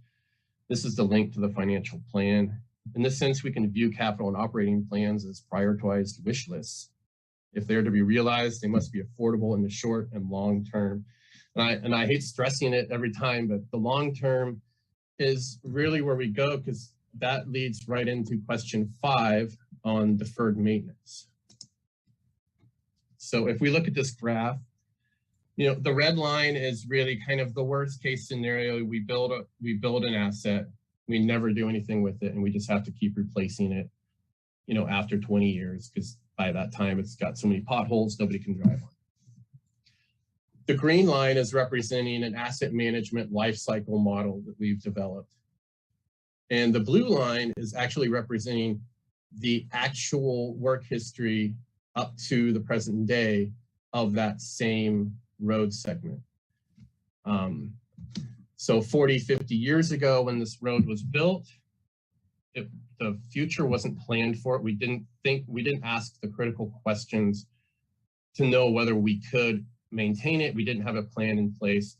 This is the link to the financial plan. In this sense, we can view capital and operating plans as prioritized wish lists. If they're to be realized, they must be affordable in the short and long term. And I hate stressing it every time, but the long term is really where we go, because that leads right into question 5 on deferred maintenance. So if we look at this graph, you know, the red line is really kind of the worst case scenario. We build an asset, we never do anything with it, and we just have to keep replacing it, you know, after 20 years, because by that time it's got so many potholes nobody can drive on. The green line is representing an asset management life cycle model that we've developed. And the blue line is actually representing the actual work history up to the present day of that same road segment. So 40, 50 years ago when this road was built, the future wasn't planned for it. We didn't ask the critical questions to know whether we could maintain it. We didn't have a plan in place.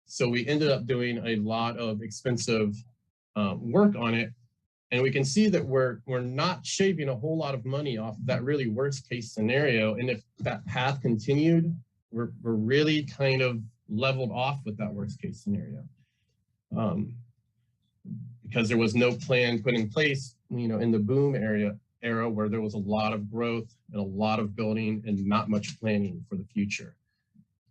So we ended up doing a lot of expensive work on it. And we can see that we're not shaving a whole lot of money off of that really worst case scenario. And if that path continued, we're really kind of leveled off with that worst case scenario. Because there was no plan put in place, you know, in the boom era where there was a lot of growth and a lot of building and not much planning for the future.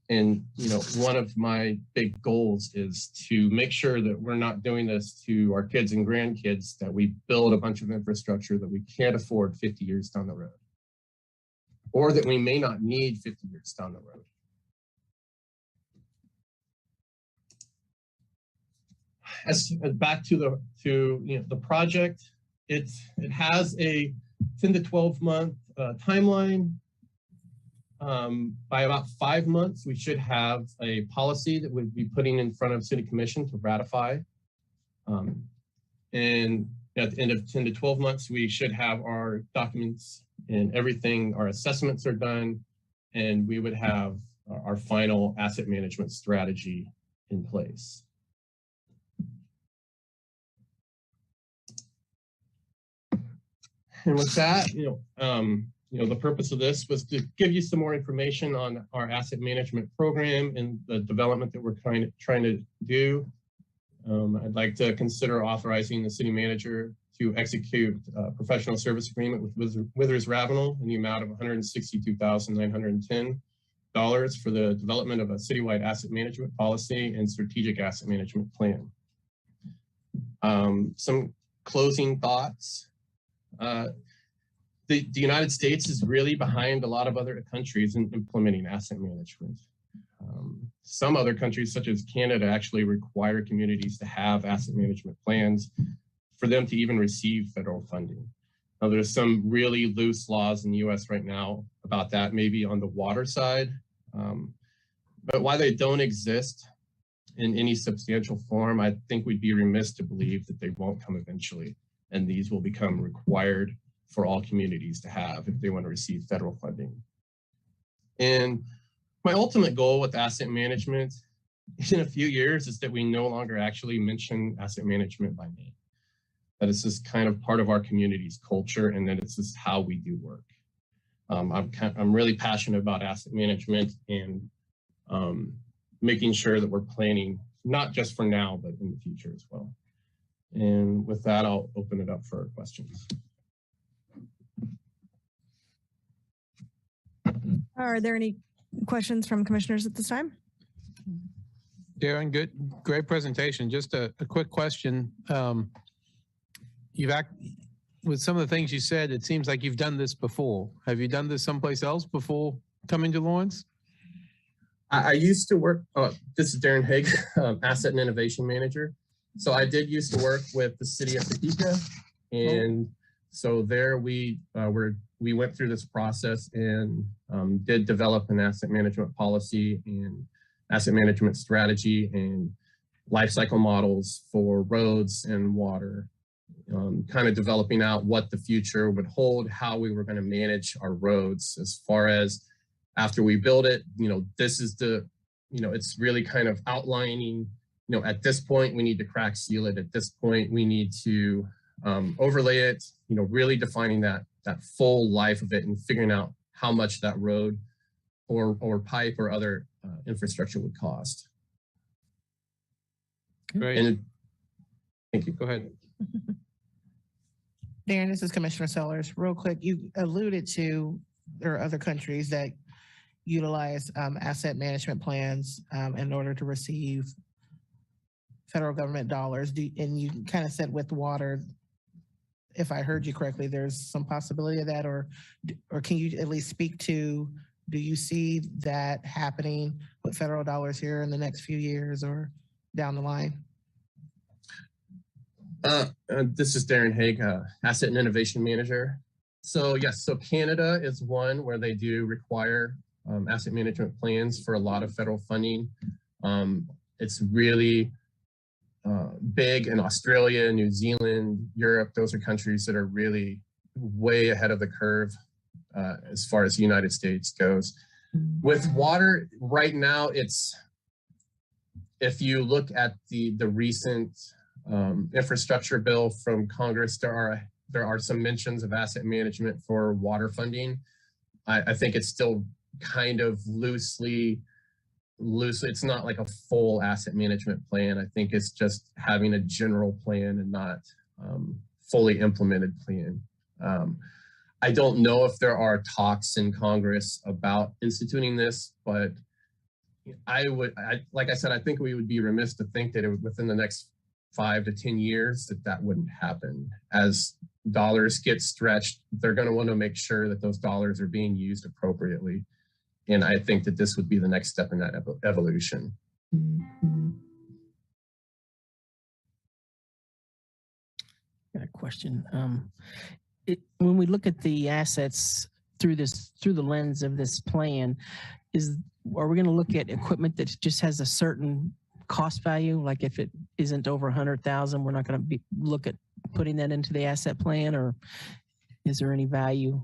And, you know, one of my big goals is to make sure that we're not doing this to our kids and grandkids, that we build a bunch of infrastructure that we can't afford 50 years down the road, or that we may not need 50 years down the road. As back to the project, it has a 10 to 12 month timeline. By about 5 months, we should have a policy that we'd be putting in front of City Commission to ratify. And at the end of 10 to 12 months, we should have our documents and everything, our assessments are done, and we would have our final asset management strategy in place. And with that, the purpose of this was to give you some more information on our asset management program and the development that we're trying to do. I'd like to consider authorizing the city manager to execute a professional service agreement with Withers Ravenel in the amount of $162,910 for the development of a citywide asset management policy and strategic asset management plan. Some closing thoughts. The United States is really behind a lot of other countries in implementing asset management. Some other countries, such as Canada, actually require communities to have asset management plans for them to even receive federal funding. Now, there's some really loose laws in the US right now about that, maybe on the water side. But while they don't exist in any substantial form, I think we'd be remiss to believe that they won't come eventually. And these will become required for all communities to have if they want to receive federal funding. And my ultimate goal with asset management in a few years is that we no longer actually mention asset management by name. That it's just kind of part of our community's culture, and that it's just how we do work. I'm really passionate about asset management and making sure that we're planning not just for now, but in the future as well. And with that, I'll open it up for questions. Are there any questions from commissioners at this time? Darren, great presentation. Just a quick question. with some of the things you said, it seems like you've done this before. Have you done this someplace else before coming to Lawrence? I used to work, this is Darren Haig, Asset and Innovation Manager. So I did used to work with the city of Topeka. And so there we went through this process and did develop an asset management policy and asset management strategy and life cycle models for roads and water, kind of developing out what the future would hold, how we were going to manage our roads as far as after we build it, this is the, it's really kind of outlining, at this point, we need to crack seal it. At this point, we need to overlay it, really defining that full life of it and figuring out how much that road or pipe or other infrastructure would cost. Great. And thank you. Go ahead. Darren, this is Commissioner Sellers. Real quick, you alluded to there are other countries that utilize asset management plans in order to receive federal government dollars. And you kind of said with water, if I heard you correctly, there's some possibility of that, or can you at least speak to, do you see that happening with federal dollars here in the next few years or down the line? This is Darren Haig, Asset and Innovation Manager. So yes, so Canada is one where they do require asset management plans for a lot of federal funding. It's really big in Australia, New Zealand, Europe. Those are countries that are really way ahead of the curve as far as the United States goes. With water, right now, if you look at the recent infrastructure bill from Congress, there are some mentions of asset management for water funding. I think it's still kind of loosely, it's not like a full asset management plan. I think it's just having a general plan and not fully implemented plan. I don't know if there are talks in Congress about instituting this, but like I said, I think we would be remiss to think that within the next 5 to 10 years that wouldn't happen. As dollars get stretched, they're going to want to make sure that those dollars are being used appropriately. And I think that this would be the next step in that evolution. Got a question. When we look at the assets through the lens of this plan, are we going to look at equipment that just has a certain cost value? Like if it isn't over 100,000, we're not going to look at putting that into the asset plan, or is there any value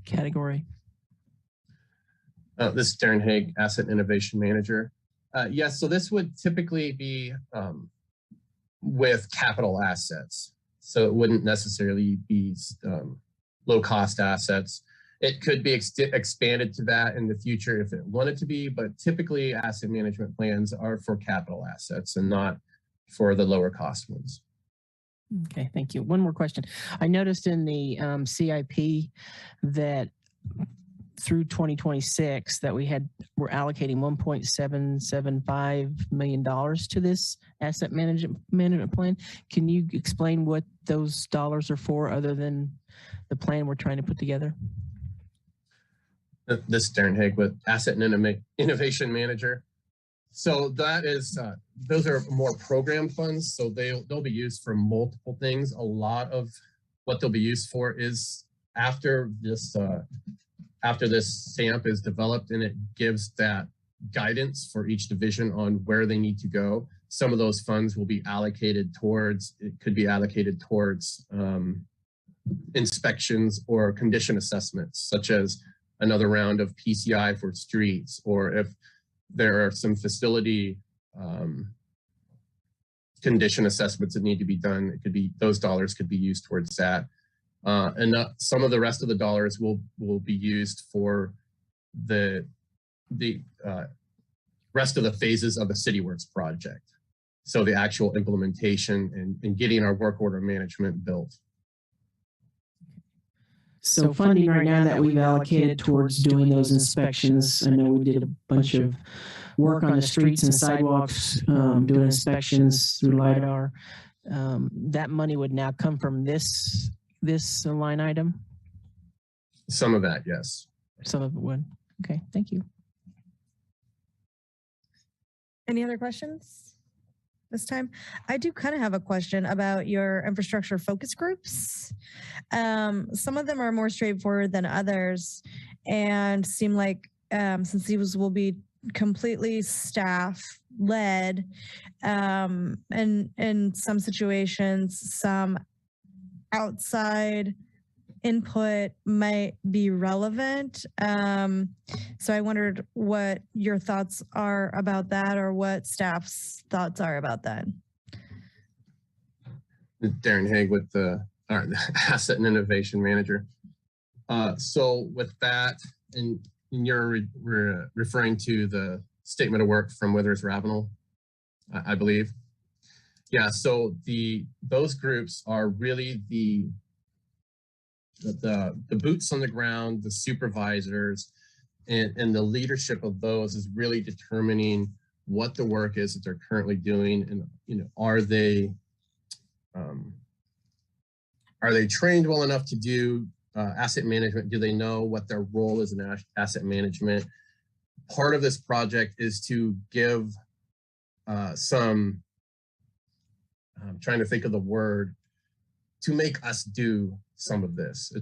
category? This is Darren Haig, Asset Innovation Manager. Yes, so this would typically be with capital assets. So it wouldn't necessarily be low-cost assets. It could be expanded to that in the future if it wanted to be, but typically asset management plans are for capital assets and not for the lower cost ones. Okay, thank you. One more question. I noticed in the CIP that through 2026 that we're allocating $1.775 million to this asset management plan. Can you explain what those dollars are for other than the plan we're trying to put together? This is Darren Haig with Asset and Innovation Manager. So that is, those are more program funds. So they'll be used for multiple things. A lot of what they'll be used for is after this SAMP is developed and it gives that guidance for each division on where they need to go. Some of those funds will be allocated towards, it could be allocated towards inspections or condition assessments, such as another round of PCI for streets, or if there are some facility condition assessments that need to be done, it could be, those dollars could be used towards that. And some of the rest of the dollars will be used for the rest of the phases of the CityWorks project. So the actual implementation and getting our work order management built. So funding right now that we've allocated towards doing those inspections, I know we did a bunch of work on the streets and sidewalks, doing inspections through LiDAR. That money would now come from this line item? Some of that, yes. Some of it would. Okay, thank you. Any other questions this time? I do kind of have a question about your infrastructure focus groups. Some of them are more straightforward than others and seem like since these will be completely staff led, and in some situations, some outside input might be relevant. So I wondered what your thoughts are about that, or what staff's thoughts are about that. Darren Haig with the Asset and Innovation Manager. So with that, and you're referring to the statement of work from Withers Ravenel, I believe. Yeah, so those groups are really the boots on the ground, the supervisors, and the leadership of those is really determining what the work is that they're currently doing, and are they trained well enough to do asset management? Do they know what their role is in asset management? Part of this project is to give some, I'm trying to think of the word, to make us do some of this.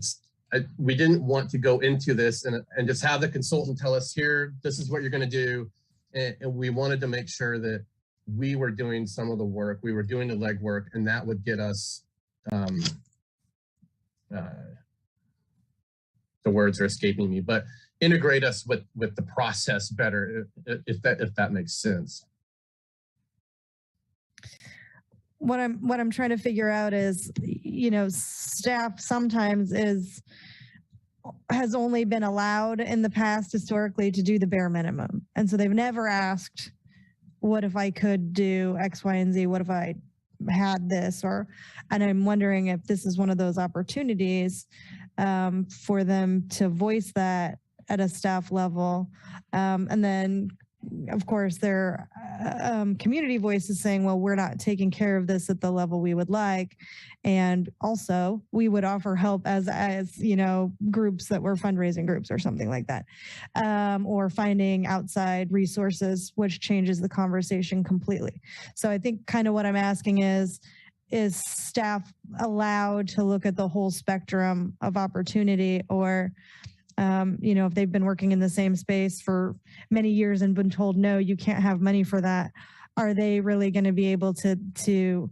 We didn't want to go into this and just have the consultant tell us, here, this is what you're going to do. And we wanted to make sure that we were doing some of the work, we were doing the legwork, and that would get us, the words are escaping me, but integrate us with the process better, if that makes sense. What I'm trying to figure out is, staff sometimes has only been allowed in the past historically to do the bare minimum. And so they've never asked, what if I could do X, Y, and Z? What if I had this? And I'm wondering if this is one of those opportunities for them to voice that at a staff level. And then, of course, their community voices saying, well, we're not taking care of this at the level we would like. And also, we would offer help as groups that were fundraising groups or something like that. Or finding outside resources, which changes the conversation completely. So I think kind of what I'm asking is staff allowed to look at the whole spectrum of opportunity, or if they've been working in the same space for many years and been told, no, you can't have money for that, are they really going to be able to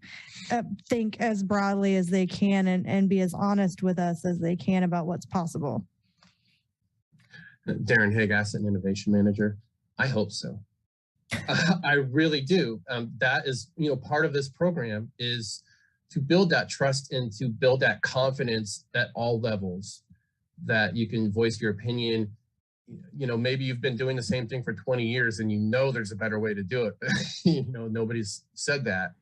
think as broadly as they can and be as honest with us as they can about what's possible? Darren Haig, Asset and Innovation Manager. I hope so. I really do. That is, part of this program is to build that trust and to build that confidence at all levels, that you can voice your opinion. Maybe you've been doing the same thing for 20 years and there's a better way to do it. Nobody's said that.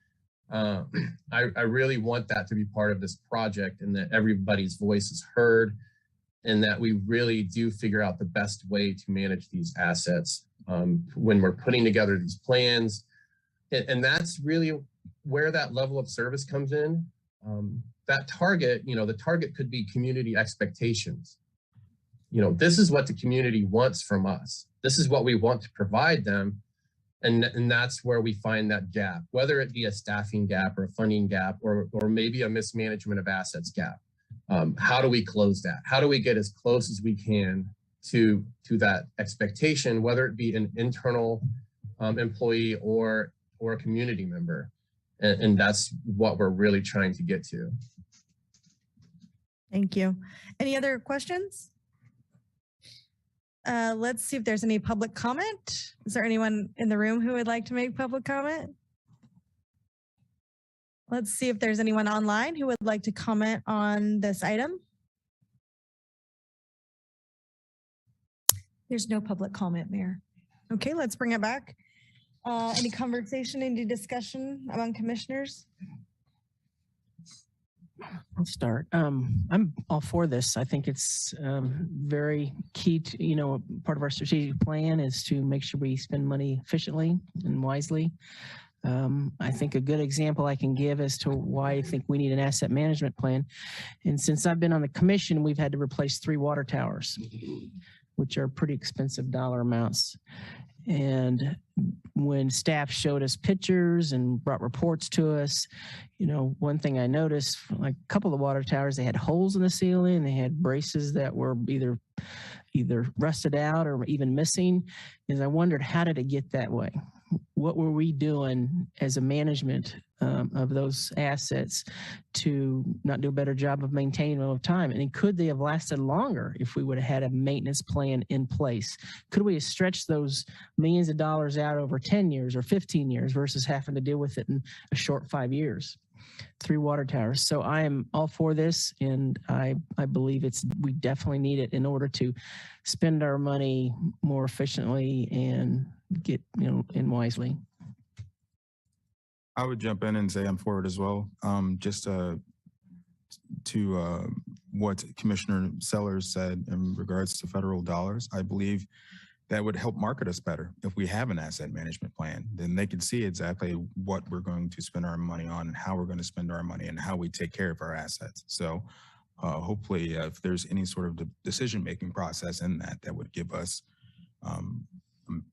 I really want that to be part of this project, and that everybody's voice is heard, and that we really do figure out the best way to manage these assets when we're putting together these plans. And that's really where that level of service comes in. That target, the target could be community expectations. This is what the community wants from us. This is what we want to provide them. And that's where we find that gap, whether it be a staffing gap or a funding gap, or maybe a mismanagement of assets gap. How do we close that? How do we get as close as we can to that expectation, whether it be an internal employee or a community member? And that's what we're really trying to get to. Thank you. Any other questions? Let's see if there's any public comment. Is there anyone in the room who would like to make public comment? Let's see if there's anyone online who would like to comment on this item. There's no public comment, Mayor. Okay, let's bring it back. Any conversation, any discussion among commissioners? I'll start. I'm all for this. I think it's very key to, part of our strategic plan is to make sure we spend money efficiently and wisely. I think a good example I can give as to why I think we need an asset management plan. And since I've been on the commission, we've had to replace 3 water towers, which are pretty expensive dollar amounts. And when staff showed us pictures and brought reports to us, you know, one thing I noticed, like a couple of water towers, they had holes in the ceiling, they had braces that were either rusted out or even missing. Is I wondered, how did it get that way? What were we doing as a management of those assets to not do a better job of maintaining them over time? And could they have lasted longer if we would have had a maintenance plan in place? Could we have stretched those millions of dollars out over 10 years or 15 years versus having to deal with it in a short 5 years? 3 water towers. So I am all for this, and I believe we definitely need it in order to spend our money more efficiently and get, you know, and wisely. I would jump in and say I'm for it as well. Just to what Commissioner Sellers said in regards to federal dollars, I believe that would help market us better. If we have an asset management plan, then they can see exactly what we're going to spend our money on and how we're going to spend our money and how we take care of our assets. So hopefully if there's any sort of decision-making process in that, that would give us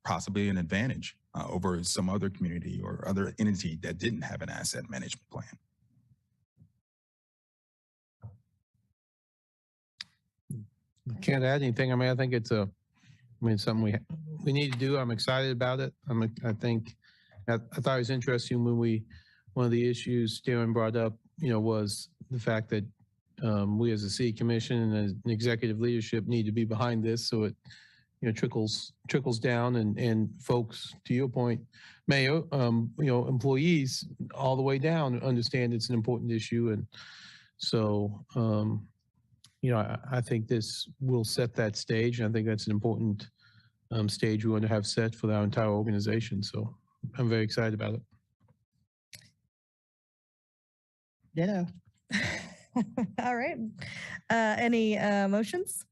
possibly an advantage over some other community or other entity that didn't have an asset management plan. Can't add anything. I mean, I think it's something we need to do. I'm excited about it. I thought it was interesting when one of the issues Darren brought up, you know, was the fact that we as a city commission and as an executive leadership need to be behind this, so it, you know, trickles down and folks, to your point, Mayor, you know, employees all the way down understand it's an important issue. And so, you know, I think this will set that stage. And I think that's an important stage we want to have set for our entire organization. So I'm very excited about it. Ditto. All right. Any motions?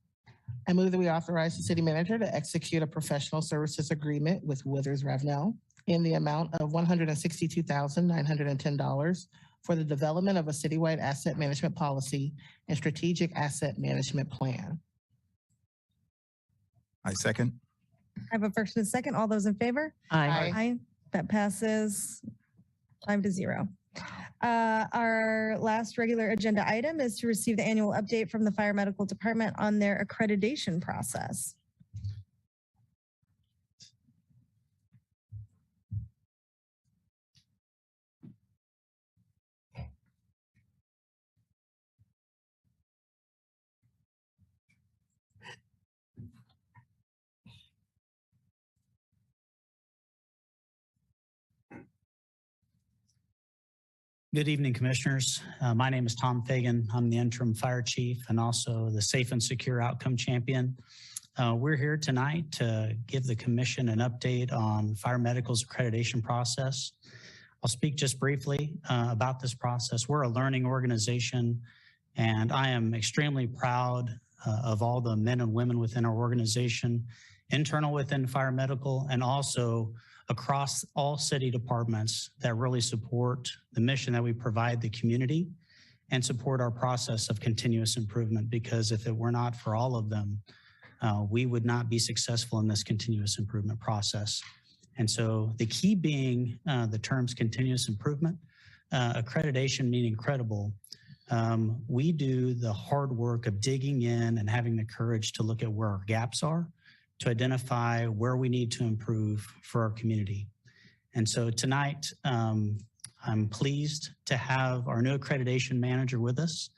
I move that we authorize the city manager to execute a professional services agreement with Withers Ravenel in the amount of $162,910 for the development of a citywide asset management policy and strategic asset management plan. I second. I have a first and a second. All those in favor? Aye. Aye. That passes 5-0. Our last regular agenda item is to receive the annual update from the Fire Medical Department on their accreditation process. Good evening, Commissioners. My name is Tom Fagan. I'm the interim fire chief and also the Safe and Secure Outcome Champion. We're here tonight to give the Commission an update on Fire Medical's accreditation process. I'll speak just briefly about this process. We're a learning organization, and I am extremely proud of all the men and women within our organization, internal within Fire Medical, and also across all city departments that really support the mission that we provide the community and support our process of continuous improvement. Because if it were not for all of them, we would not be successful in this continuous improvement process. And so the key being the terms continuous improvement, accreditation meaning credible. We do the hard work of digging in and having the courage to look at where our gaps are, to identify where we need to improve for our community. And so tonight, I'm pleased to have our new accreditation manager with us,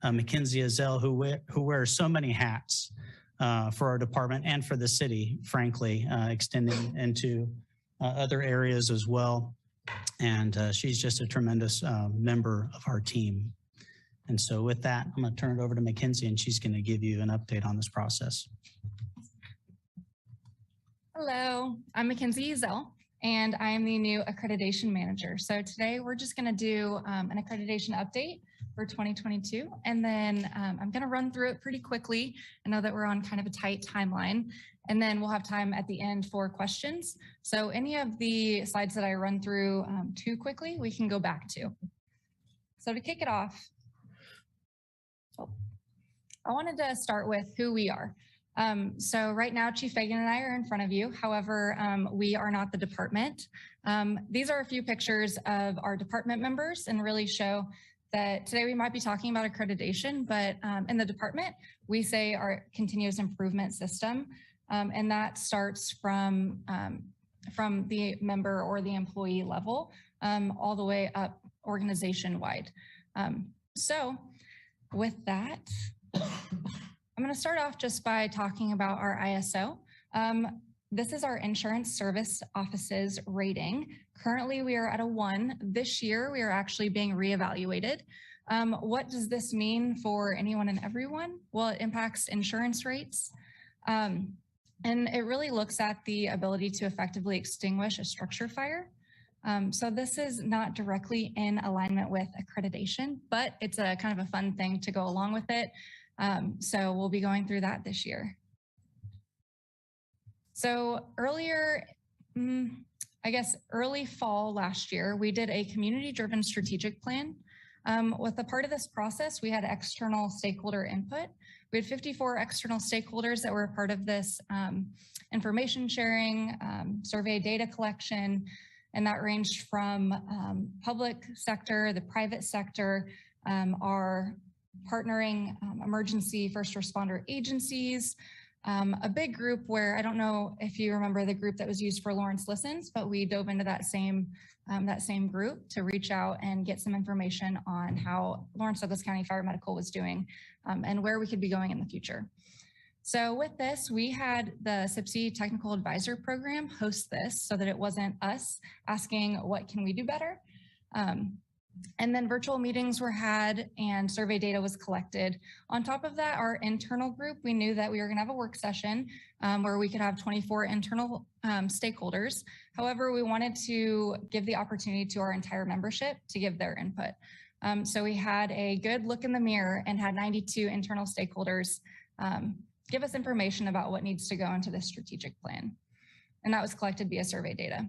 Mackenzie Azell, who wears so many hats for our department and for the city, frankly, extending into other areas as well. And she's just a tremendous member of our team. And so with that, I'm gonna turn it over to Mackenzie, and she's gonna give you an update on this process. Hello, I'm Mackenzie Azell, and I am the new accreditation manager. So today we're just going to do an accreditation update for 2022, and then I'm going to run through it pretty quickly. I know that we're on kind of a tight timeline, and then we'll have time at the end for questions. So any of the slides that I run through too quickly, we can go back to. So to kick it off, I wanted to start with who we are. So right now, Chief Fagan and I are in front of you. However, we are not the department. These are a few pictures of our department members and really show that today we might be talking about accreditation, but in the department, we say our continuous improvement system, and that starts from the member or the employee level all the way up organization-wide. So with that, I'm going to start off just by talking about our ISO. This is our insurance service offices rating. Currently, we are at a 1. This year, we are actually being reevaluated. What does this mean for anyone and everyone? Well, it impacts insurance rates. And it really looks at the ability to effectively extinguish a structure fire. So this is not directly in alignment with accreditation, but it's a kind of a fun thing to go along with it. So we'll be going through that this year. So earlier, I guess early fall last year, we did a community-driven strategic plan. With a part of this process, we had external stakeholder input. We had 54 external stakeholders that were a part of this information sharing, survey data collection, and that ranged from public sector, the private sector, our partnering emergency first responder agencies, a big group where I don't know if you remember the group that was used for Lawrence Listens, but we dove into that same group to reach out and get some information on how Lawrence Douglas County Fire Medical was doing and where we could be going in the future. So with this, we had the SIPC Technical Advisor Program host this so that it wasn't us asking what can we do better. And then virtual meetings were had and survey data was collected. On top of that, our internal group, we knew that we were going to have a work session where we could have 24 internal stakeholders. However, we wanted to give the opportunity to our entire membership to give their input. So we had a good look in the mirror and had 92 internal stakeholders give us information about what needs to go into this strategic plan. And that was collected via survey data.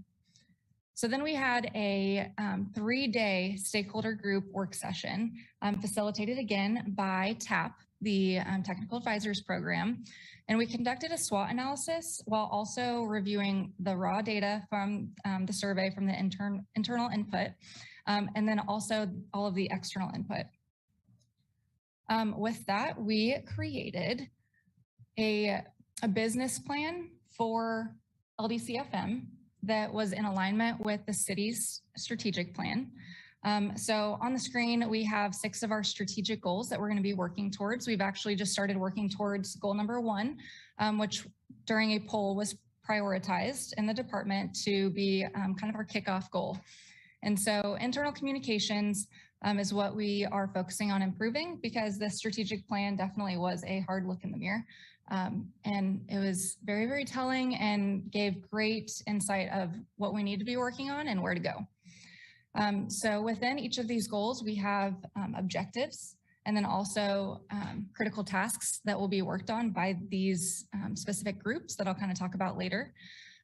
So then we had a 3-day stakeholder group work session facilitated again by TAP, the Technical Advisors Program. And we conducted a SWOT analysis while also reviewing the raw data from the survey from the internal input, and then also all of the external input. With that, we created a business plan for LDCFM that was in alignment with the city's strategic plan. So on the screen, we have 6 of our strategic goals that we're going to be working towards. We've actually just started working towards goal number 1, which during a poll was prioritized in the department to be kind of our kickoff goal. And so internal communications is what we are focusing on improving because the strategic plan definitely was a hard look in the mirror. And it was very, very telling and gave great insight of what we need to be working on and where to go. So within each of these goals, we have objectives and then also critical tasks that will be worked on by these specific groups that I'll kind of talk about later.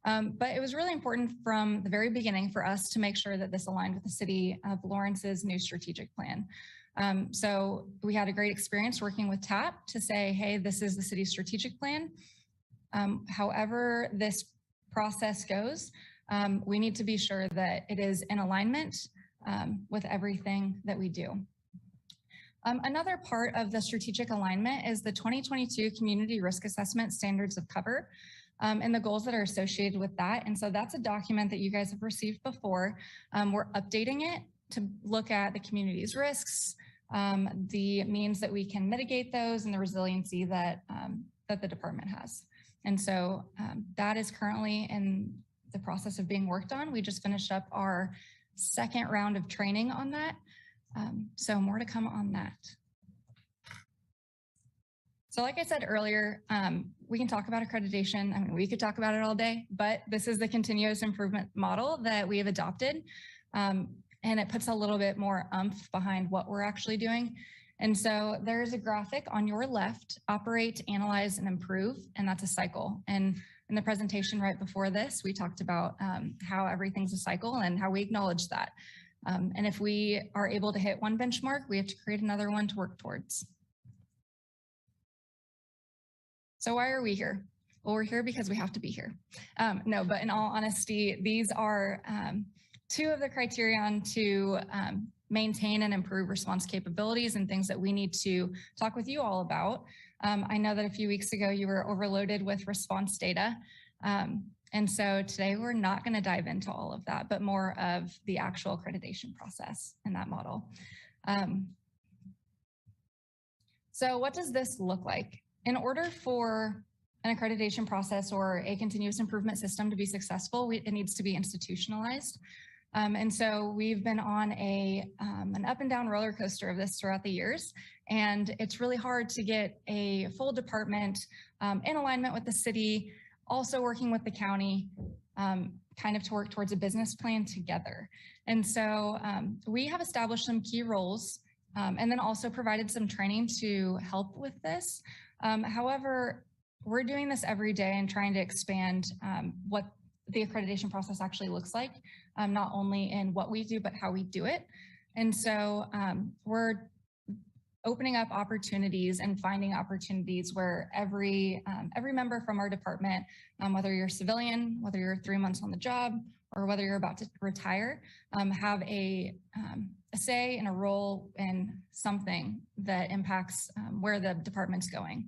But it was really important from the very beginning for us to make sure that this aligned with the City of Lawrence's new strategic plan. So we had a great experience working with TAP to say, hey, this is the city's strategic plan. However this process goes, we need to be sure that it is in alignment with everything that we do. Another part of the strategic alignment is the 2022 Community Risk Assessment Standards of Cover and the goals that are associated with that. And so that's a document that you guys have received before. We're updating it to look at the community's risks, the means that we can mitigate those, and the resiliency that, that the department has. And so that is currently in the process of being worked on. We just finished up our 2nd round of training on that. So more to come on that. So like I said earlier, we can talk about accreditation. I mean, we could talk about it all day, but this is the continuous improvement model that we have adopted. And it puts a little bit more oomph behind what we're actually doing. And so there's a graphic on your left, operate, analyze, and improve, and that's a cycle. And in the presentation right before this, we talked about how everything's a cycle and how we acknowledge that. And if we are able to hit one benchmark, we have to create another one to work towards. So why are we here? Well, we're here because we have to be here. No, but in all honesty, these are two of the criterion to maintain and improve response capabilities and things that we need to talk with you all about. I know that a few weeks ago you were overloaded with response data. And so today we're not going to dive into all of that, but more of the actual accreditation process in that model. So what does this look like? In order for an accreditation process or a continuous improvement system to be successful, it needs to be institutionalized. And so we've been on an up and down roller coaster of this throughout the years. And it's really hard to get a full department in alignment with the city, also working with the county, kind of to work towards a business plan together. And so we have established some key roles and then also provided some training to help with this. However, we're doing this every day and trying to expand what the accreditation process actually looks like, not only in what we do, but how we do it. And so we're opening up opportunities and finding opportunities where every member from our department, whether you're civilian, whether you're 3 months on the job, or whether you're about to retire, have a say and a role in something that impacts where the department's going.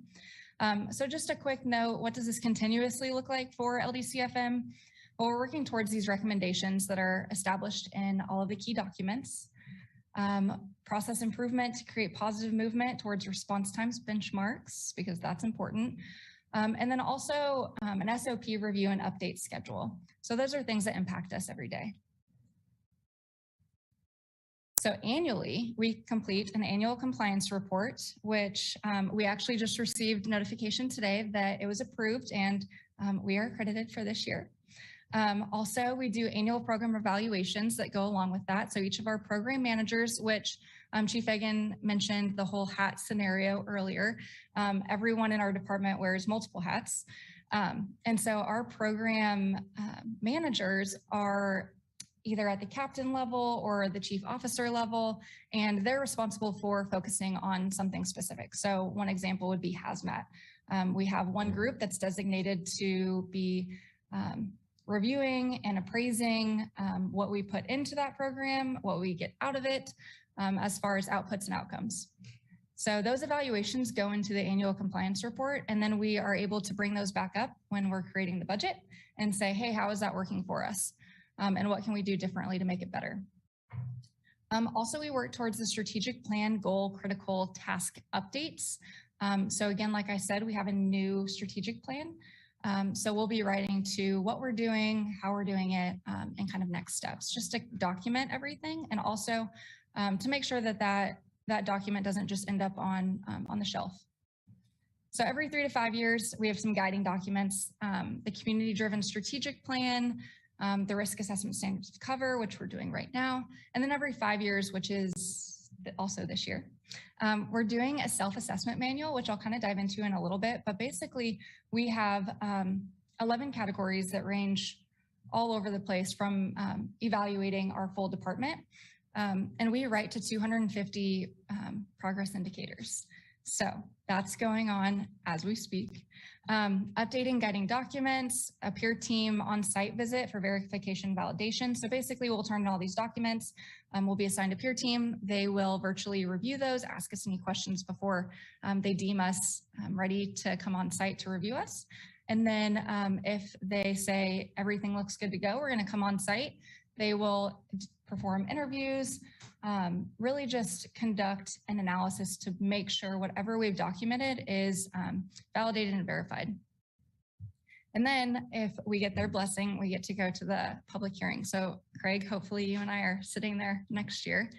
So just a quick note, what does this continuously look like for LDCFM? Well, we're working towards these recommendations that are established in all of the key documents. Process improvement to create positive movement towards response times benchmarks, because that's important. And then also an SOP review and update schedule. So those are things that impact us every day. So annually, we complete an annual compliance report, which we actually just received notification today that it was approved and we are accredited for this year. Also, we do annual program evaluations that go along with that. So each of our program managers, which Chief Egan mentioned the whole hat scenario earlier, everyone in our department wears multiple hats. And so our program managers are either at the captain level or the chief officer level, and they're responsible for focusing on something specific. So one example would be hazmat. We have one group that's designated to be reviewing and appraising what we put into that program, what we get out of it, as far as outputs and outcomes. So those evaluations go into the annual compliance report, and then we are able to bring those back up when we're creating the budget and say, hey, how is that working for us? And what can we do differently to make it better? Also, we work towards the strategic plan, goal, critical task updates. So again, like I said, we have a new strategic plan. So we'll be writing to what we're doing, how we're doing it, and kind of next steps, just to document everything, and also to make sure that that document doesn't just end up on the shelf. So every 3 to 5 years, we have some guiding documents, the community-driven strategic plan, the risk assessment standards of cover, which we're doing right now, and then every 5 years, which is also this year, we're doing a self-assessment manual, which I'll kind of dive into in a little bit, but basically we have 11 categories that range all over the place from evaluating our full department, and we write to 250 progress indicators. So that's going on as we speak. Updating guiding documents, a peer team on-site visit for verification validation. So basically we'll turn in all these documents. We'll be assigned a peer team. They will virtually review those, ask us any questions before they deem us ready to come on site to review us. And then if they say everything looks good to go, we're gonna come on site. They will perform interviews, really just conduct an analysis to make sure whatever we've documented is validated and verified. And then if we get their blessing, we get to go to the public hearing. So Craig, hopefully you and I are sitting there next year.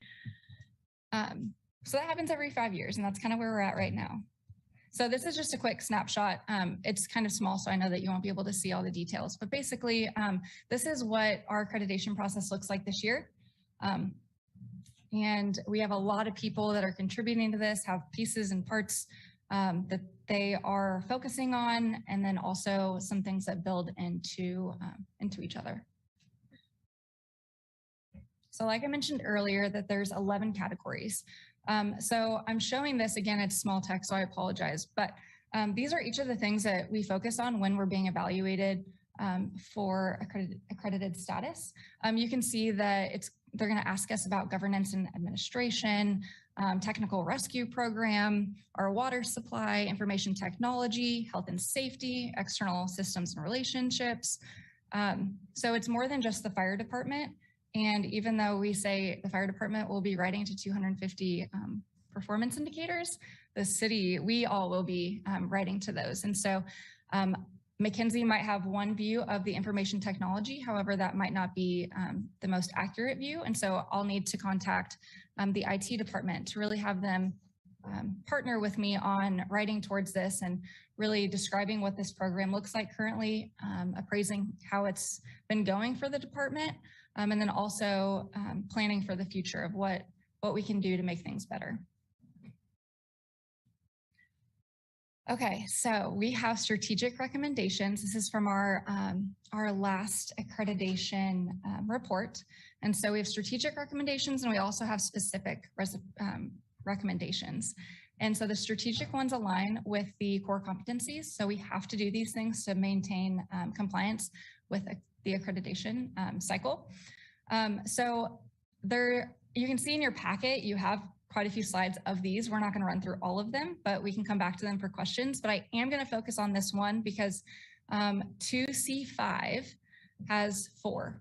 So that happens every 5 years, and that's kind of where we're at right now. So this is just a quick snapshot. It's kind of small, so I know that you won't be able to see all the details, but basically this is what our accreditation process looks like this year. And we have a lot of people that are contributing to this, have pieces and parts that they are focusing on, and then also some things that build into each other. So like I mentioned earlier, that there's 11 categories. So I'm showing this, again, it's small text, so I apologize, but these are each of the things that we focus on when we're being evaluated for accredited status. You can see that they're going to ask us about governance and administration, technical rescue program, our water supply, information technology, health and safety, external systems and relationships. So it's more than just the fire department. And even though we say the fire department will be writing to 250 performance indicators, the city, we all will be writing to those. And so McKinsey might have one view of the information technology. However, that might not be the most accurate view. And so I'll need to contact the IT department to really have them partner with me on writing towards this and really describing what this program looks like currently, appraising how it's been going for the department, and then also planning for the future of what we can do to make things better. Okay, so we have strategic recommendations. This is from our last accreditation report. And so we have strategic recommendations and we also have specific recommendations. And so the strategic ones align with the core competencies. So we have to do these things to maintain compliance with the accreditation cycle. So there, you can see in your packet, you have quite a few slides of these. We're not going to run through all of them, but we can come back to them for questions. But I am going to focus on this one because 2C5 has 4.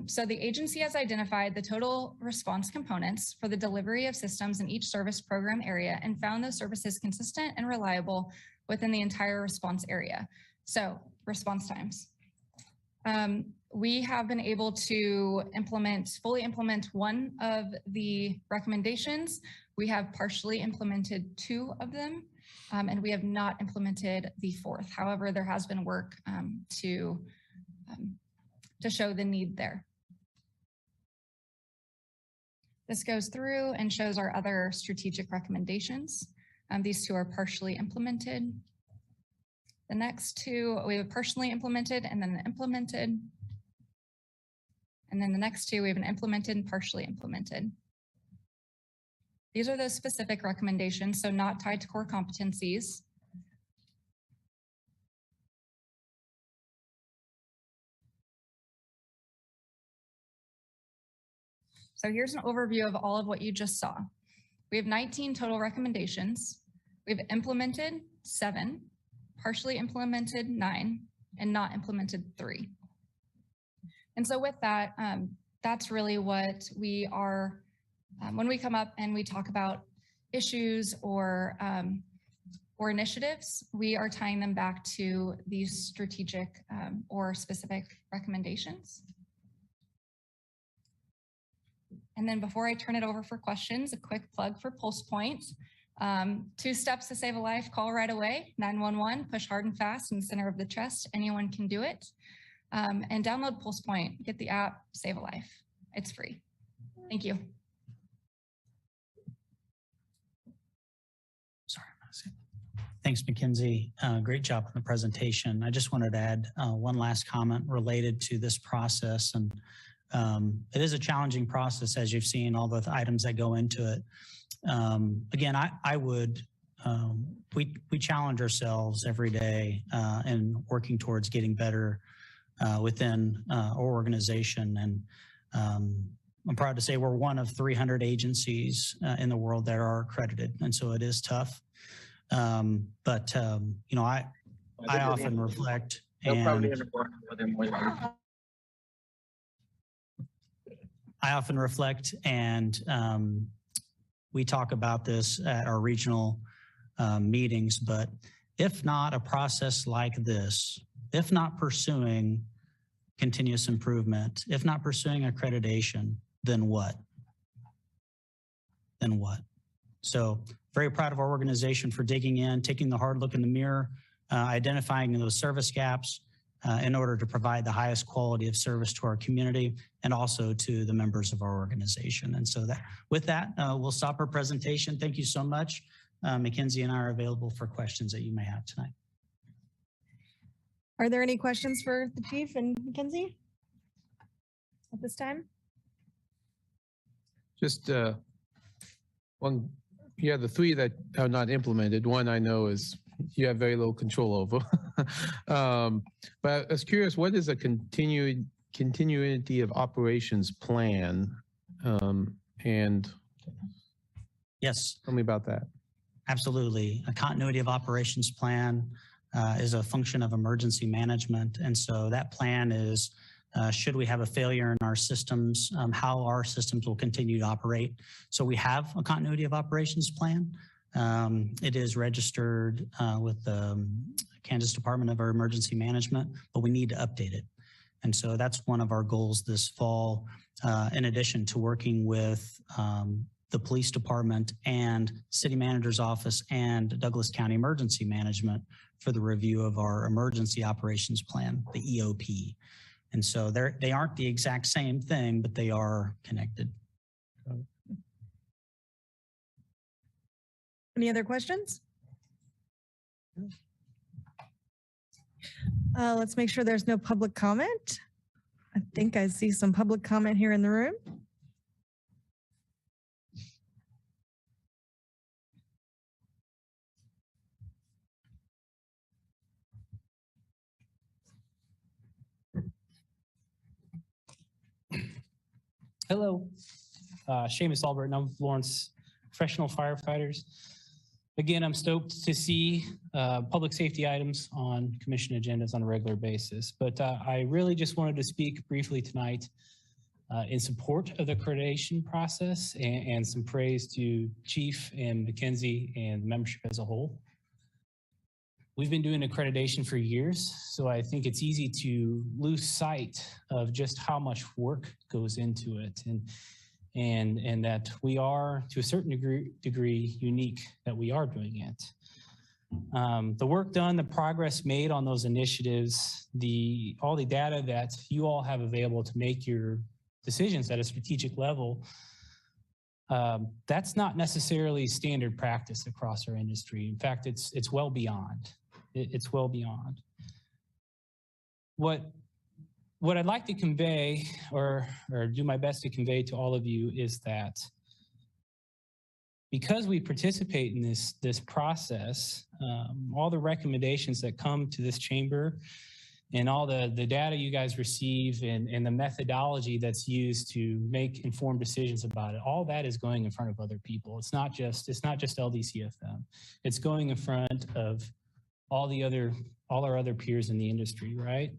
So the agency has identified the total response components for the delivery of systems in each service program area and found those services consistent and reliable within the entire response area. So response times. We have been able to fully implement one of the recommendations. We have partially implemented 2 of them, and we have not implemented the 4th. However, there has been work to show the need there. This goes through and shows our other strategic recommendations. These 2 are partially implemented. The next 2, we have partially implemented and then implemented. And then the next 2, we have an implemented and partially implemented. These are those specific recommendations, so not tied to core competencies. So here's an overview of all of what you just saw. We have 19 total recommendations. We've implemented 7, partially implemented 9, and not implemented 3. And so with that, that's really what we are, when we come up and we talk about issues or initiatives, we are tying them back to these strategic or specific recommendations. And then before I turn it over for questions, a quick plug for Pulse Point. 2 steps to save a life, call right away, 911, push hard and fast in the center of the chest. Anyone can do it. And download Pulse Point, get the app, save a life. It's free. Thank you. Sorry. Thanks, McKinsey. Great job on the presentation. I just wanted to add one last comment related to this process. And it is a challenging process, as you've seen, all the items that go into it. Again, I would, we challenge ourselves every day in working towards getting better within our organization. And I'm proud to say we're one of 300 agencies in the world that are accredited. And so it is tough. But you know, I often reflect and we talk about this at our regional meetings, but if not a process like this, if not pursuing continuous improvement, if not pursuing accreditation, then what? Then what? So Very proud of our organization for digging in, taking the hard look in the mirror, identifying those service gaps in order to provide the highest quality of service to our community and also to the members of our organization. And so with that, we'll stop our presentation. Thank you so much. Mackenzie and I are available for questions that you may have tonight. Are there any questions for the chief and Mackenzie at this time? Just one, yeah, the three that are not implemented, one I know is you have very little control over. But I was curious, what is a continuity of operations plan? And yes, tell me about that. Absolutely. A continuity of operations plan is a function of emergency management. And so that plan is, should we have a failure in our systems, how our systems will continue to operate. So we have a continuity of operations plan. It is registered with the Kansas Department of Emergency Management, but we need to update it. And so that's one of our goals this fall, in addition to working with the police department and city manager's office and Douglas County Emergency Management for the review of our emergency operations plan, the EOP. And so they aren't the exact same thing, but they are connected. Any other questions? Let's make sure there's no public comment. I think I see some public comment here in the room. Hello, Seamus Albert, and I'm with Lawrence Professional Firefighters. Again, I'm stoked to see public safety items on commission agendas on a regular basis, but I really just wanted to speak briefly tonight in support of the accreditation process and some praise to Chief and Mackenzie and the membership as a whole. We've been doing accreditation for years, so I think it's easy to lose sight of just how much work goes into it, and that we are, to a certain degree, unique that we are doing it. The work done, the progress made on those initiatives, all the data that you all have available to make your decisions at a strategic level, that's not necessarily standard practice across our industry. In fact, it's well beyond. It's well beyond. What I'd like to convey, or do my best to convey to all of you, is that because we participate in this process, all the recommendations that come to this chamber and all the data you guys receive and the methodology that's used to make informed decisions about it, all that is going in front of other people. It's not just LDCFM. It's going in front of all our other peers in the industry, right?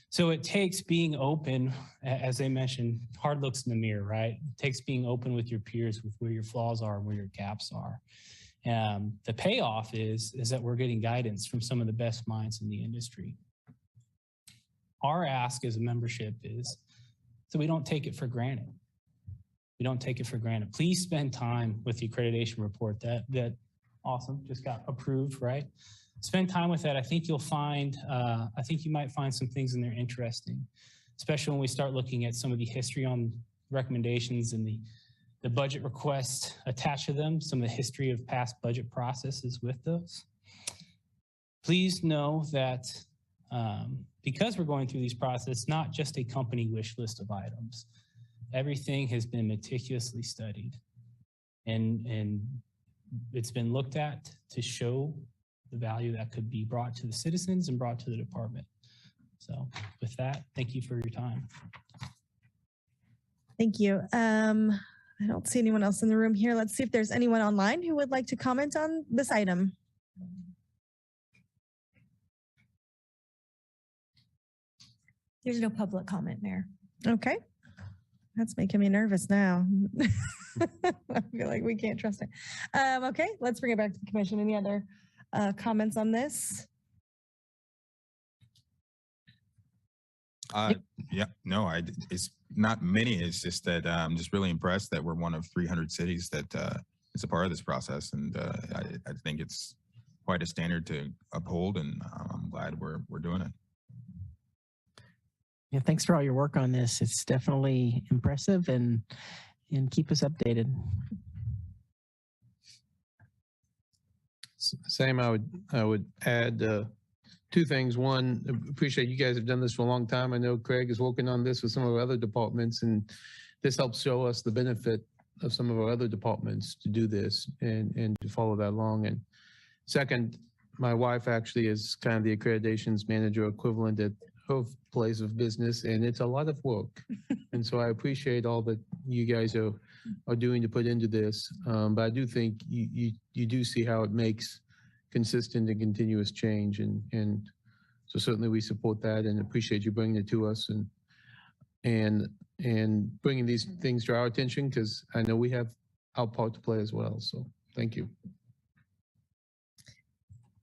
So it takes being open, as I mentioned, hard looks in the mirror, right? It takes being open with your peers, with where your flaws are, where your gaps are. The payoff is that we're getting guidance from some of the best minds in the industry. Our ask as a membership is so we don't take it for granted. We don't take it for granted. Please spend time with the accreditation report that awesome, just got approved, right? Spend time with that. I think you'll find, I think you might find some things in there interesting, especially when we start looking at some of the history on recommendations and the budget requests attached to them, some of the history of past budget processes with those. Please know that because we're going through these processes, it's not just a company wish list of items. Everything has been meticulously studied and it's been looked at to show the value that could be brought to the citizens and brought to the department. So with that, thank you for your time. Thank you. I don't see anyone else in the room here. Let's see if there's anyone online who would like to comment on this item. There's no public comment, Mayor. Okay. That's making me nervous now. I feel like we can't trust it. Okay, let's bring it back to the commission. Any other comments on this? Yeah, no, it's not many. It's just that I'm just really impressed that we're one of 300 cities that it's a part of this process, and I think it's quite a standard to uphold, and I'm glad we're doing it. Yeah, thanks for all your work on this. It's definitely impressive, and keep us updated. Same, I would add two things. One, appreciate you guys have done this for a long time. I know Craig is working on this with some of our other departments, and this helps show us the benefit of some of our other departments to do this and to follow that along. And second, my wife actually is kind of the accreditations manager equivalent at her place of business, and it's a lot of work. And so I appreciate all that you guys are doing to put into this. But I do think you do see how it makes consistent and continuous change. And so certainly we support that and appreciate you bringing it to us and bringing these things to our attention, because I know we have our part to play as well. So thank you.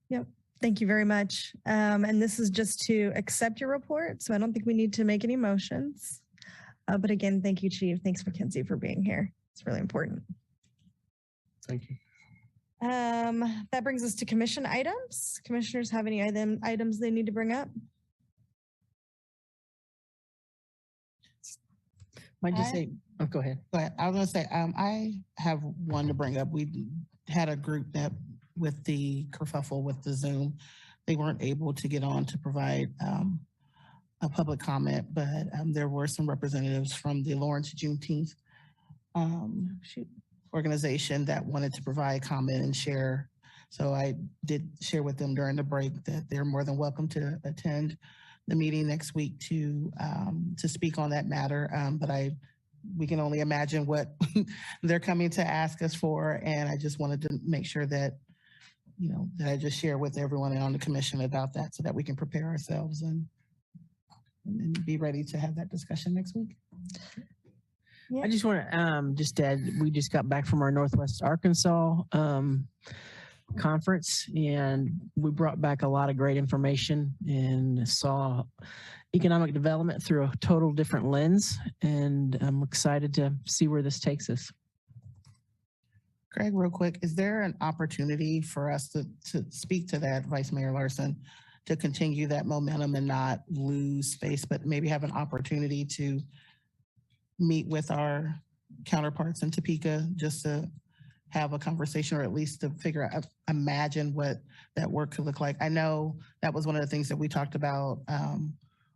Yep. Thank you very much. And this is just to accept your report. So I don't think we need to make any motions. But again, thank you, Chief. Thanks, Mackenzie, for being here. It's really important. Thank you. That brings us to commission items. Commissioners have any items they need to bring up? Might just say, oh, go ahead. But I was going to say, I have one to bring up. We had a group that with the kerfuffle with the Zoom, they weren't able to get on to provide a public comment, but there were some representatives from the Lawrence Juneteenth organization that wanted to provide comment and share. So I did share with them during the break that they're more than welcome to attend the meeting next week to speak on that matter. But we can only imagine what they're coming to ask us for. And I just wanted to make sure that, that I just share with everyone on the commission about that so that we can prepare ourselves and be ready to have that discussion next week. I just want to just add, we just got back from our Northwest Arkansas conference, and we brought back a lot of great information and saw economic development through a total different lens, and I'm excited to see where this takes us. Craig, real quick, is there an opportunity for us to speak to that, Vice Mayor Larson, to continue that momentum and not lose space, but maybe have an opportunity to meet with our counterparts in Topeka just to have a conversation, or at least to figure out, imagine what that work could look like? I know that was one of the things that we talked about on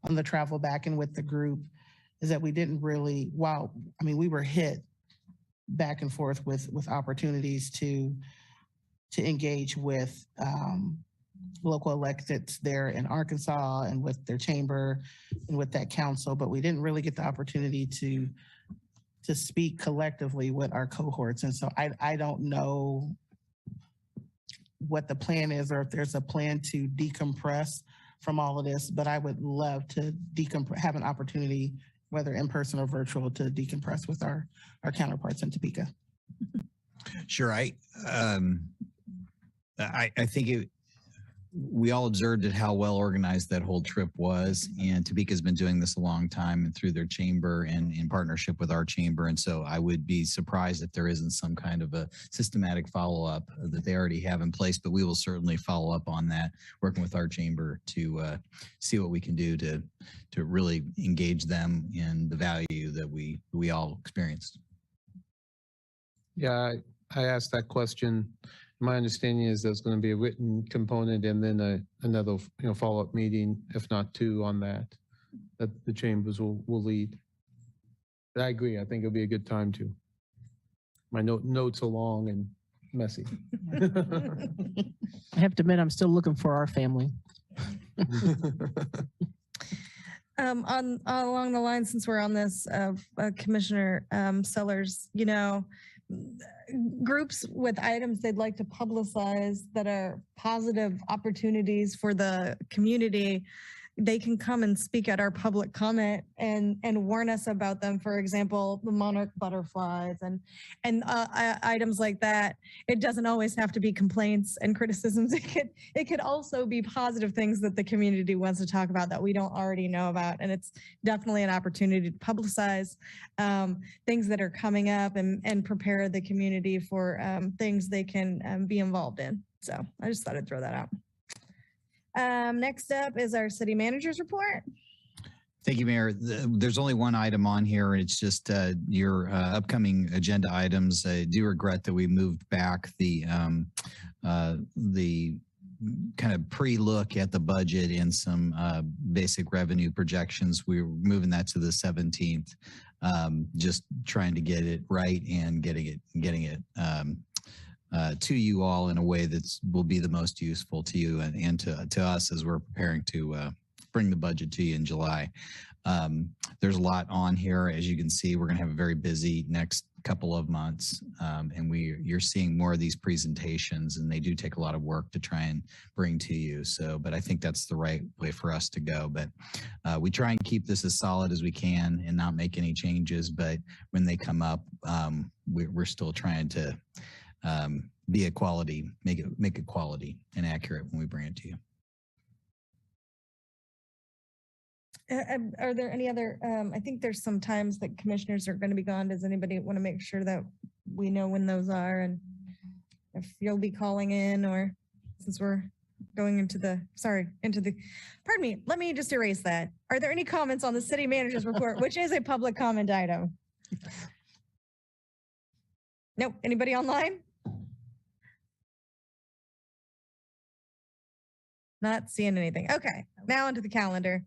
the travel back and with the group, is that we didn't really, we were hit back and forth with opportunities to engage with local electeds there in Arkansas and with their chamber and with that council, but we didn't really get the opportunity to speak collectively with our cohorts. And so I don't know what the plan is, or if there's a plan to decompress from all of this, but I would love to have an opportunity, whether in person or virtual, to decompress with our counterparts in Topeka. Sure. I think we all observed how well organized that whole trip was, and Topeka's been doing this a long time and through their chamber and in partnership with our chamber. And so I would be surprised if there isn't some kind of a systematic follow-up that they already have in place, but we will certainly follow up on that, working with our chamber to see what we can do to really engage them in the value that we all experienced. Yeah, I asked that question. My understanding is there's going to be a written component and then another follow-up meeting, if not two, on that the chambers will lead. But I agree. I think it'll be a good time too. My notes are long and messy. I have to admit, I'm still looking for our family. Along the line, since we're on this, Commissioner Sellers, groups with items they'd like to publicize that are positive opportunities for the community, they can come and speak at our public comment and warn us about them. For example, the monarch butterflies and items like that. It doesn't always have to be complaints and criticisms. It could also be positive things that the community wants to talk about that we don't already know about. And it's definitely an opportunity to publicize things that are coming up and prepare the community for things they can be involved in. So I just thought I'd throw that out. Next up is our city manager's report. Thank you, Mayor. There's only one item on here, and it's just your upcoming agenda items. I do regret that we moved back the kind of pre-look at the budget and some basic revenue projections. We're moving that to the 17th, just trying to get it right and getting it to you all in a way that will be the most useful to you and to us as we're preparing to bring the budget to you in July. There's a lot on here. As you can see, we're going to have a very busy next couple of months, and you're seeing more of these presentations, and they do take a lot of work to try and bring to you. So, but I think that's the right way for us to go. But we try and keep this as solid as we can and not make any changes. But when they come up, we're still trying to be a quality, make it quality and accurate when we bring it to you. Are there any other, I think there's some times that commissioners are going to be gone. Does anybody want to make sure that we know when those are and if you'll be calling in, or since we're going into the, pardon me, let me just erase that. Are there any comments on the city manager's report, which is a public comment item? Nope. Anybody online? Not seeing anything. Okay, now onto the calendar.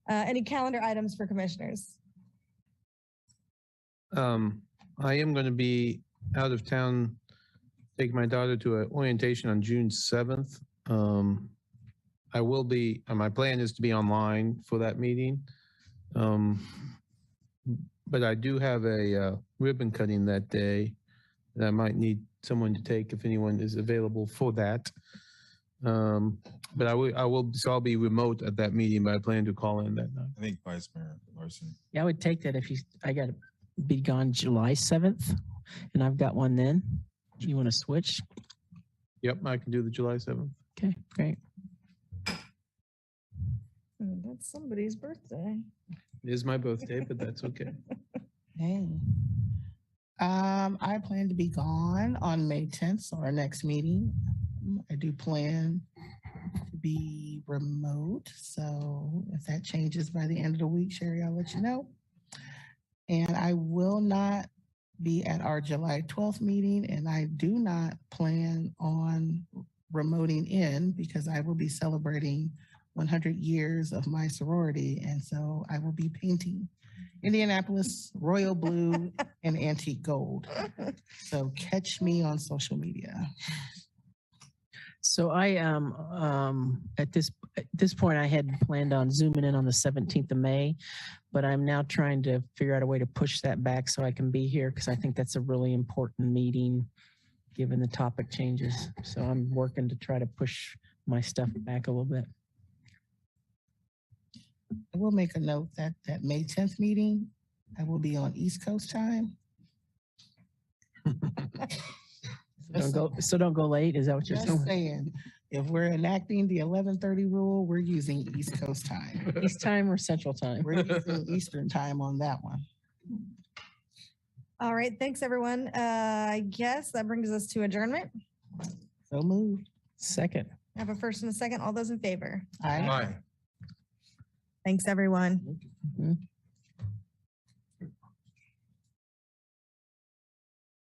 Any calendar items for commissioners? I am going to be out of town, taking my daughter to an orientation on June 7th. I will be, my plan is to be online for that meeting. But I do have a ribbon cutting that day that I might need someone to take if anyone is available for that. But so I'll be remote at that meeting, but I plan to call in that night. I think Vice Mayor Larson. Yeah, I would take that if I got to be gone July 7th, and I've got one then. Do you want to switch? Yep, I can do the July 7th. Okay, great. That's somebody's birthday. It is my birthday, but that's okay. Hey. I plan to be gone on May 10th, so our next meeting. I do plan to be remote, so if that changes by the end of the week, Sherry, I'll let you know. And I will not be at our July 12th meeting, and I do not plan on remoting in because I will be celebrating 100 years of my sorority, and so I will be painting Indianapolis royal blue and antique gold. So catch me on social media. So I at this point I had planned on zooming in on the 17th of May, but I'm now trying to figure out a way to push that back so I can be here because I think that's a really important meeting given the topic changes. So I'm working to try to push my stuff back a little bit. I will make a note that that May 10th meeting, I will be on East Coast time. Don't go late. Is that what you're Just saying? saying, if we're enacting the 11:30 rule, we're using East Coast time. East time or Central time? We're using Eastern time on that one. All right, thanks everyone. I guess that brings us to adjournment. So moved. Second. I have a first and a second. All those in favor? Aye. Thanks everyone. Mm-hmm.